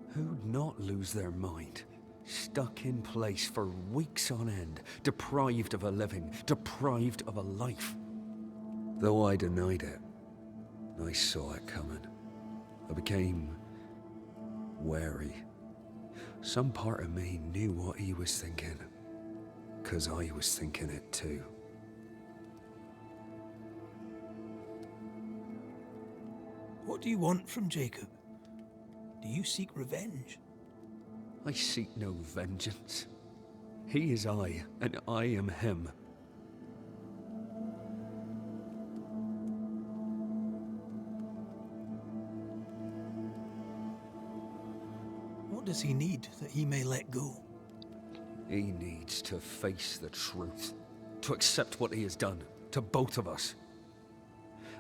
Who'd not lose their mind? Stuck in place for weeks on end, deprived of a living, deprived of a life. Though I denied it, I saw it coming. I became wary. Some part of me knew what he was thinking, 'cause I was thinking it too. What do you want from Jacob? Do you seek revenge? I seek no vengeance. He is I, and I am him. What does he need that he may let go? He needs to face the truth, to accept what he has done, to both of us.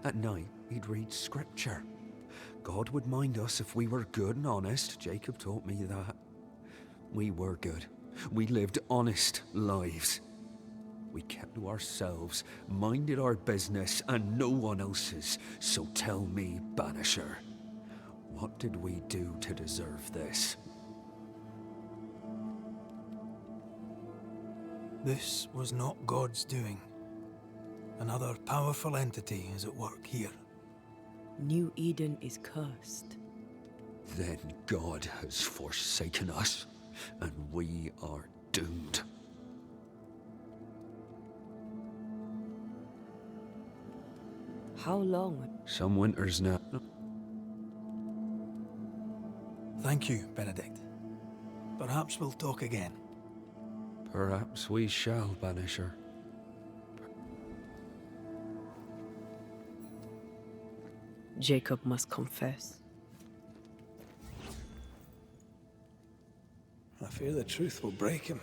At night, he'd read scripture. God would mind us if we were good and honest. Jacob taught me that. We were good. We lived honest lives. We kept to ourselves, minded our business and no one else's. So tell me, Banisher, what did we do to deserve this? This was not God's doing. Another powerful entity is at work here. New Eden is cursed. Then God has forsaken us, and we are doomed. How long? Some winters now. Thank you, Benedict. Perhaps we'll talk again. Perhaps we shall, Banisher. Jacob must confess. I fear the truth will break him.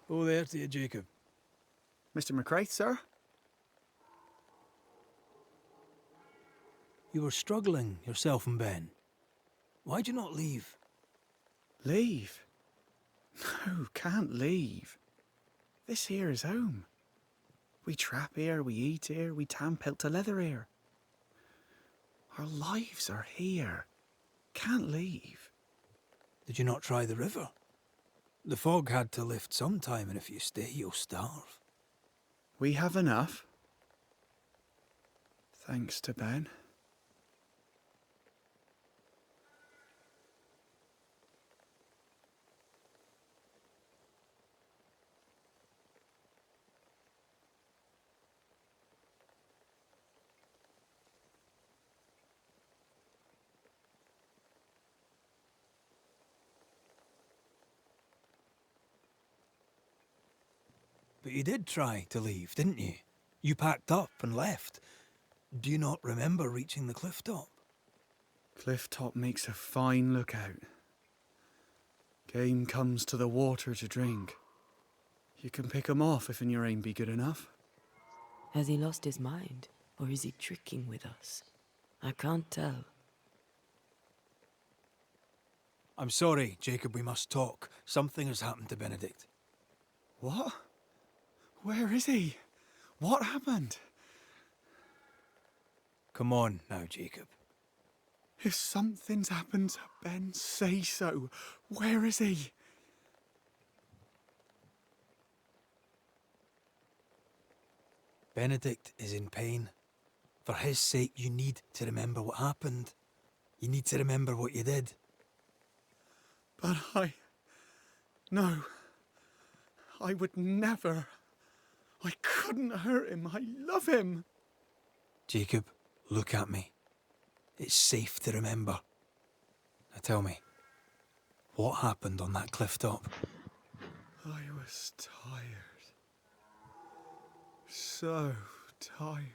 Oh, there to you, Jacob. Mr. McCraith, sir? You were struggling, yourself and Ben. Why'd you not leave? Leave? No, can't leave. This here is home. We trap here, we eat here, we tan pelt to leather here. Our lives are here. Can't leave. Did you not try the river? The fog had to lift sometime, and if you stay, you'll starve. We have enough. Thanks to Ben. But you did try to leave, didn't you? You packed up and left. Do you not remember reaching the cliff top? Cliff top makes a fine lookout. Game comes to the water to drink. You can pick 'em off if your aim be good enough. Has he lost his mind, or is he tricking with us? I can't tell. I'm sorry, Jacob, we must talk. Something has happened to Benedict. What? Where is he? What happened? Come on now, Jacob. If something's happened to Ben, say so. Where is he? Benedict is in pain. For his sake, you need to remember what happened. You need to remember what you did. But No. I would never. I couldn't hurt him. I love him. Jacob, look at me. It's safe to remember. Now tell me, what happened on that cliff top? I was tired. So tired.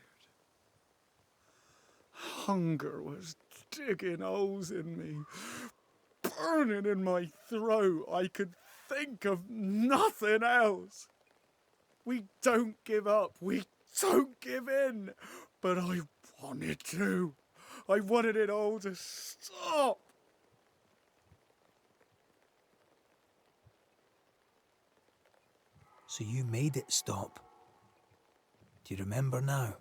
Hunger was digging holes in me, burning in my throat. I could think of nothing else. We don't give up. We don't give in. But I wanted to. I wanted it all to stop. So you made it stop. Do you remember now?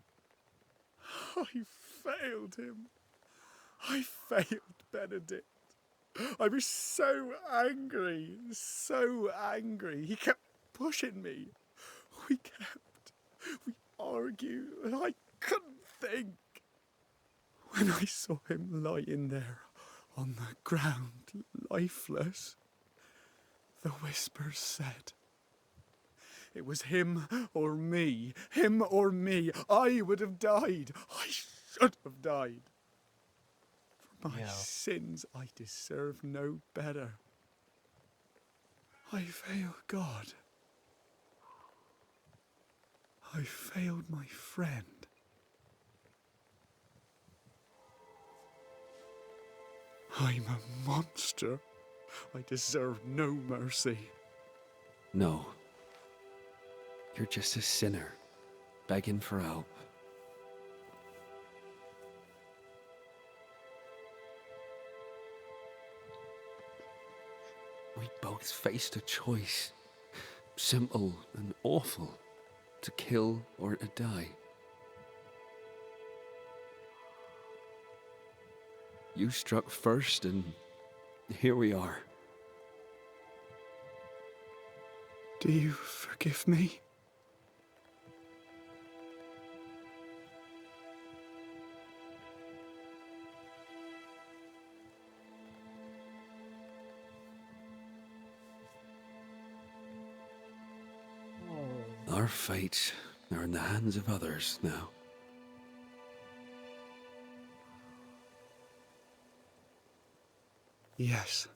I failed him. I failed Benedict. I was so angry, so angry. He kept pushing me. We argued, and I couldn't think. When I saw him lying there, on the ground, lifeless. The whispers said, it was him or me, him or me. I would have died. I should have died. For my sins, I deserve no better. I failed God. I failed my friend. I'm a monster. I deserve no mercy. No. You're just a sinner, begging for help. We both faced a choice, simple and awful, to kill or to die. You struck first, and here we are. Do you forgive me? Our fates are in the hands of others now. Yes.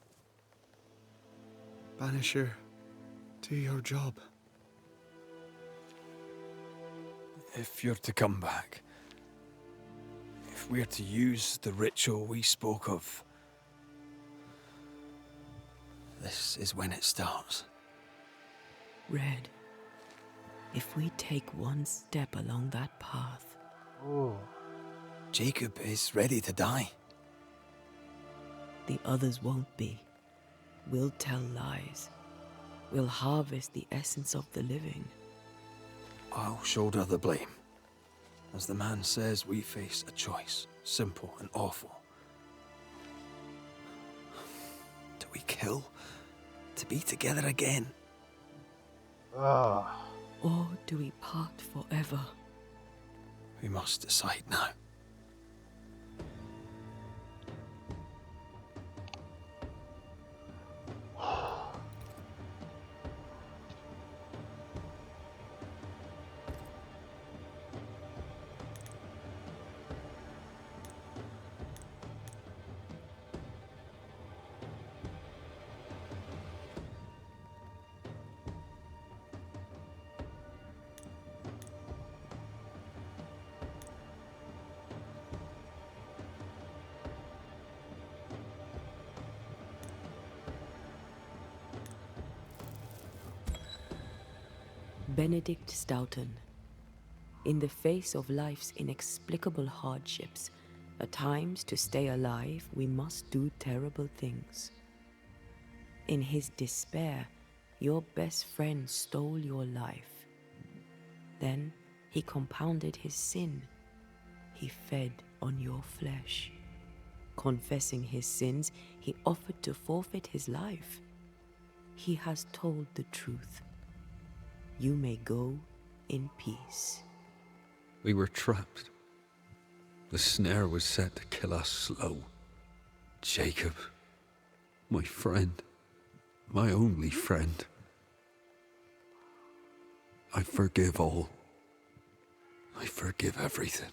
Banisher, do your job. If you're to come back, if we're to use the ritual we spoke of, this is when it starts. Red, if we take one step along that path... Oh. Jacob is ready to die. The others won't be. We'll tell lies. We'll harvest the essence of the living. I'll shoulder the blame. As the man says, we face a choice, simple and awful. Do we kill to be together again? Or do we part forever? We must decide now. Benedict Stoughton. In the face of life's inexplicable hardships, at times to stay alive, we must do terrible things. In his despair, your best friend stole your life. Then he compounded his sin. He fed on your flesh. Confessing his sins, he offered to forfeit his life. He has told the truth. You may go in peace. We were trapped. The snare was set to kill us slow. Jacob, my friend, my only friend. I forgive all. I forgive everything.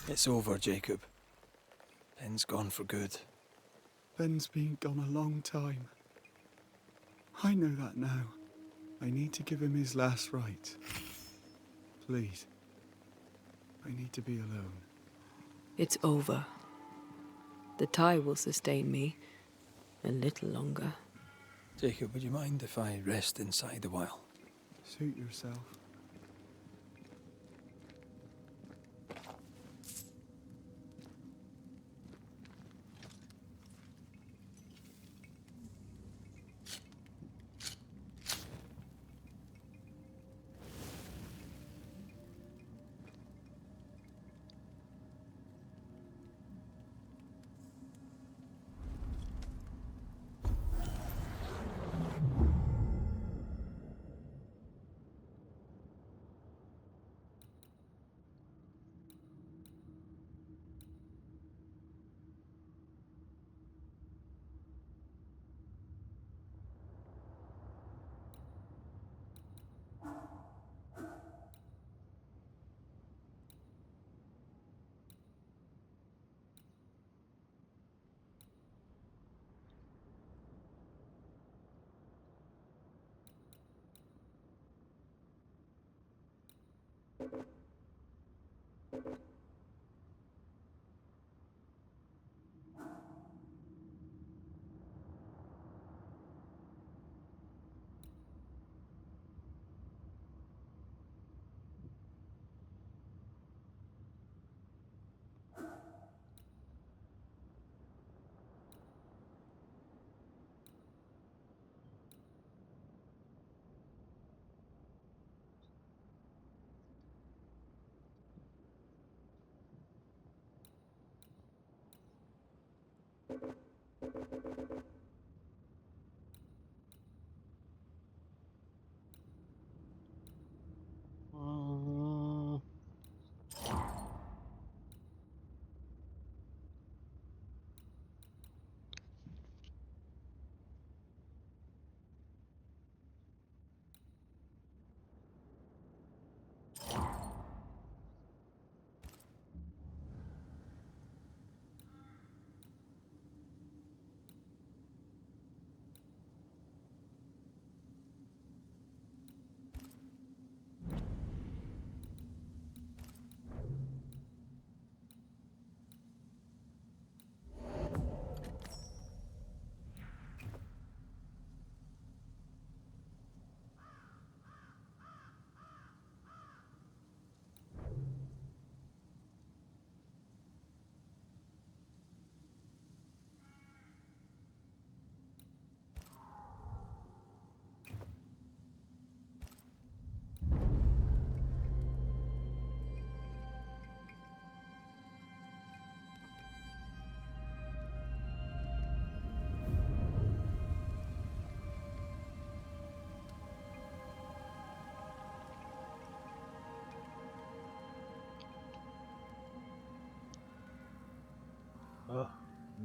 It's over, Jacob. Ben's gone for good. Ben's been gone a long time. I know that now. I need to give him his last rites. Please. I need to be alone. It's over. The tie will sustain me a little longer. Jacob, would you mind if I rest inside a while? Suit yourself.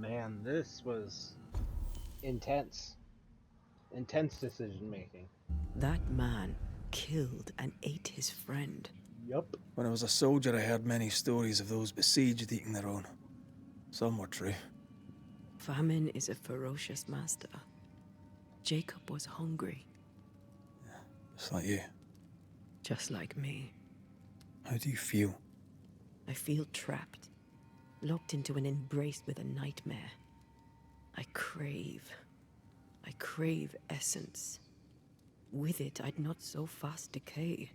man, this was intense. Intense decision making. That man killed and ate his friend. Yup. When I was a soldier, I heard many stories of those besieged eating their own. Some were true. Famine is a ferocious master. Jacob was hungry. Just like you. Just like me. How do you feel? I feel trapped, locked into an embrace with a nightmare. I crave essence. With it, I'd not so fast decay.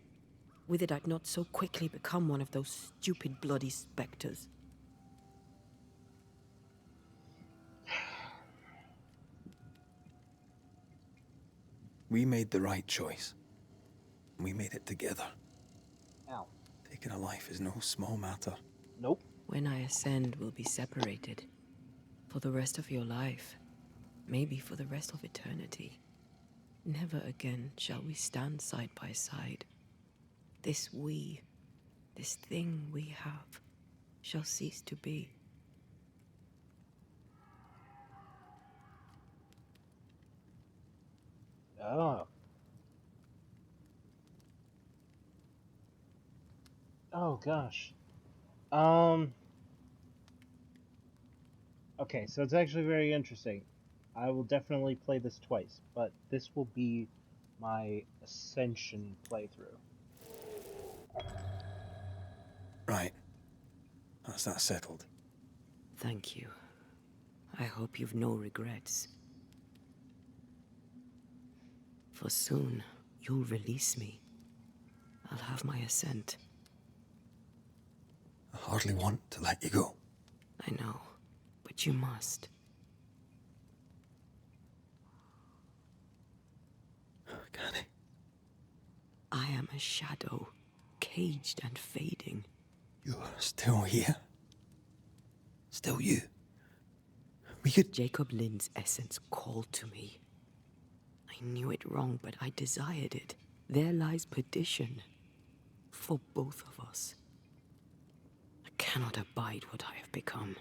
With it, I'd not so quickly become one of those stupid bloody specters. We made the right choice. We made it together. Ow. Taking a life is no small matter. Nope. When I ascend, we'll be separated. For the rest of your life. Maybe for the rest of eternity. Never again shall we stand side by side. This thing we have, shall cease to be. Oh. Oh gosh. Okay, so it's actually very interesting. I will definitely play this twice, but this will be my Ascension playthrough. Right. That's that settled. Thank you. I hope you've no regrets. For soon, you'll release me. I'll have my ascent. I hardly want to let you go. I know, but you must. Can I am a shadow, caged and fading. You're still here? Still you? We could... Jacob Lind's essence called to me. I knew it wrong, but I desired it. There lies perdition. For both of us. I cannot abide what I have become.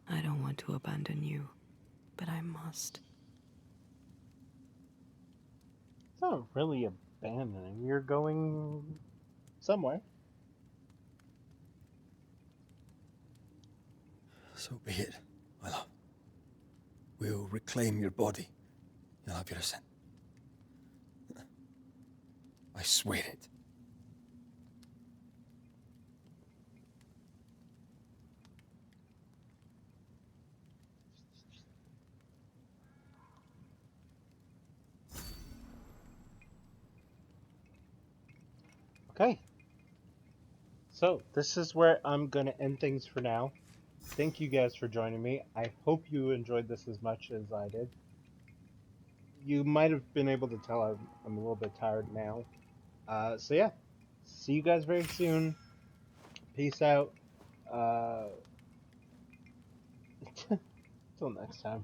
I don't want to abandon you, but I must. It's not really abandoning. You're going somewhere. So be it, my love. We'll reclaim your body. You'll have your ascent. I swear it. Okay. So, this is where I'm going to end things for now. Thank you guys for joining me. I hope you enjoyed this as much as I did. You might have been able to tell I'm a little bit tired now. So yeah, see you guys very soon. Peace out. Till next time.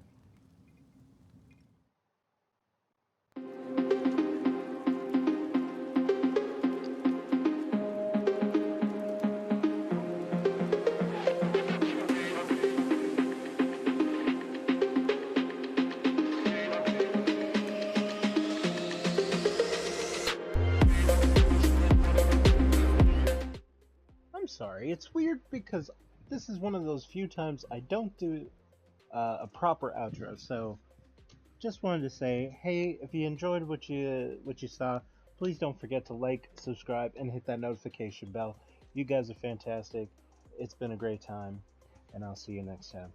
I'm sorry, it's weird because this is one of those few times I don't do a proper outro, so just wanted to say, hey, if you enjoyed what you saw, please don't forget to like, subscribe, and hit that notification bell. You guys are fantastic. It's been a great time, and I'll see you next time.